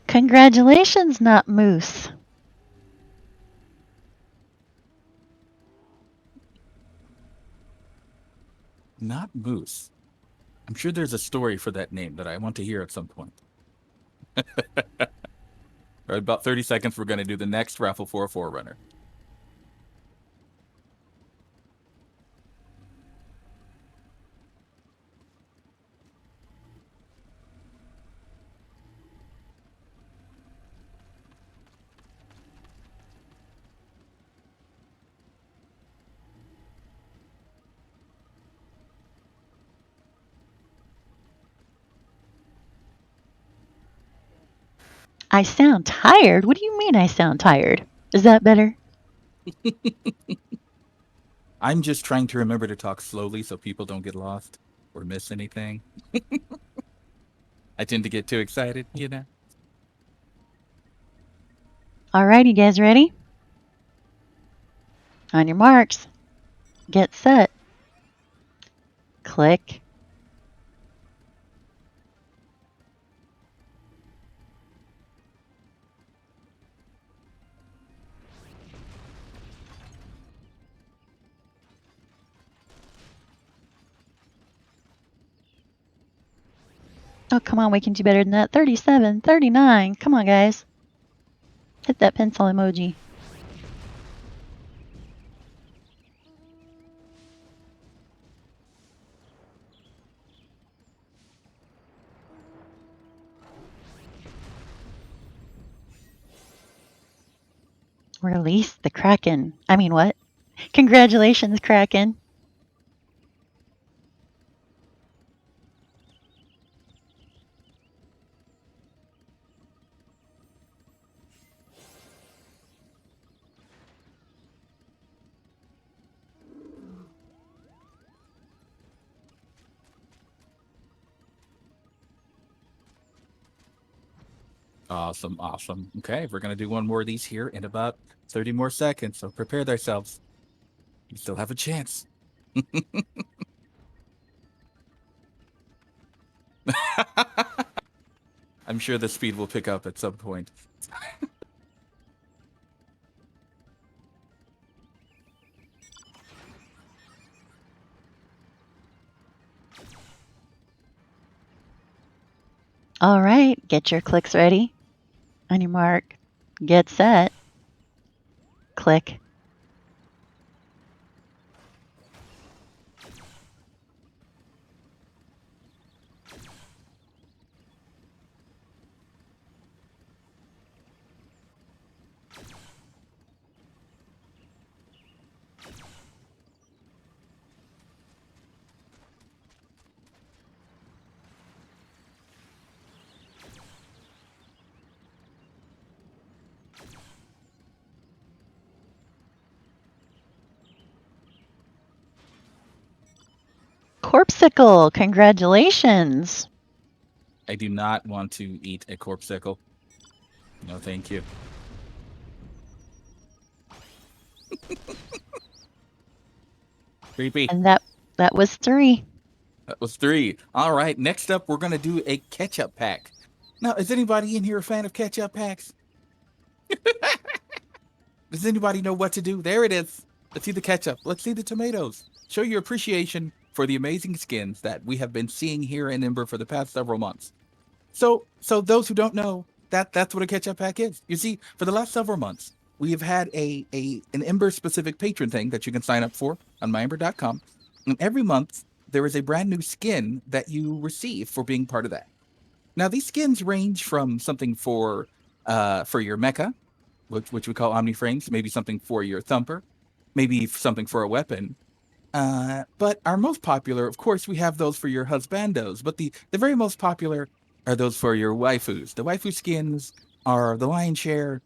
Congratulations, Not Moose. Not Moose. I'm sure there's a story for that name that I want to hear at some point. All right, about 30 seconds, we're going to do the next raffle for a Forerunner. I sound tired? What do you mean I sound tired? Is that better? I'm just trying to remember to talk slowly so people don't get lost or miss anything. I tend to get too excited, you know? All right, you guys ready? On your marks. Get set. Click. Oh, come on, we can do better than that. 37, 39. Come on, guys. Hit that pencil emoji. Release the Kraken. I mean, what? Congratulations, Kraken. Awesome, awesome. Okay, we're gonna do one more of these here in about 30 more seconds. So prepare thyselves. You still have a chance. I'm sure the speed will pick up at some point. All right, get your clicks ready. On your mark, get set, click. Corpsicle, congratulations. I do not want to eat a corpsicle. No, thank you. Creepy. And that was 3. That was 3. All right, next up, we're gonna do a ketchup pack. Now, is anybody in here a fan of ketchup packs? Does anybody know what to do? There it is. Let's see the ketchup. Let's see the tomatoes. Show your appreciation for the amazing skins that we have been seeing here in Ember for the past several months. So those who don't know, that's what a ketchup pack is. You see, for the last several months, we have had an Ember specific patron thing that you can sign up for on myember.com. And every month there is a brand new skin that you receive for being part of that. Now these skins range from something for your mecha, which we call omniframes, maybe something for your thumper, maybe something for a weapon. But our most popular, of course, we have those for your husbandos, but the very most popular are those for your waifus. The waifu skins are the lion's share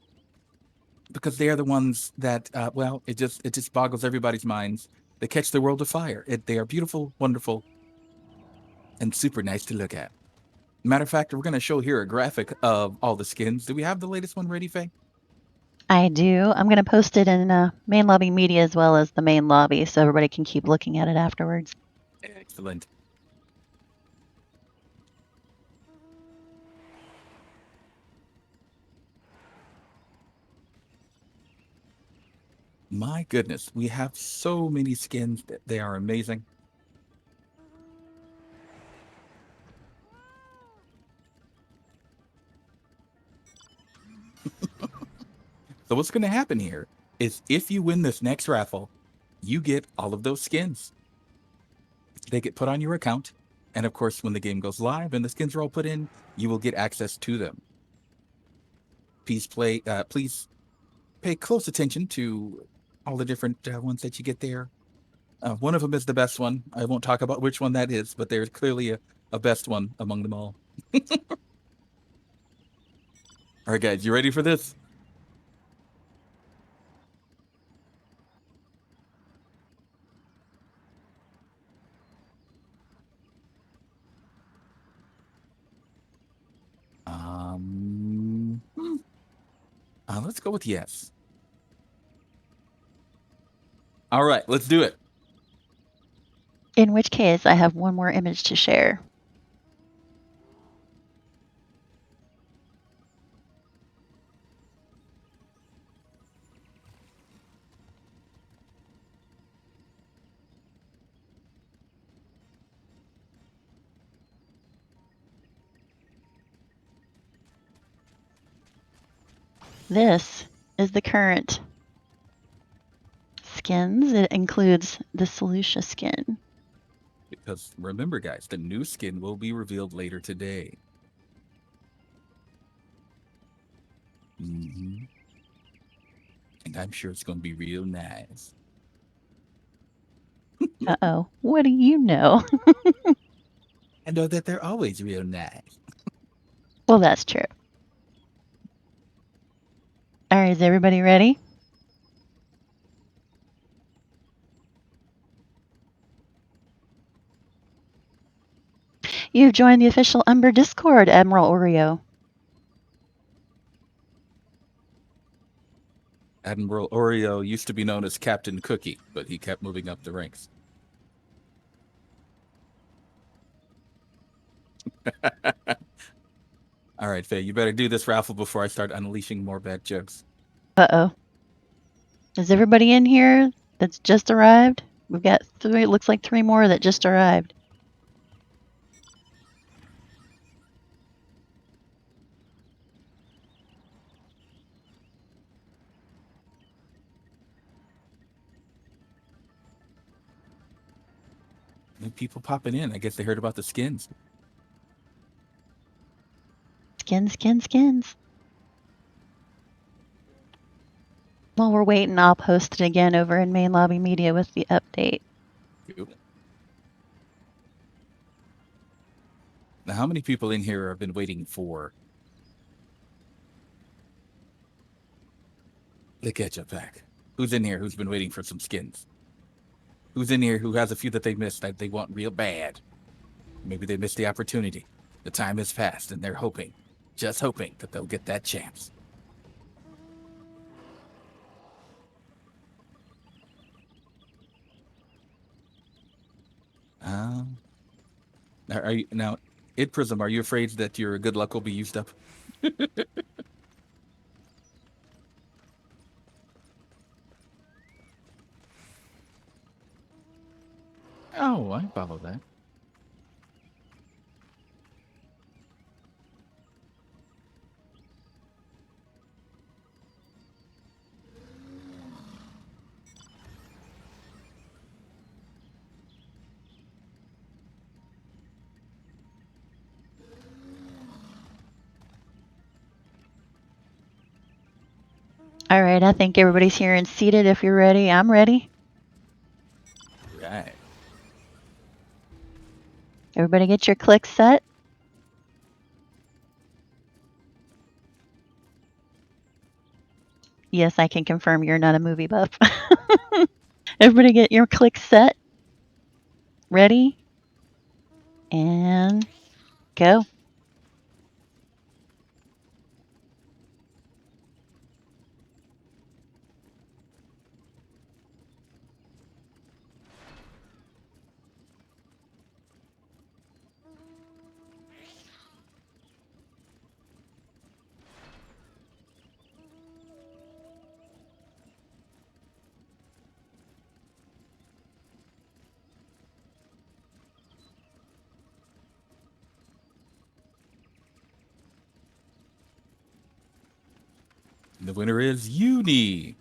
because they are the ones that, well, it just boggles everybody's minds. They catch the world afire. They are beautiful, wonderful, and super nice to look at. Matter of fact, we're going to show here a graphic of all the skins. Do we have the latest one ready, Faye? I do. I'm going to post it in main lobby media as well as the main lobby so everybody can keep looking at it afterwards. Excellent. My goodness, we have so many skins that they are amazing. So what's going to happen here is if you win this next raffle, you get all of those skins. They get put on your account. And of course, when the game goes live and the skins are all put in, you will get access to them. Please pay close attention to all the different ones that you get there. One of them is the best one. I won't talk about which one that is, but there's clearly a best one among them all. All right, guys, you ready for this? Let's go with yes. All right, let's do it. In which case, I have one more image to share. This is the current skins. It includes the Solutia skin. Because remember, guys, the new skin will be revealed later today. And I'm sure it's going to be real nice. Uh-oh. What do you know? I know that they're always real nice. Well, that's true. All right, is everybody ready? You've joined the official Umber Discord, Admiral Oreo. Admiral Oreo used to be known as Captain Cookie, but he kept moving up the ranks. All right, Faye, you better do this raffle before I start unleashing more bad jokes. Uh-oh. Is everybody in here that's just arrived? We've got three, it looks like 3 more that just arrived. New people popping in. I guess they heard about the skins. Skins. While we're waiting, I'll post it again over in Main Lobby Media with the update. Cool. Now, how many people in here have been waiting for the ketchup pack? Who's in here who's been waiting for some skins? Who's in here who has a few that they missed that they want real bad? Maybe they missed the opportunity. The time has passed and they're hoping, just hoping that they'll get that chance. Now, Prism, are you afraid that your good luck will be used up? Oh, I follow that. All right, I think everybody's here and seated. If you're ready, I'm ready. Right. Everybody get your clicks set. Yes, I can confirm you're not a movie buff. Everybody get your clicks set. Ready? And go. The winner is Uni.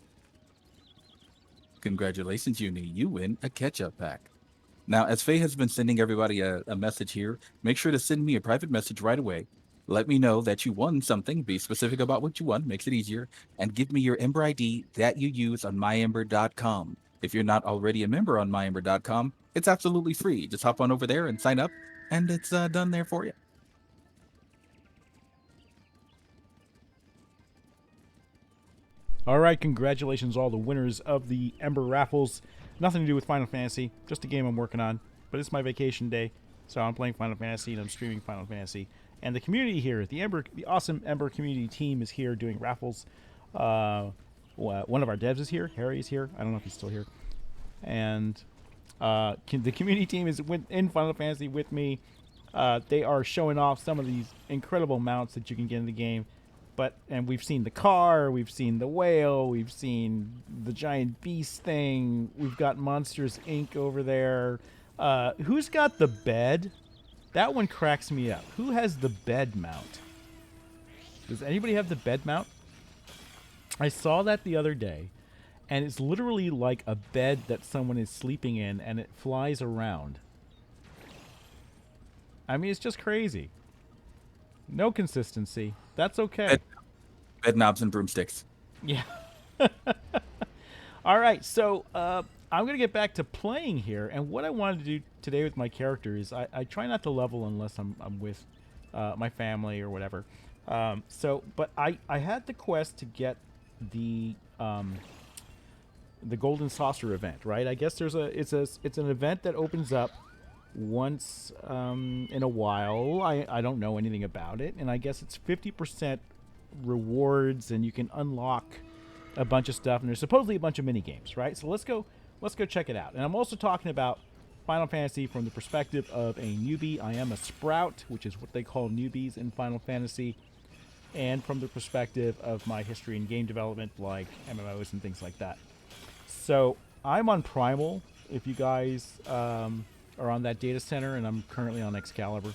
Congratulations, Uni. You win a ketchup pack. Now, as Faye has been sending everybody a message here, make sure to send me a private message right away. Let me know that you won something. Be specific about what you won. Makes it easier. And give me your Ember ID that you use on myember.com. If you're not already a member on myember.com, it's absolutely free. Just hop on over there and sign up, and it's done there for you. All right, congratulations all the winners of the Ember raffles. Nothing to do with Final Fantasy, just a game I'm working on. But it's my vacation day, so I'm playing Final Fantasy and I'm streaming Final Fantasy. And the community here, the awesome Ember community team is here doing raffles. One of our devs is here. Harry is here. I don't know if he's still here. And the community team is in Final Fantasy with me. They are showing off some of these incredible mounts that you can get in the game. And we've seen the car, we've seen the whale, we've seen the giant beast thing. We've got Monsters Inc. over there. Who's got the bed? That one cracks me up. Who has the bed mount? Does anybody have the bed mount? I saw that the other day, and it's literally like a bed that someone is sleeping in, and it flies around. I mean, it's just crazy. No consistency. That's okay. Bed knobs and broomsticks. Yeah. All right, so I'm going to get back to playing here. And what I wanted to do today with my character is I try not to level unless I'm with my family or whatever. But I had the quest to get the Golden Saucer event, right? I guess it's an event that opens up once in a while. I don't know anything about it, and I guess it's 50% rewards, and you can unlock a bunch of stuff, and there's supposedly a bunch of mini games, right? So let's go check it out. And I'm also talking about Final Fantasy from the perspective of a newbie. I am a Sprout, which is what they call newbies in Final Fantasy, and from the perspective of my history in game development, like MMOs and things like that. So I'm on Primal, if you guys are on that data center, and I'm currently on Excalibur.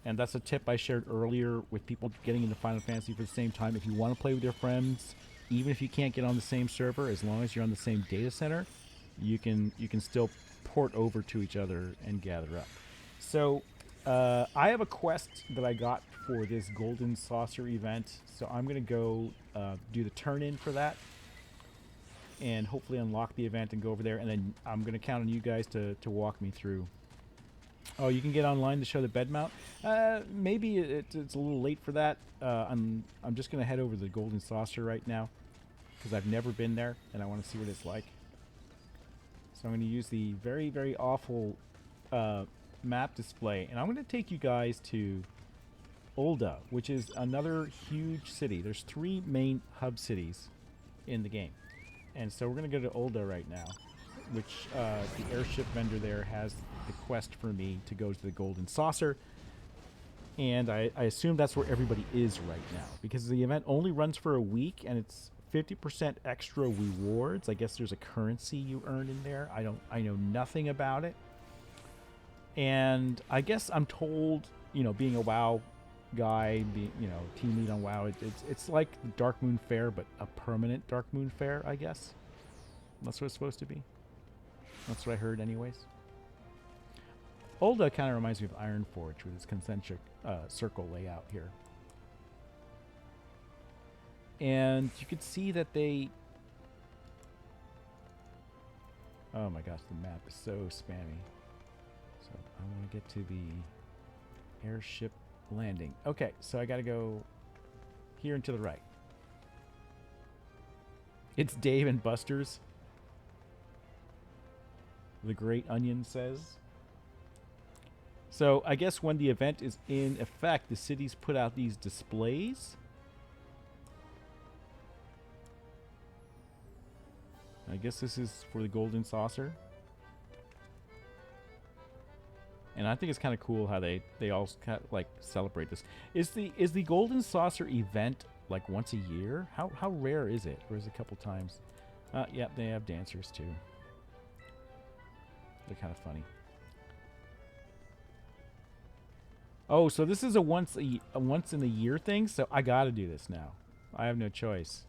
And that's a tip I shared earlier with people getting into Final Fantasy for the same time. If you want to play with your friends, even if you can't get on the same server, as long as you're on the same data center, you can still port over to each other and gather up. So I have a quest that I got for this Golden Saucer event, so I'm going to go do the turn-in for that and hopefully unlock the event and go over there, and then I'm going to count on you guys to walk me through. Oh, you can get online to show the bed mount? Maybe it's a little late for that. I'm just going to head over to the Golden Saucer right now because I've never been there and I want to see what it's like. So I'm going to use the very, very awful map display, and I'm going to take you guys to Ul'dah, which is another huge city. There's 3 main hub cities in the game. And so we're going to go to Ul'dah right now, which the airship vendor there has the quest for me to go to the Golden Saucer. And I assume that's where everybody is right now, because the event only runs for a week, and it's 50% extra rewards. I guess there's a currency you earn in there. I know nothing about it. And I guess I'm told, being a WoW guy, team lead on WoW, it's like the Dark Moon Fair, but a permanent Dark Moon Fair, I guess. That's what it's supposed to be. That's what I heard anyways. Ul'dah kind of reminds me of Ironforge with its concentric circle layout here. And you can see that they... Oh my gosh, the map is so spammy. So I want to get to the airship landing. Okay, so I got to go here and to the right. It's Dave and Buster's, the Great Onion says. So I guess when the event is in effect, the cities put out these displays. I guess this is for the Golden Saucer. And I think it's kind of cool how they all kind of like celebrate this. Is the Golden Saucer event like once a year? How rare is it? Or is it a couple times? Yeah, they have dancers too. They're kind of funny. Oh, so this is a once in a year thing. So I got to do this now. I have no choice.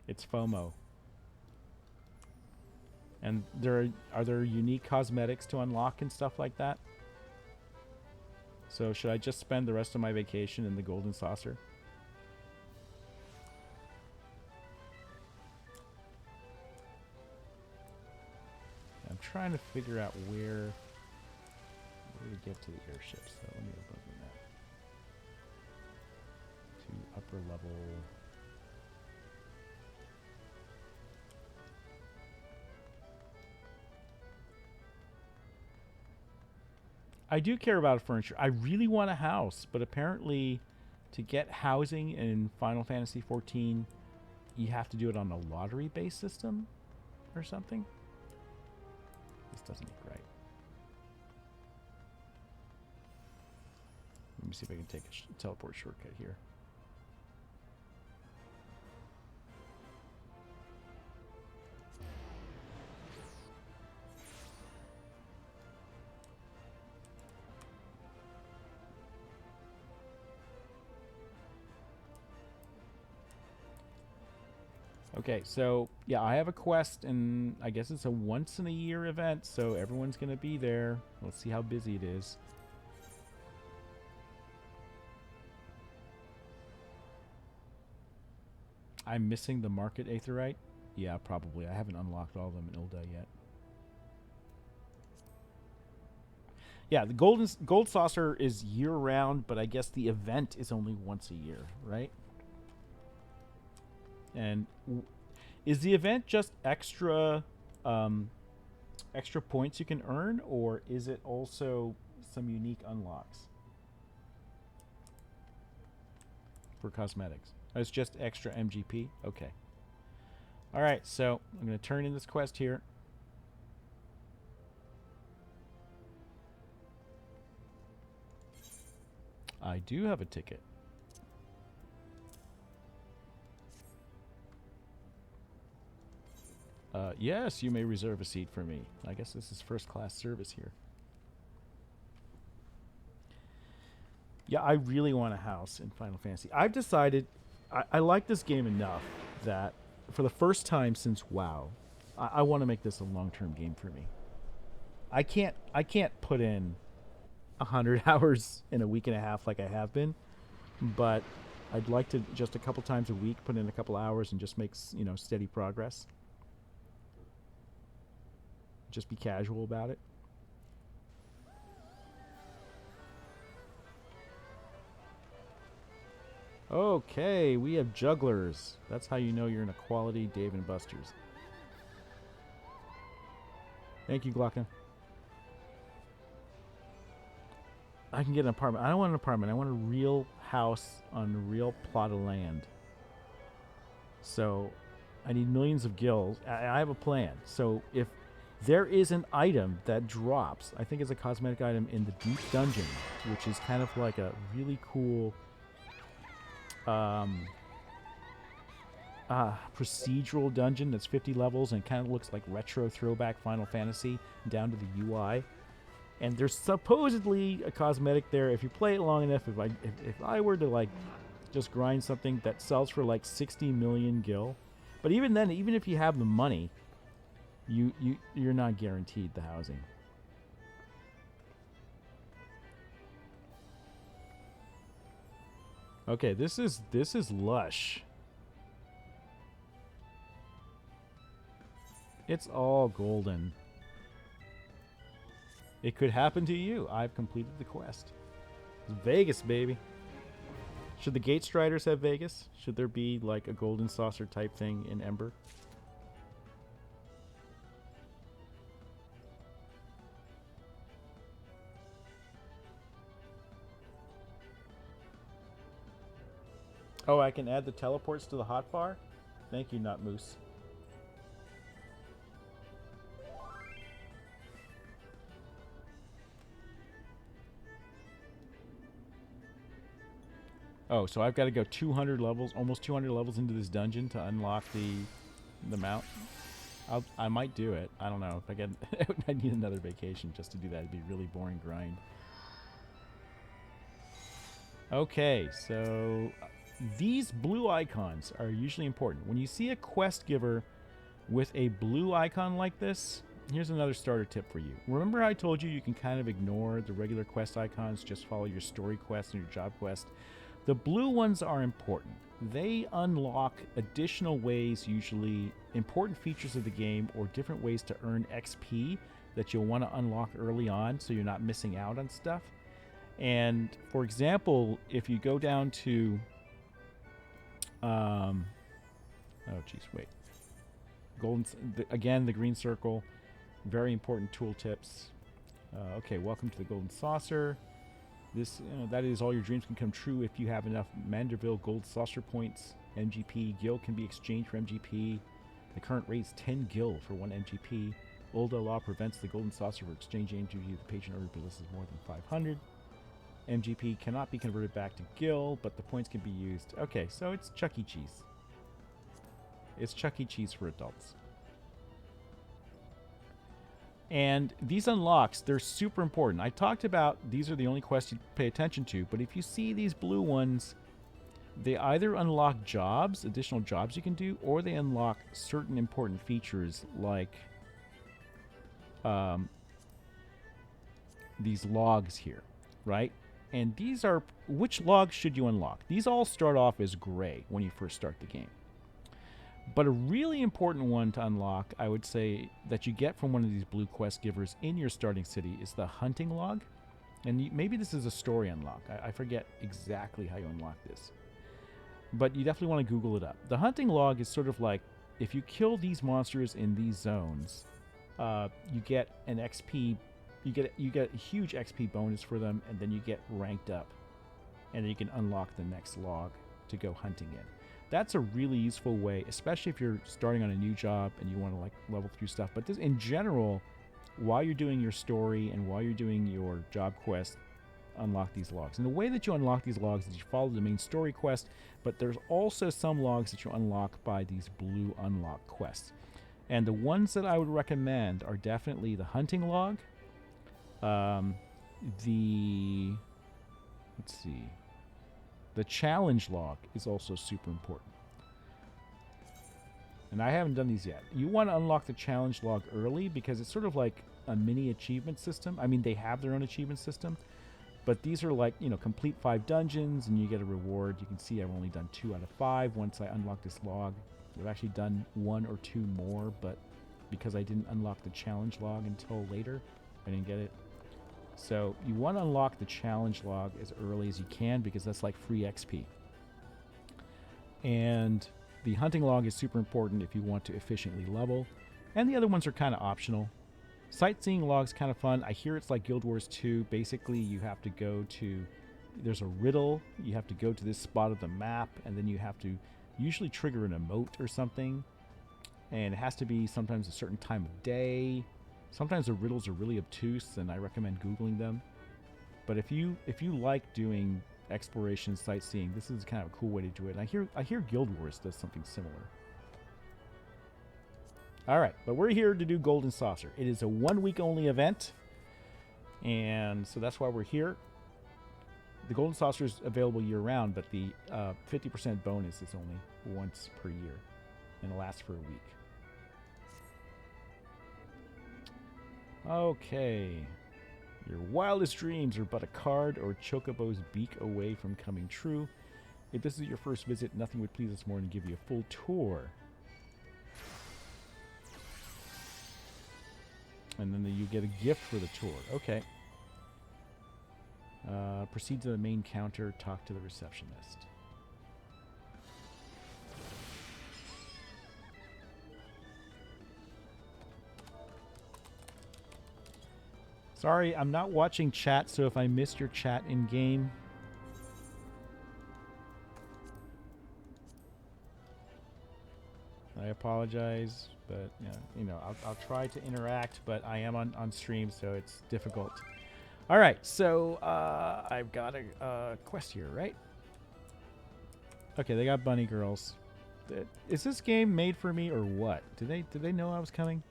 It's FOMO. And are there unique cosmetics to unlock and stuff like that? So should I just spend the rest of my vacation in the Golden Saucer? I'm trying to figure out where to get to the airship. So let me open the map. To upper level. I do care about furniture. I really want a house, but apparently to get housing in Final Fantasy XIV, you have to do it on a lottery-based system or something. This doesn't look right. Let me see if I can take a teleport shortcut here. Okay, so yeah, I have a quest, and I guess it's a once-in-a-year event, so everyone's going to be there. Let's see how busy it is. I'm missing the market aetherite. Yeah, probably. I haven't unlocked all of them in Ilda yet. Yeah, the gold saucer is year round, but I guess the event is only once a year, right? And is the event just extra extra points you can earn, or is it also some unique unlocks for cosmetics? Oh, it's just extra MGP? Okay. All right, so I'm going to turn in this quest here. I do have a ticket. Yes, you may reserve a seat for me. I guess this is first class service here. Yeah, I really want a house in Final Fantasy. I've decided I like this game enough that for the first time since WoW, I want to make this a long-term game for me. I can't put in 100 hours in a week and a half like I have been, but I'd like to just a couple times a week put in a couple hours and just make, you know, steady progress. Just be casual about it. Okay, we have jugglers. That's how you know you're in a quality Dave & Buster's. Thank you, Glocka. I can get an apartment. I don't want an apartment. I want a real house on a real plot of land. So I need millions of gills. I have a plan. So if there is an item that drops, I think it's a cosmetic item in the Deep Dungeon, which is kind of like a really cool procedural dungeon that's 50 levels and kind of looks like retro throwback Final Fantasy down to the UI. And there's supposedly a cosmetic there. If you play it long enough, if I were to like just grind something that sells for like 60 million gil, but even then, even if you have the money, you're not guaranteed the housing. Okay, this is lush. It's all golden. It could happen to you. I've completed the quest. It's Vegas, baby. Should the Gate Striders have Vegas? Should there be like a golden saucer type thing in Ember? Oh, I can add the teleports to the hotbar? Thank you, Not Moose. Oh, so I've got to go 200 levels, almost 200 levels into this dungeon to unlock the mount. I might do it. I don't know. If I get, I need another vacation just to do that. It'd be a really boring grind. Okay, so these blue icons are usually important. When you see a quest giver with a blue icon like this, here's another starter tip for you. Remember I told you can kind of ignore the regular quest icons, just follow your story quest and your job quest? The blue ones are important. They unlock additional ways, usually important features of the game or different ways to earn XP that you'll want to unlock early on so you're not missing out on stuff. And for example, if you go down to oh geez, wait. Again, the green circle, very important tooltips. Okay, welcome to the Golden Saucer. This, that is, all your dreams can come true if you have enough Manderville Gold Saucer points. MGP gil can be exchanged for MGP. The current rate is 10 gil for 1 MGP. Olda law prevents the Golden Saucer from exchanging MGP if the patron already possesses more than 500. MGP cannot be converted back to gil, but the points can be used. Okay, so it's Chuck E. Cheese. It's Chuck E. Cheese for adults. And these unlocks, they're super important. I talked about these are the only quests you pay attention to, but if you see these blue ones, they either unlock jobs, additional jobs you can do, or they unlock certain important features like these logs here, right? And these are, which logs should you unlock? These all start off as gray when you first start the game. But a really important one to unlock, I would say, that you get from one of these blue quest givers in your starting city is the hunting log. And maybe this is a story unlock. I forget exactly how you unlock this. But you definitely want to Google it up. The hunting log is sort of like, if you kill these monsters in these zones, you get an XP, you get a huge XP bonus for them, and then you get ranked up. And then you can unlock the next log to go hunting in. That's a really useful way, especially if you're starting on a new job and you want to like level through stuff. But this, in general, while you're doing your story and while you're doing your job quest, unlock these logs. And the way that you unlock these logs is you follow the main story quest, but there's also some logs that you unlock by these blue unlock quests. And the ones that I would recommend are definitely the hunting log, the challenge log is also super important. And I haven't done these yet. You want to unlock the challenge log early because it's sort of like a mini achievement system. I mean, they have their own achievement system, but these are like, you know, complete 5 dungeons and you get a reward. You can see I've only done 2 out of 5 once I unlock this log. I've actually done 1 or 2 more, but because I didn't unlock the challenge log until later, I didn't get it. So you want to unlock the challenge log as early as you can because that's like free XP. And the hunting log is super important if you want to efficiently level. And the other ones are kind of optional. Sightseeing log's kind of fun. I hear it's like Guild Wars 2. Basically, you have to go to... There's a riddle. You have to go to this spot of the map, and then you have to usually trigger an emote or something. And it has to be sometimes a certain time of day. Sometimes the riddles are really obtuse, and I recommend Googling them. But if you like doing exploration, sightseeing, this is kind of a cool way to do it. And I hear Guild Wars does something similar. All right, but we're here to do Golden Saucer. It is a 1-week only event, and so that's why we're here. The Golden Saucer is available year-round, but the 50% bonus is only once per year, and it lasts for a week. Okay. Your wildest dreams are but a card or chocobo's beak away from coming true. If this is your first visit, nothing would please us more than give you a full tour. And then you get a gift for the tour. Okay. Proceed to the main counter. Talk to the receptionist. Sorry, I'm not watching chat, so if I missed your chat in-game... I apologize, but you know, I'll try to interact, but I am on stream, so it's difficult. All right, so I've got a quest here, right? Okay, they got bunny girls. Is this game made for me or what? Did they know I was coming?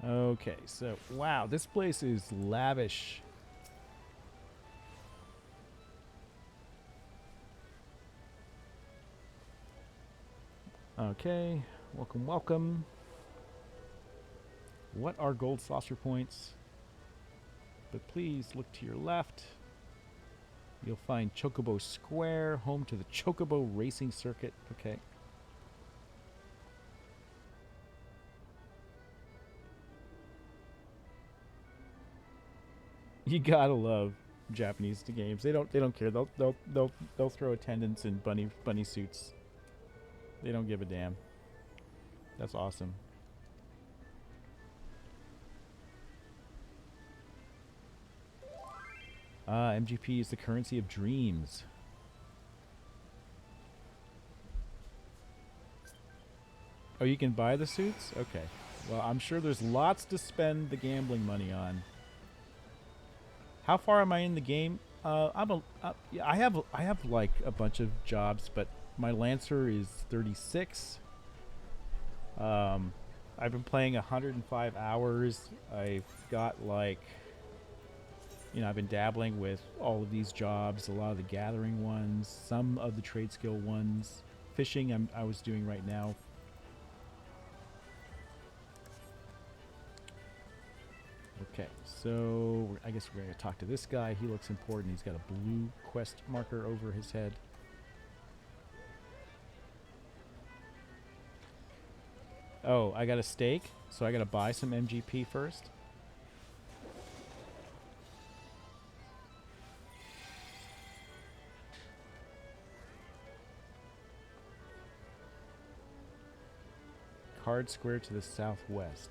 Okay, so wow, this place is lavish. Okay, welcome, welcome. What are gold saucer points? But please look to your left. You'll find Chocobo Square, home to the Chocobo Racing Circuit. Okay. You gotta love Japanese games. They don't care. They'll throw attendants in bunny suits. They don't give a damn. That's awesome. MGP is the currency of dreams. Oh, you can buy the suits? Okay. Well, I'm sure there's lots to spend the gambling money on. How far am I in the game? Yeah, I have like a bunch of jobs, but my Lancer is 36. I've been playing 105 hours. I've got like, you know, I've been dabbling with all of these jobs, a lot of the gathering ones, some of the trade skill ones. Fishing I was doing right now. Okay, so I guess we're going to talk to this guy. He looks important. He's got a blue quest marker over his head. Oh, I got a stake, so I got to buy some MGP first. Card square to the southwest.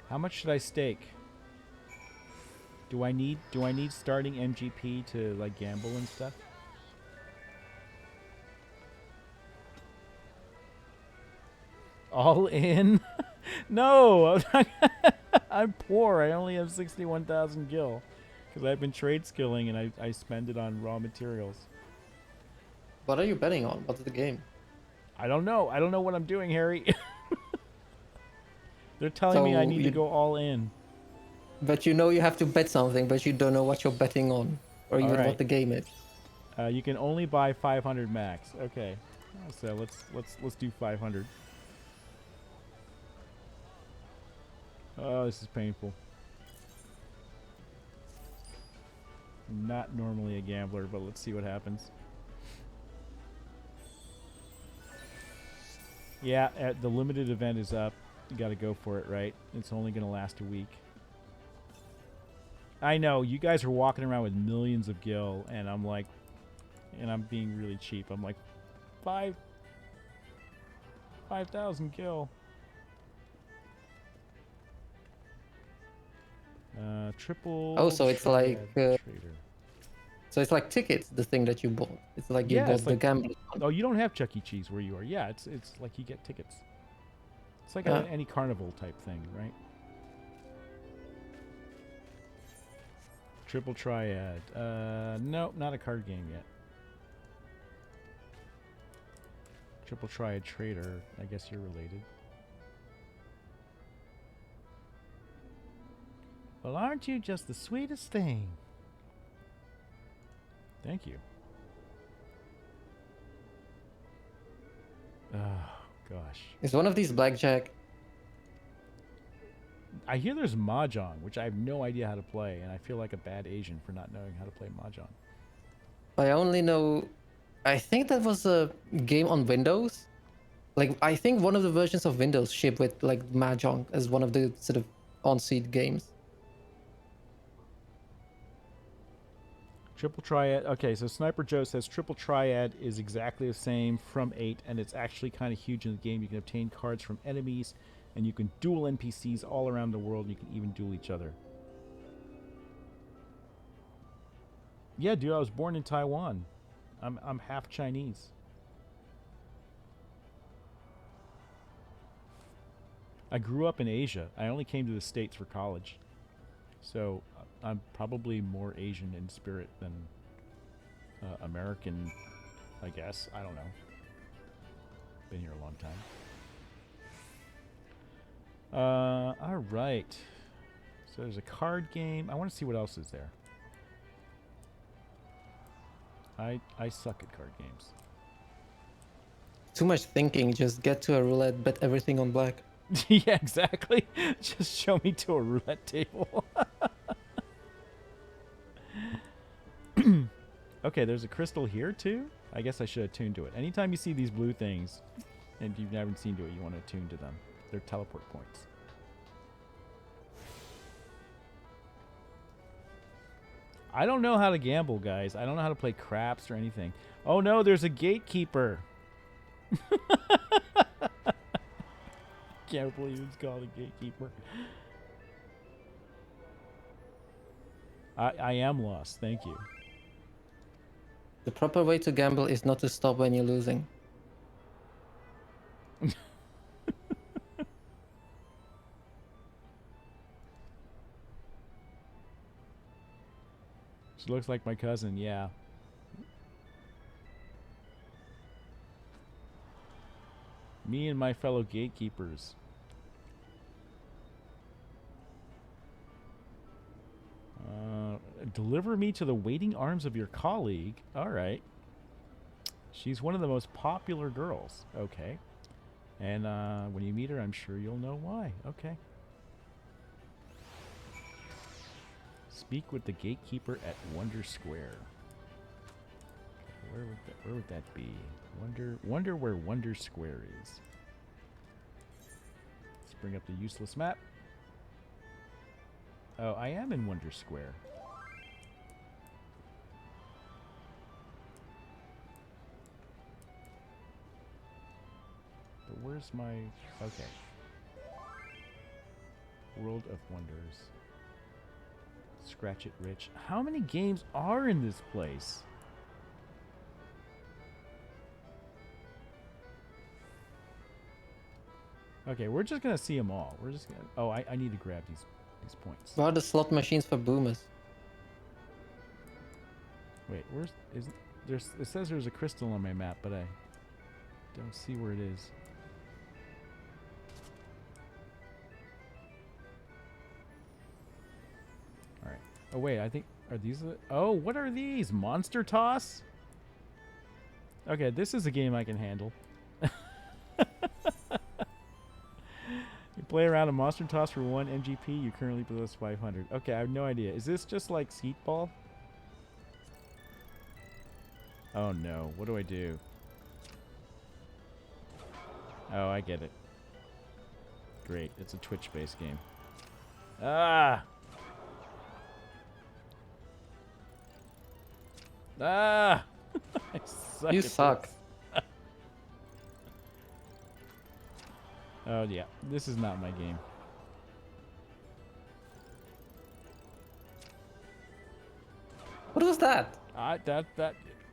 How much should I stake? Do I need starting MGP to like gamble and stuff? All in? No, I'm poor. I only have 61,000 gil because I've been trade skilling and I spend it on raw materials. What are you betting on? What's the game? I don't know. I don't know what I'm doing, Harry. They're telling me I need to go all in. But you know you have to bet something, but you don't know what you're betting on, or even what the game is. You can only buy 500 max. Okay, so let's do 500. Oh, this is painful. I'm not normally a gambler, but let's see what happens. Yeah, the limited event is up. You got to go for it, right? It's only going to last a week. I know, you guys are walking around with millions of gil, and I'm like, and I'm being really cheap. I'm like, 5,000 gil. Triple. Oh, so it's like trader. So it's like tickets, the thing that you bought. It's like you bought the gambling one. Oh, you don't have Chuck E. Cheese where you are. Yeah, it's like you get tickets. It's like any carnival type thing, right? Triple Triad. No, not a card game yet. Triple Triad Trader. I guess you're related. Well, aren't you just the sweetest thing? Thank you. Oh, gosh. Is one of these blackjack? I hear there's Mahjong, which I have no idea how to play, and I feel like a bad Asian for not knowing how to play Mahjong. I only know... I think that was a game on Windows. Like, I think one of the versions of Windows ship with, like, Mahjong as one of the sort of on-seat games. Triple Triad. Okay, so Sniper Joe says Triple Triad is exactly the same from 8, and it's actually kind of huge in the game. You can obtain cards from enemies, and you can duel NPCs all around the world. You can even duel each other. Yeah, dude, I was born in Taiwan. I'm half Chinese. I grew up in Asia. I only came to the States for college. So I'm probably more Asian in spirit than American, I guess. I don't know. Been here a long time. All right. So there's a card game. I want to see what else is there. I suck at card games. Too much thinking. Just get to a roulette, bet everything on black. Yeah, exactly. Just show me to a roulette table. Okay, there's a crystal here too. I guess I should attune to it. Anytime you see these blue things and you've never seen to it, you want to attune to them. They're teleport points. I don't know how to gamble, guys. I don't know how to play craps or anything. Oh no, there's a gatekeeper. Can't believe it's called a gatekeeper. I am lost. Thank you. The proper way to gamble is not to stop when you're losing. She looks like my cousin, yeah. Me and my fellow gatekeepers. Deliver me to the waiting arms of your colleague. All right. She's one of the most popular girls. Okay. And when you meet her, I'm sure you'll know why. Okay. Speak with the gatekeeper at Wonder Square. Where would that be? Wonder where Wonder Square is. Let's bring up the useless map. Oh, I am in Wonder Square. But where's my... Okay. World of Wonders. Scratch It Rich. How many games are in this place? Okay, we're just gonna see them all. We're just gonna... Oh, I need to grab these points. What are the slot machines for boomers? Wait, where's... There's... It says there's a crystal on my map, but I don't see where it is. Alright. Oh, wait, I think... Are these the... Oh, what are these? Monster Toss? Okay, this is a game I can handle. You play around a Monster Toss for 1 MGP, you currently possess 500. Okay, I have no idea. Is this just like Skeet Ball? Oh no, what do I do? Oh, I get it. Great, it's a Twitch-based game. Ah! Ah! I suck You at suck. this. Oh yeah, this is not my game. What was that?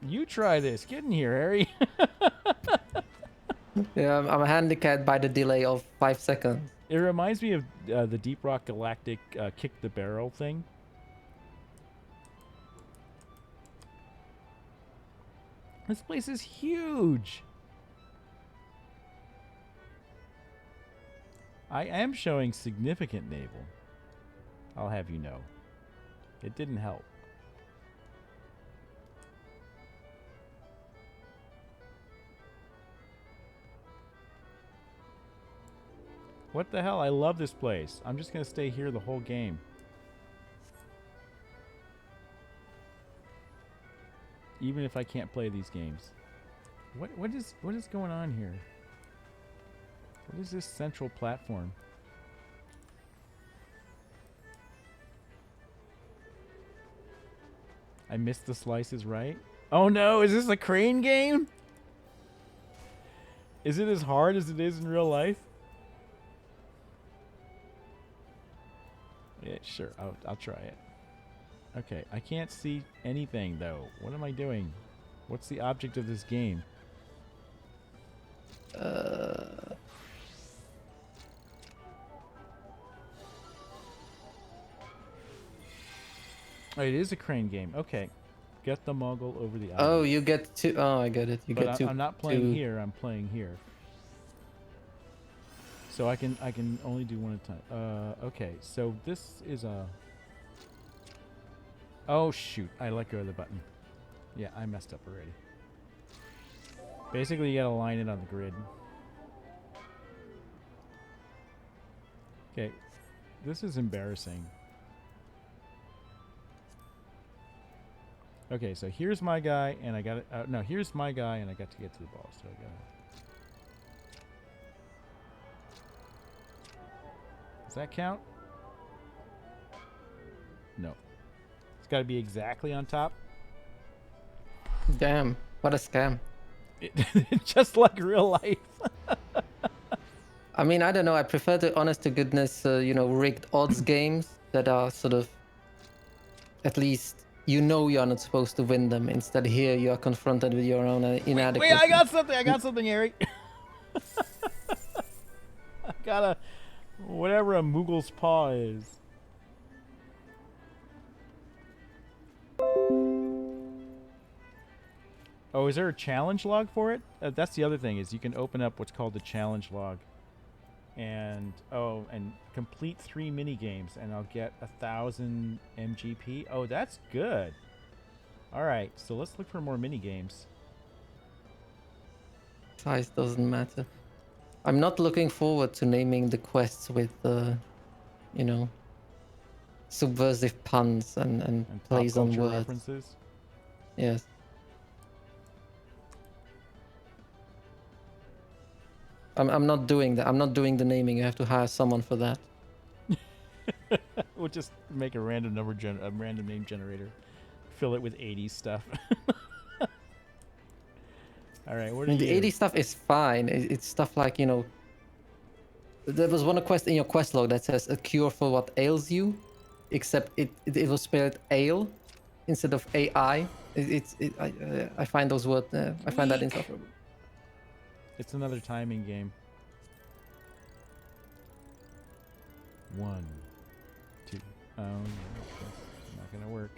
You try this. Get in here, Harry. Yeah, I'm handicapped by the delay of 5 seconds. It reminds me of the Deep Rock Galactic kick the barrel thing. This place is huge. I am showing significant naval. I'll have you know. It didn't help. What the hell? I love this place. I'm just going to stay here the whole game. Even if I can't play these games. What is going on here? What is this central platform? I missed the slices, right? Oh no, is this a crane game? Is it as hard as it is in real life? Yeah, sure. I'll try it. Okay, I can't see anything though. What am I doing? What's the object of this game? Oh, it is a crane game. Okay. Get the Muggle over the island. Oh, you get to... Oh, I get it. You But get to... I'm not playing here. I'm playing here. So I can only do one at a time. Okay. So this is a... Oh, shoot. I let go of the button. Yeah, I messed up already. Basically, you gotta line it on the grid. Okay. This is embarrassing. Okay, so here's my guy, and I got it. No, here's my guy, and I got to get to the ball. So I got. Does that count? No. It's got to be exactly on top. Damn, what a scam. Just like real life. I mean, I don't know. I prefer the honest-to-goodness, rigged odds games that are sort of, at least, you're not supposed to win them. Instead, here you are confronted with your own inadequacy. Wait, I got something, Harry. I got a, whatever a Moogle's paw is. Oh, is there a challenge log for it? That's the other thing, is you can open up what's called the challenge log. And complete 3 mini games, and I'll get 1,000 MGP. Oh, that's good. All right, so let's look for more mini games. Size doesn't matter. I'm not looking forward to naming the quests with, you know, subversive puns and And pop plays on culture words. references. Yes. I'm not doing that. I'm not doing the naming. You have to hire someone for that. We'll just make a random a random name generator. Fill it with 80s stuff. All right, what I are mean, the you? 80 stuff is fine. It's stuff like, you know, there was one quest in your quest log that says a cure for what ails you, except it was spelled ale instead of AI. I find those words. I find that Weak. insufferable. It's another timing game. 1, 2. Oh no, that's not gonna work.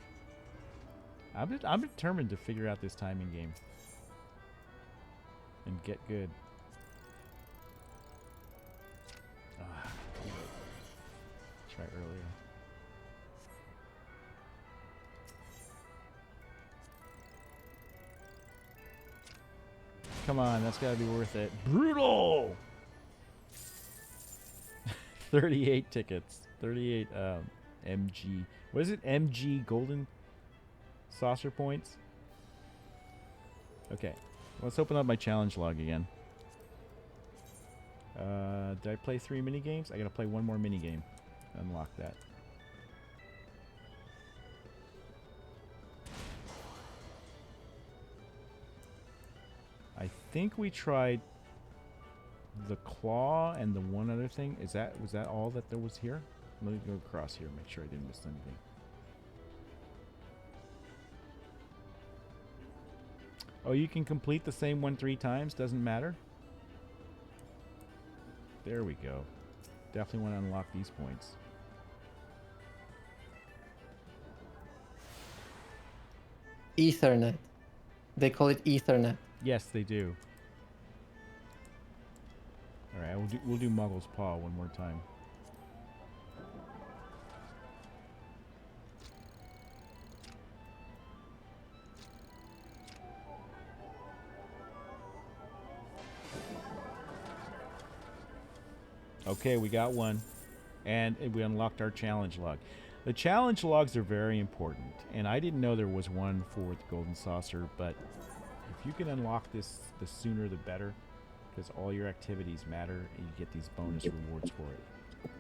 I'm determined to figure out this timing game and get good. Try earlier. Come on, that's gotta be worth it. Brutal! 38 tickets. 38 MG. What is it? MG golden saucer points? Okay. Let's open up my challenge log again. Did I play 3 mini games? I gotta play one more mini game. Unlock that. I think we tried the claw and the one other thing. Was that all that there was here? Let me go across here, make sure I didn't miss anything. Oh, you can complete the same one 3 times, doesn't matter. There we go. Definitely want to unlock these points. Ethernet. They call it Ethernet. Yes, they do. All right, we'll do Muggle's Paw one more time. Okay, we got one, and we unlocked our challenge log. The challenge logs are very important, and I didn't know there was one for the Golden Saucer, but if you can unlock this, the sooner the better, because all your activities matter, and you get these bonus rewards for it.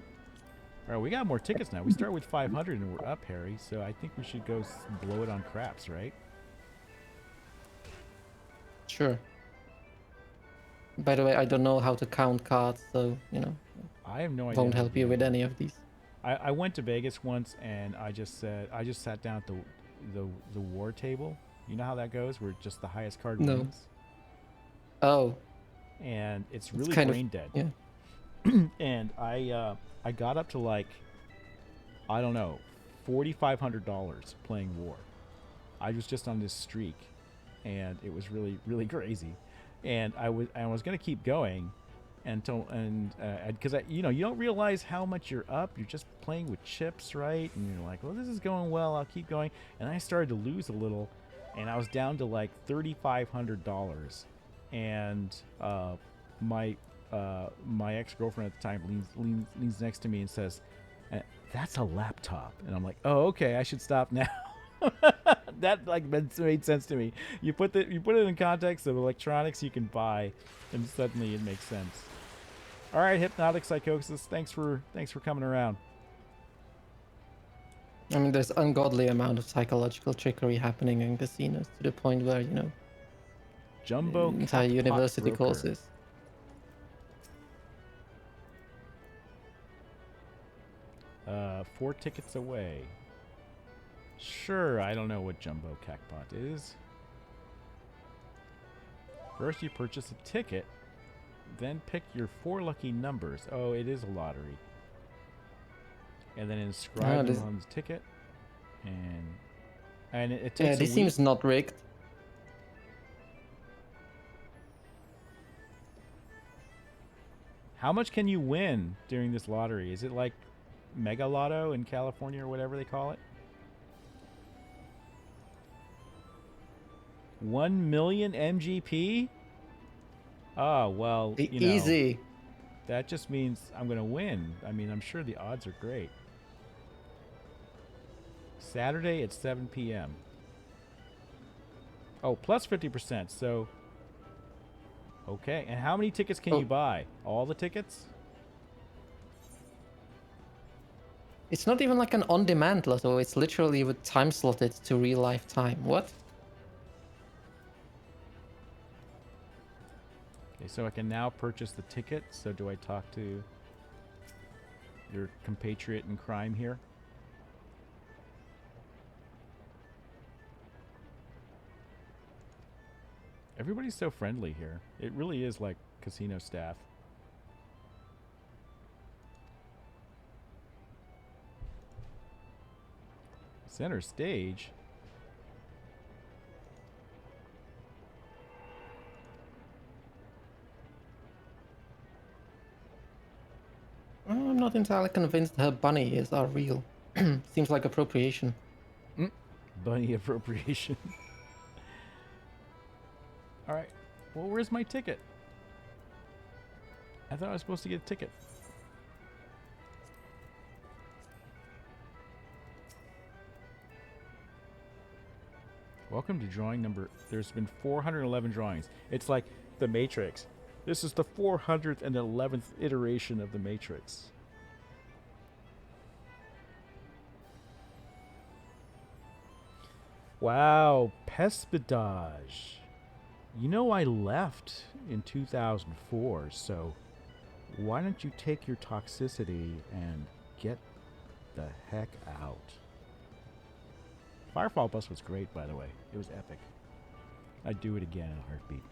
All right, we got more tickets now. We start with 500, and we're up, Harry, so I think we should go blow it on craps, right? Sure. By the way, I don't know how to count cards, so, you know, I have no idea. won't help you with any of these. I went to Vegas once, and I just sat down at the war table. You know how that goes, where just the highest card No. wins. Oh. And it's really kind brain of, dead. yeah. And I got up to like, I don't know, $4,500 playing war. I was just on this streak, and it was really, really crazy. And I was gonna keep going because you know, you don't realize how much you're up. You're just playing with chips, right? And you're like, well, this is going well. I'll keep going. And I started to lose a little, and I was down to like $3,500. And my ex-girlfriend at the time leans next to me and says, "That's a laptop." And I'm like, "Oh, okay. I should stop now." That like made sense to me. You put it in context of electronics you can buy, and suddenly it makes sense. All right, Hypnotic Psychosis. Thanks for coming around. I mean, there's ungodly amount of psychological trickery happening in casinos to the point where, you know, Jumbo entire Cat university Broker. courses. Four tickets away. Sure, I don't know what Jumbo Cackpot is. First you purchase a ticket, then pick your 4 lucky numbers. Oh, it is a lottery. And then inscribe them on the ticket. And it takes Yeah, a this week. seems not rigged. How much can you win during this lottery? Is it like Mega Lotto in California or whatever they call it? 1 million MGP? Oh, well, you know. Easy. That just means I'm going to win. I mean, I'm sure the odds are great. Saturday at 7 p.m. Oh, plus 50%. So, okay. And how many tickets can you buy? All the tickets? It's not even like an on-demand lotto. It's literally you would time slot it to real life time. What? Okay, so I can now purchase the ticket. So do I talk to your compatriot in crime here? Everybody's so friendly here. It really is like casino staff. Center stage? I'm not entirely convinced her bunny ears are real. Seems like appropriation. Bunny appropriation. Alright. Well, where's my ticket? I thought I was supposed to get a ticket. Welcome to drawing number... There's been 411 drawings. It's like the Matrix. This is the 411th iteration of the Matrix. Wow, Pespidage. You know I left in 2004, so why don't you take your toxicity and get the heck out? Firefall Bus was great, by the way. It was epic. I'd do it again in a heartbeat.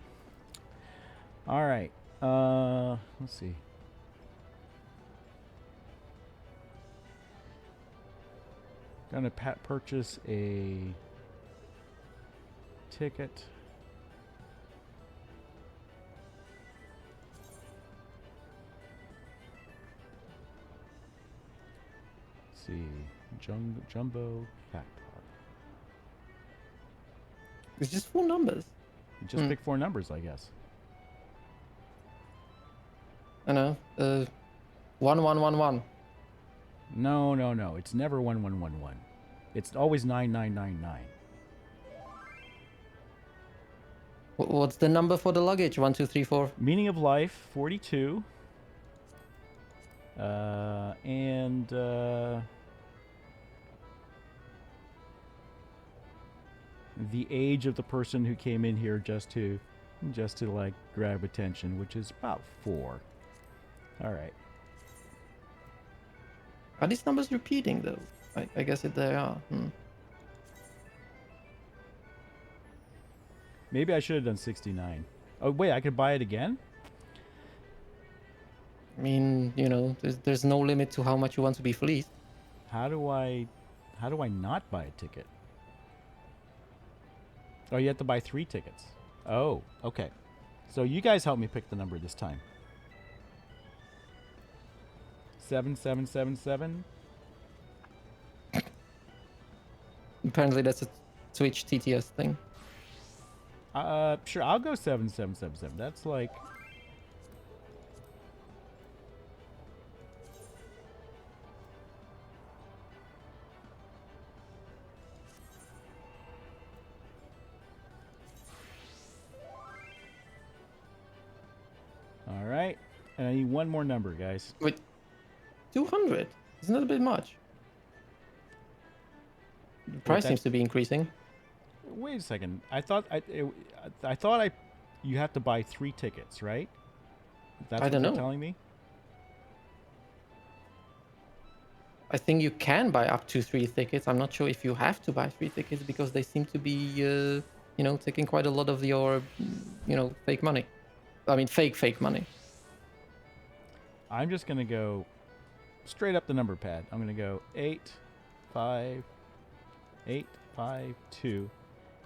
All right. Let's see. Gonna purchase a ticket. Let's see. Jumbo Cat Park. It's just 4 numbers. You just pick 4 numbers, I guess. I know. 1111. No. It's never 1111. It's always 9999. What's the number for the luggage? 1, 2, 3, 4. Meaning of Life, 42. And the age of the person who came in here just to like grab attention, which is about 4. All right. Are these numbers repeating though? I guess they are. Maybe I should have done 69. Oh wait, I could buy it again? I mean, you know, there's no limit to how much you want to be fleeced. How do I not buy a ticket? Oh, you have to buy 3 tickets. Oh, okay. So you guys help me pick the number this time. 7777. Apparently that's a Twitch TTS thing. Sure, I'll go 7777. That's like... All right. And I need one more number, guys. Wait, 200? Isn't that a bit much? The price seems to be increasing. Wait a second. I thought you have to buy 3 tickets, right? That's I don't what you're know. telling me? I think you can buy up to 3 tickets. I'm not sure if you have to buy 3 tickets because they seem to be, you know, taking quite a lot of your, you know, fake money. I mean, fake money. I'm just going to go straight up the number pad. I'm going to go 85852,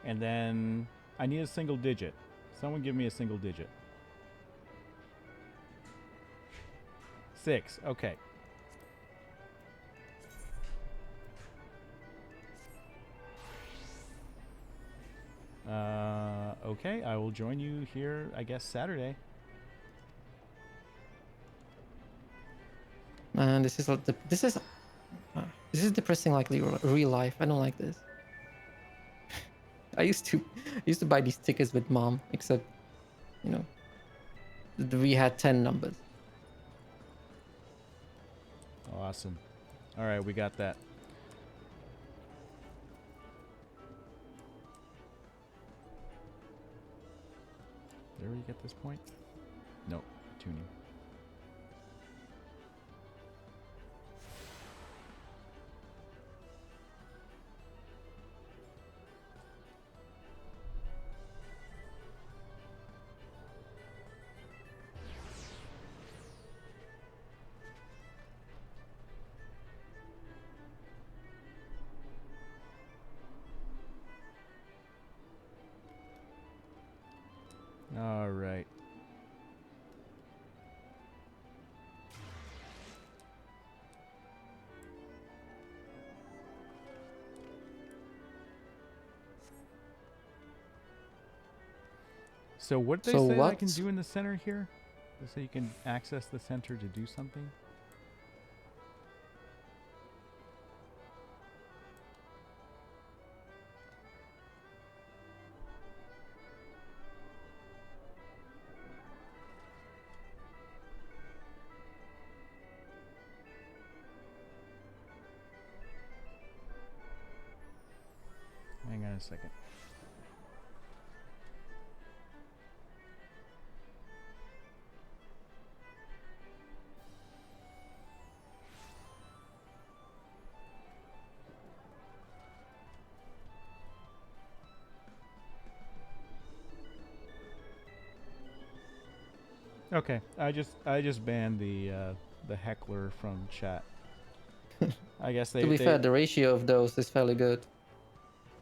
and then I need a single digit. Someone give me a single digit. 6. Okay. Okay, I will join you here, I guess, Saturday. Man, this is this is depressing like real life. I don't like this. I used to buy these tickets with mom, except you know we had 10 numbers. Awesome. All right, we got that. Did we get this point? Nope. Tuning. All right. So what did they So say that I what? can do in the center here? They say you can access the center to do something? Hang on a second. Okay, I just banned the heckler from chat. I guess To be fair, the ratio of those is fairly good.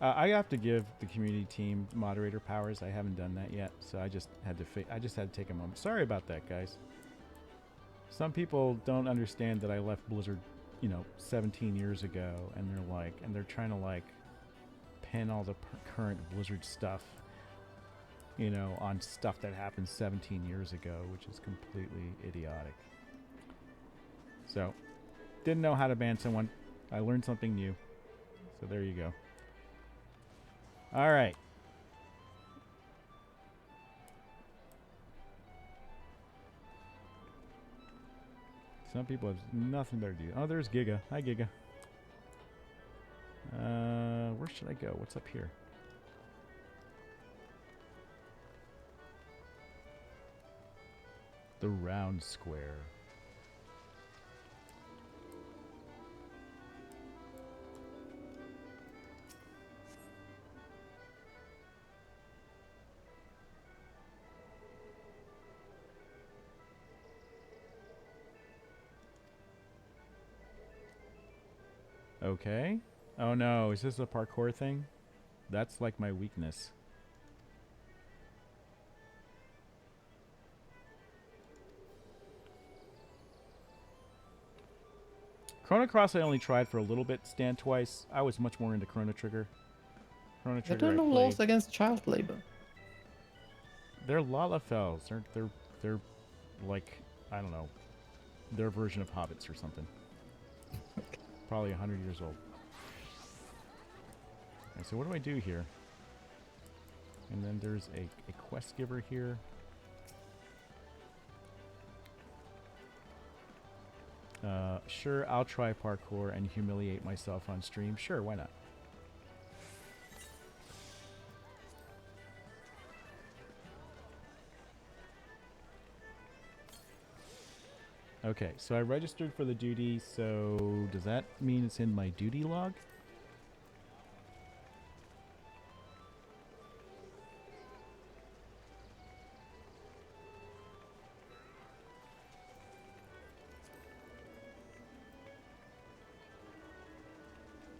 I have to give the community team moderator powers. I haven't done that yet, so I just had to take a moment. Sorry about that, guys. Some people don't understand that I left Blizzard, 17 years ago, and they're trying to like pin all the current Blizzard stuff, on stuff that happened 17 years ago, which is completely idiotic. So, didn't know how to ban someone. I learned something new. So there you go. All right. Some people have nothing better to do. Oh, there's Giga. Hi, Giga. Where should I go? What's up here? The round square. Okay. Oh no, is this a parkour thing? That's like my weakness. Chrono Cross I only tried for a little bit, stand twice. I was much more into Chrono Trigger. Chrono There Trigger are I no played. laws against child labor. They're Lalafels. They're like, I don't know, their version of hobbits or something. Probably 100 years old. Okay, so what do I do here? And then there's a quest giver here. Sure, I'll try parkour and humiliate myself on stream. Sure, why not? Okay, so I registered for the duty, so does that mean it's in my duty log?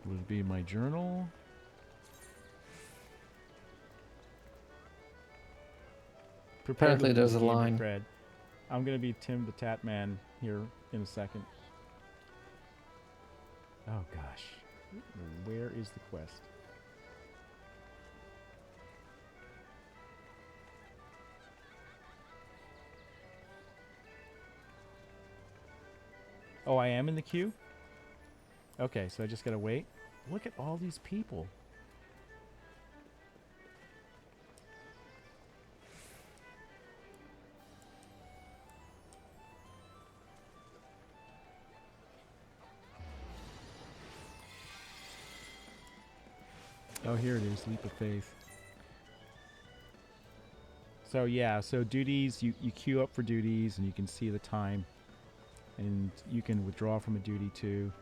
Would it be my journal? Apparently Prepared to there's lose a gamer line. cred. I'm gonna be Tim the Tat Man here in a second. Oh gosh, where is the quest? Oh, I am in the queue? Okay, so I just gotta wait. Look at all these people. Oh, here it is, Leap of Faith. So yeah, so duties, you queue up for duties and you can see the time. And you can withdraw from a duty too.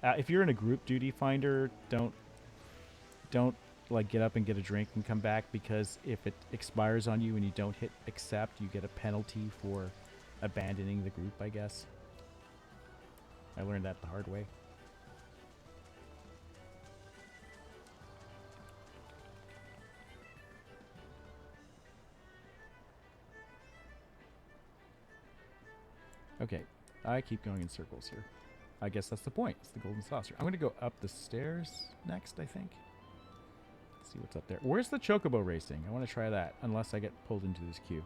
If you're in a group duty finder, don't like get up and get a drink and come back, because if it expires on you and you don't hit accept, you get a penalty for abandoning the group, I guess. I learned that the hard way. Okay, I keep going in circles here. I guess that's the point. It's the golden saucer. I'm going to go up the stairs next, I think. Let's see what's up there. Where's the chocobo racing? I want to try that, unless I get pulled into this queue.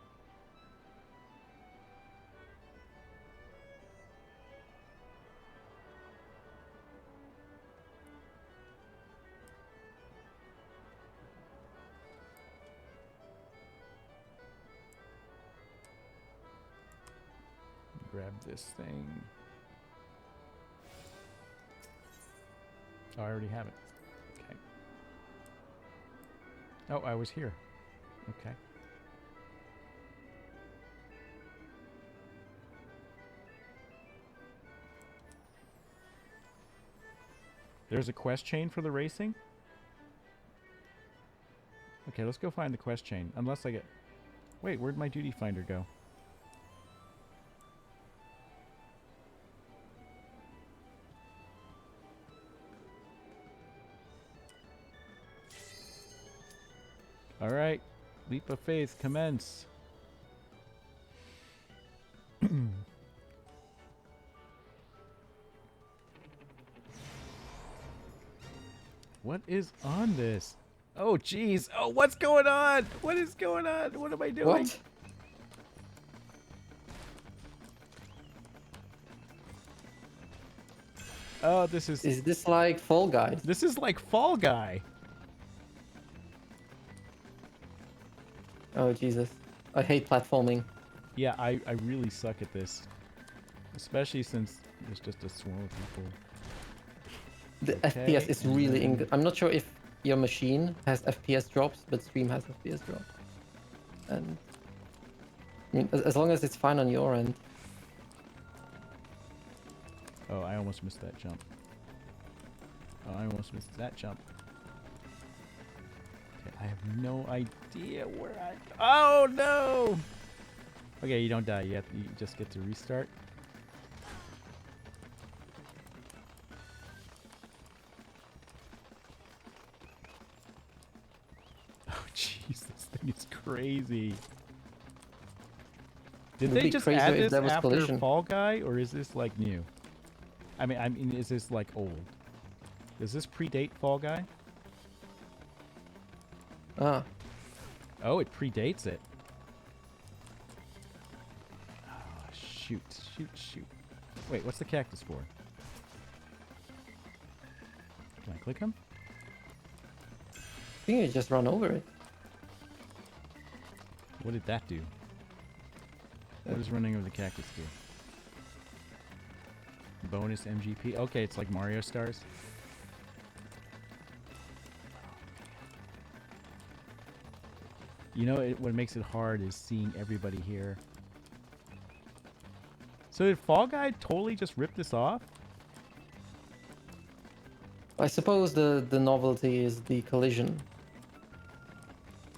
Grab this thing. Oh, I already have it. Okay. Oh, I was here. Okay. There's a quest chain for the racing? Okay, let's go find the quest chain. Unless I get... Wait, where'd my duty finder go? Alright. Leap of faith, commence. What is on this? Oh, jeez. Oh, what's going on? What is going on? What am I doing? What? Oh, this is... Is this like Fall Guys? This is like Fall Guy. Oh, Jesus. I hate platforming. Yeah, I really suck at this. Especially since there's just a swarm of people. The Okay, FPS is and really... then- I'm not sure if your machine has FPS drops, but Stream has FPS drops. And... I mean, as long as it's fine on your end. Oh, I almost missed that jump. Oh, I almost missed that jump. Okay, I have no idea where I... Oh, no! Okay, you don't die yet. You just get to restart. Oh, jeez, this thing is crazy. Did It would they be just crazier add if this there was after collision. Fall Guy, or is this like new? I mean, is this like old? Does this predate Fall Guy? Ah. Oh, it predates it. Oh, shoot, shoot, shoot. Wait, what's the cactus for? Can I click him? I think you just run over it. What did that do? What does running over the cactus do? Bonus MGP? Okay, it's like Mario Stars. You know, what makes it hard is seeing everybody here. So did Fall Guy totally just rip this off? I suppose the novelty is the collision.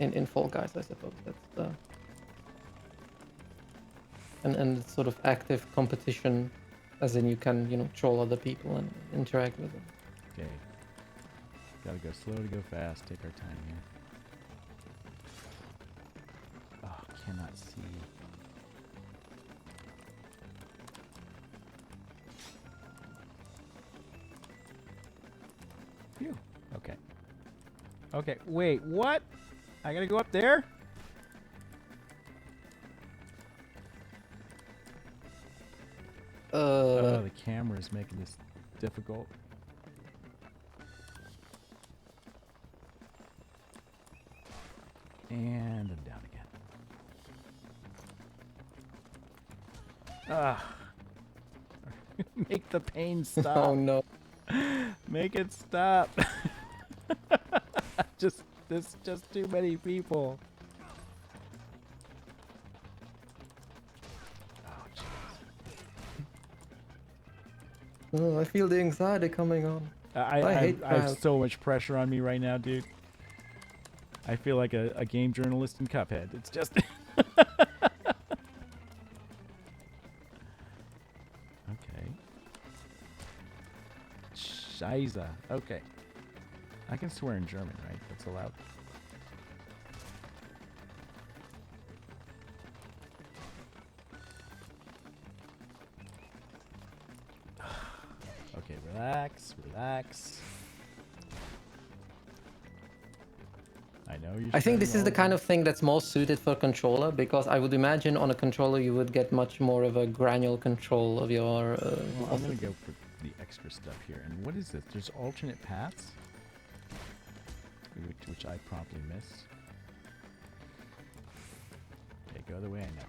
In Fall Guys, I suppose that's the... And sort of active competition, as in you can, you know, troll other people and interact with them. Okay. Gotta go slow to go fast. Take our time here. Oh, cannot see. Phew. Okay. Okay, wait, what? I gotta go up there? Oh, the camera is making this difficult. And I'm down again. Ah. Make the pain stop. Oh no. Make it stop. There's just too many people. Oh, jeez. Oh, I feel the anxiety coming on. I hate I have crowds. so much pressure on me right now, dude. I feel like a game journalist in Cuphead. It's just... Okay. Scheiße. Okay. I can swear in German, right? That's allowed. Okay, relax, relax. I know you. I think this is the kind of thing that's most suited for controller, because I would imagine on a controller you would get much more of a granular control of your. Well, I'm gonna go for the extra stuff here. And what is this? There's alternate paths, which I promptly missed. Okay, go the way I know.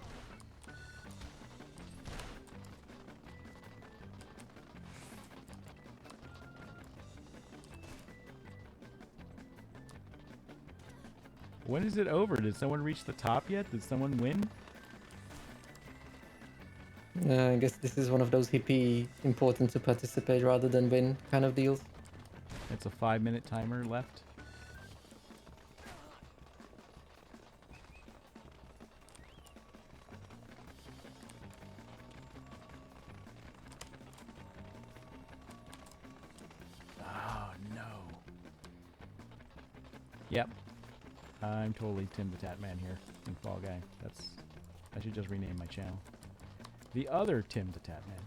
When is it over? Did someone reach the top yet? Did someone win? I guess this is one of those hippie important to participate rather than win kind of deals. It's a 5-minute timer left. Oh no. Yep. I'm totally Tim the Tat Man here in Fall Guy. I should just rename my channel. The other Tim the Tat Man.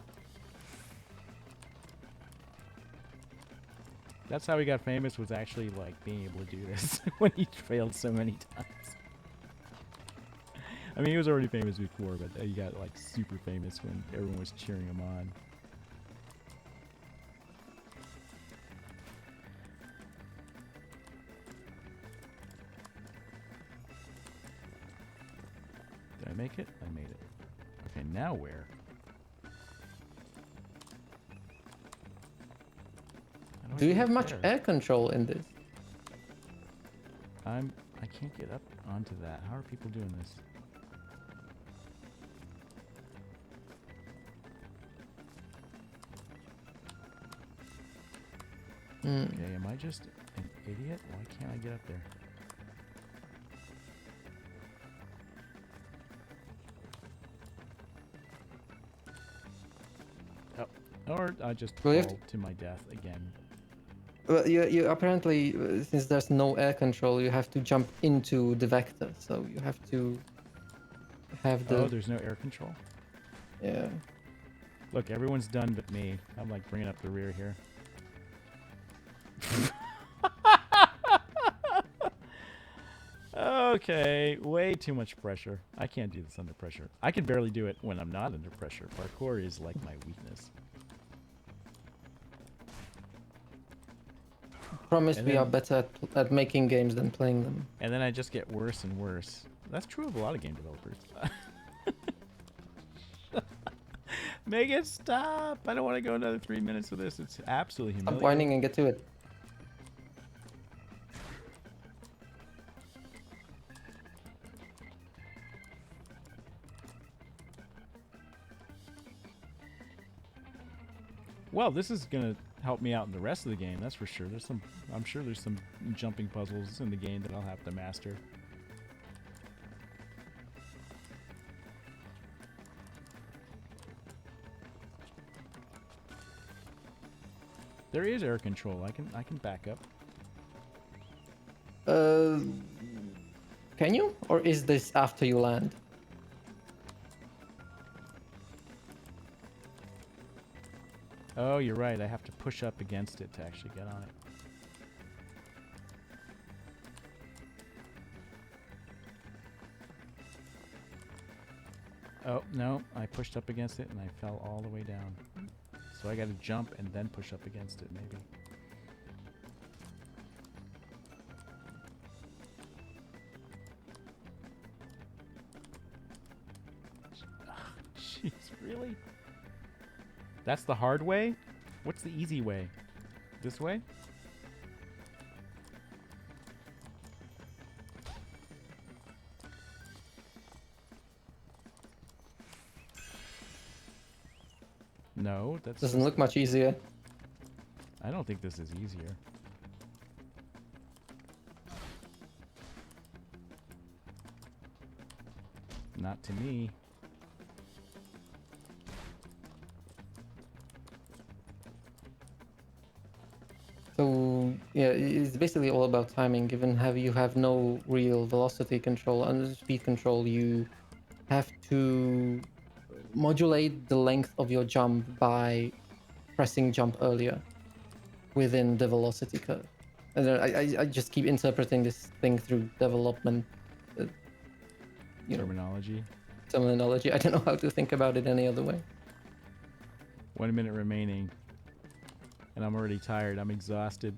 That's how he got famous, was actually like being able to do this when he failed so many times. I mean, he was already famous before, but he got like super famous when everyone was cheering him on. Did I make it? I made it. Okay, now where? How Do I you get have up much there? air control in this? I can't get up onto that. How are people doing this? Okay, am I just an idiot? Why can't I get up there? Oh, or I just Well, you fall have to my death again. Well, you apparently, since there's no air control, you have to jump into the vector. So you have to have the. Oh, there's no air control? Yeah. Look, everyone's done but me. I'm like bringing up the rear here. Okay, way too much pressure. I can't do this under pressure. I can barely do it when I'm not under pressure. Parkour is like my weakness. Promise And we then- are better at making games than playing them. And then I just get worse and worse. That's true of a lot of game developers. Make it stop! I don't want to go another 3 minutes of this. It's absolutely Stop humiliating. whining and get to it. Well, this is gonna help me out in the rest of the game. That's for sure. I'm sure there's some jumping puzzles in the game that I'll have to master. There is air control. I can back up. Can you? Or is this after you land? Oh, you're right. I have to push up against it to actually get on it. Oh, no. I pushed up against it and I fell all the way down. So I got to jump and then push up against it, maybe. Jeez, really? That's the hard way? What's the easy way? This way? No, that's Doesn't look much easier. I don't think this is easier. Not to me. So yeah, it's basically all about timing. Given how you have no real velocity control and speed control, you have to modulate the length of your jump by pressing jump earlier within the velocity curve. And I just keep interpreting this thing through development, you know, Terminology. terminology. I don't know how to think about it any other way. 1 minute remaining. And I'm already tired. I'm exhausted.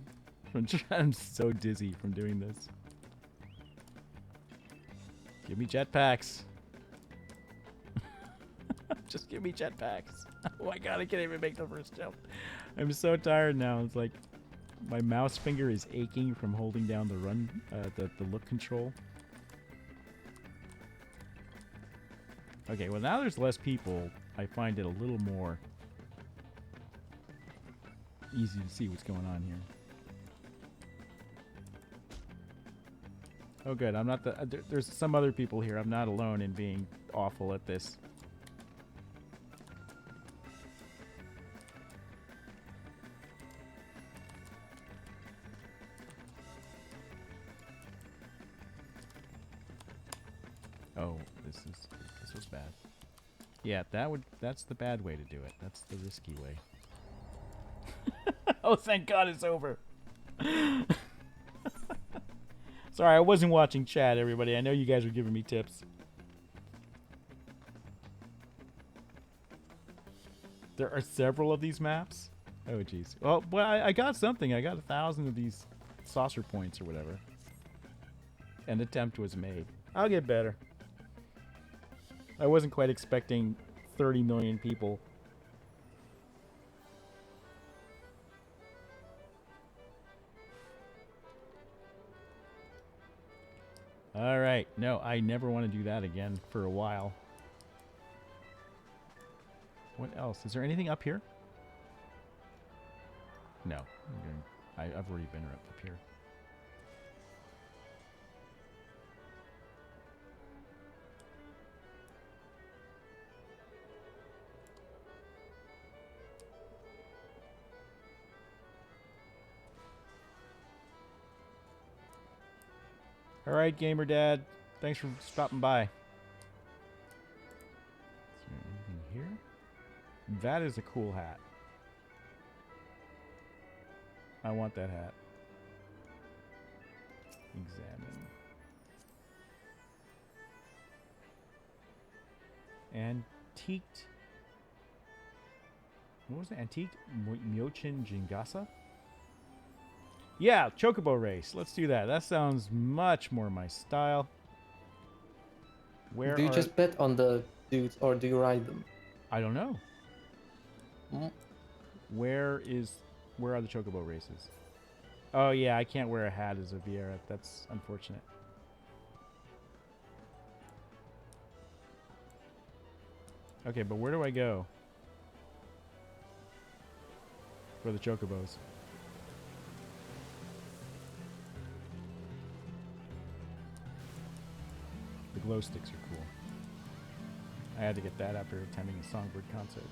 I'm so dizzy from doing this. Give me jetpacks. Just give me jetpacks. Oh my god, I can't even make the first jump. I'm so tired now. It's like my mouse finger is aching from holding down the run, the look control. Okay, well now there's less people. I find it a little more easy to see what's going on here. Oh good, I'm not the... there's some other people here. I'm not alone in being awful at this. Oh, this was bad. Yeah, that's the bad way to do it. That's the risky way. Oh, thank God it's over. Sorry, I wasn't watching chat, everybody. I know you guys were giving me tips. There are several of these maps? Oh, jeez. Well, I got something. I got 1,000 of these saucer points or whatever. An attempt was made. I'll get better. I wasn't quite expecting 30 million people. Alright, no, I never want to do that again for a while. What else? Is there anything up here? No. I've already been up here. Alright, Gamer Dad. Thanks for stopping by. Is there anything here? That is a cool hat. I want that hat. Examine. Antiqued. What was it? Antiqued Myochin Jingasa? Yeah, Chocobo race. Let's do that. That sounds much more my style. Where Do you are... just bet on the dudes or do you ride them? I don't know. Mm. Where are the Chocobo races? Oh yeah, I can't wear a hat as a Vieira. That's unfortunate. Okay, but where do I go for the Chocobos? The glow sticks are cool. I had to get that after attending a Songbird concert.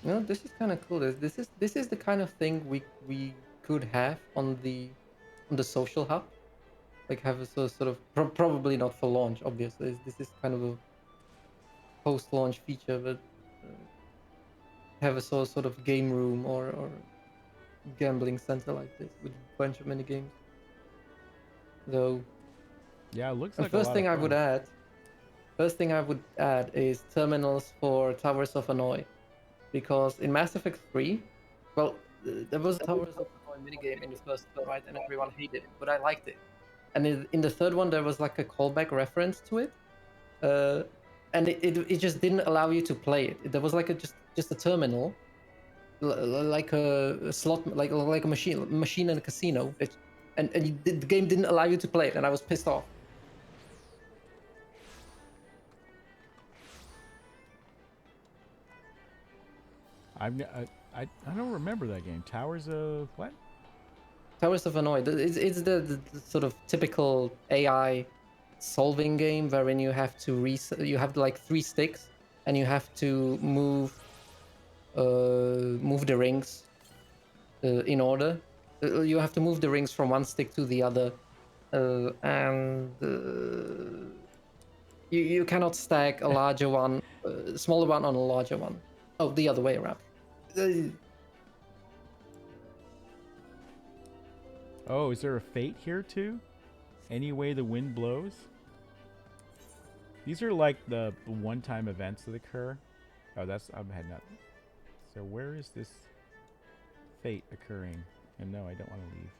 No, this is kind of cool. This is the kind of thing we could have on the social hub, like have a sort of probably not for launch. Obviously, this is kind of a post-launch feature, but have a sort of game room or gambling center like this with a bunch of mini games. Though, Yeah, it looks the like first a thing lot I of would fun. add, first thing I would add is terminals for Towers of Hanoi. because in Mass Effect 3, well, there was a Towers of Hanoi minigame in the first one, right? And everyone hated it, but I liked it. And in the third one, there was like a callback reference to it, and it just didn't allow you to play it. There was like just a terminal, like a slot, like a machine in a casino, and the game didn't allow you to play it, and I was pissed off. I don't remember that game. Towers of what? Towers of Hanoi. It's the sort of typical AI solving game wherein you have to you have like 3 sticks and you have to move the rings in order. You have to move the rings from one stick to the other, and you cannot stack a larger one, smaller one on a larger one. Oh, the other way around. Oh, is there a fate here too? Any way the wind blows? These are like the one-time events that occur. Oh, I'm heading up. So where is this fate occurring? And no, I don't want to leave.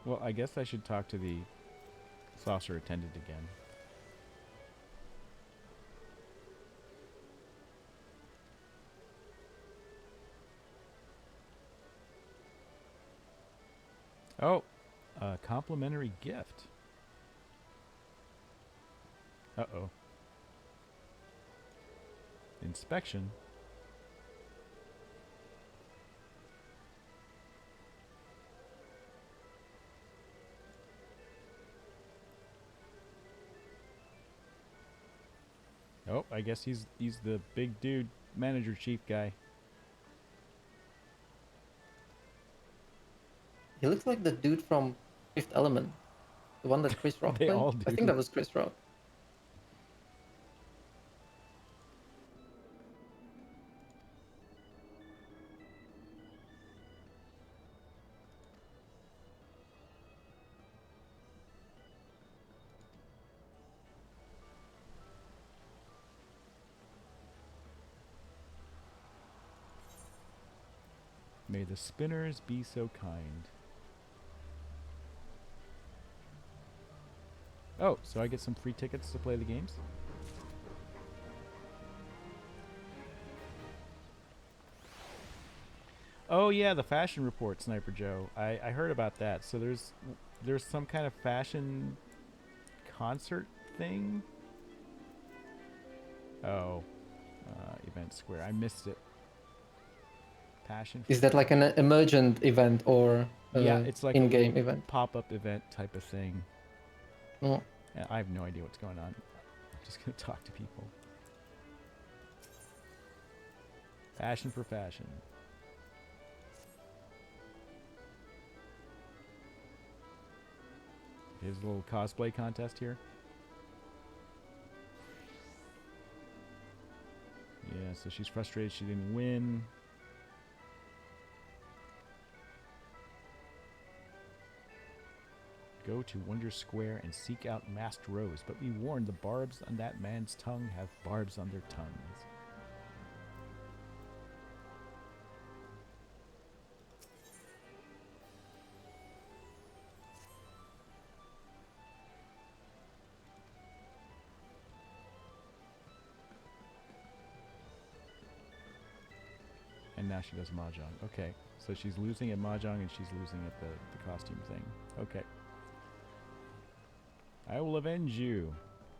Well, I guess I should talk to the saucer attendant again. Oh, a complimentary gift. Uh-oh. Inspection. Oh, I guess he's the big dude, manager chief guy. He looks like the dude from Fifth Element, the one that Chris Rock They played. all I do. think that was Chris Rock. May the spinners be so kind. Oh, so I get some free tickets to play the games? Oh yeah, the fashion report, Sniper Joe. I heard about that. So there's some kind of fashion concert thing? Oh. Event Square. I missed it. Passion. Is that like an emergent event or yeah, it's like in-game a event? pop-up event type of thing. Oh. Yeah, I have no idea what's going on. I'm just gonna talk to people. Passion for fashion. Here's a little cosplay contest here. Yeah, so she's frustrated she didn't win. Go to Wonder Square and seek out Masked Rose, but be warned, the barbs on that man's tongue have barbs on their tongues. And now she does Mahjong. Okay, so she's losing at Mahjong and she's losing at the costume thing. Okay. I will avenge you.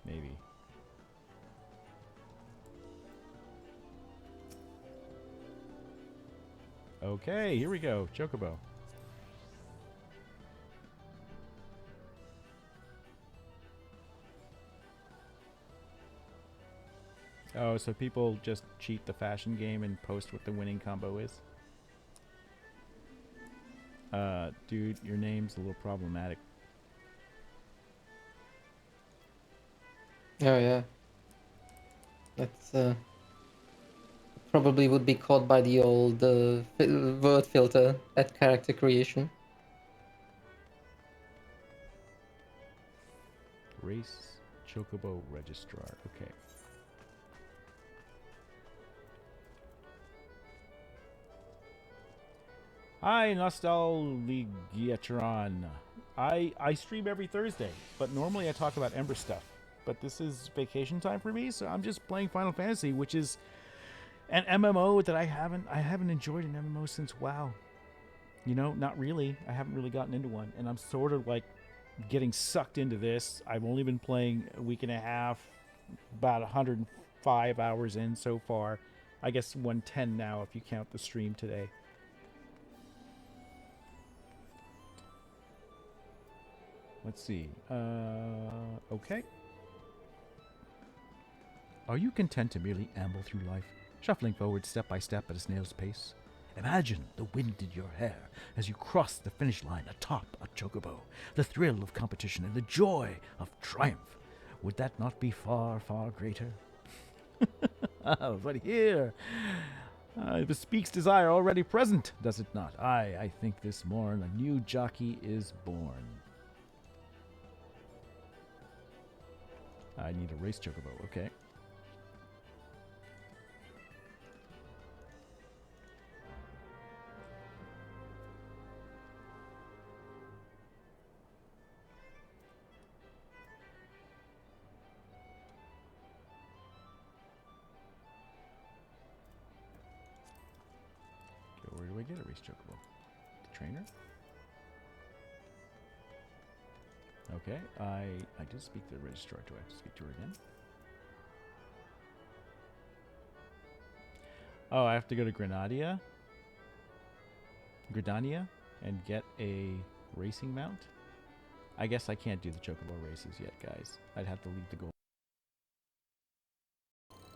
Maybe. Okay, here we go. Chocobo. Oh, so people just cheat the fashion game and post what the winning combo is? Dude, your name's a little problematic. Oh yeah. That's probably would be caught by the old word filter at character creation. Race Chocobo Registrar. Okay. Hi, Nostalgiatron. I stream every Thursday, but normally I talk about Ember stuff. But this is vacation time for me, so I'm just playing Final Fantasy, which is an MMO that I haven't enjoyed an MMO since WoW. You know, not really. I haven't really gotten into one, and I'm sort of like getting sucked into this. I've only been playing a week and a half, about 105 hours in so far. I guess 110 now if you count the stream today. Let's see. Okay. Are you content to merely amble through life, shuffling forward step by step at a snail's pace? Imagine the wind in your hair as you cross the finish line atop a chocobo, the thrill of competition and the joy of triumph. Would that not be far, far greater? But here, bespeaks desire already present, does it not? I think this morn a new jockey is born. I need a race chocobo, okay. Okay, where do I get a race chocobo? The trainer? Okay, I did speak to the registrar. Do I have to speak to her again? Oh, I have to go to Grenadania and get a racing mount? I guess I can't do the chocobo races yet, guys. I'd have to leave the goal.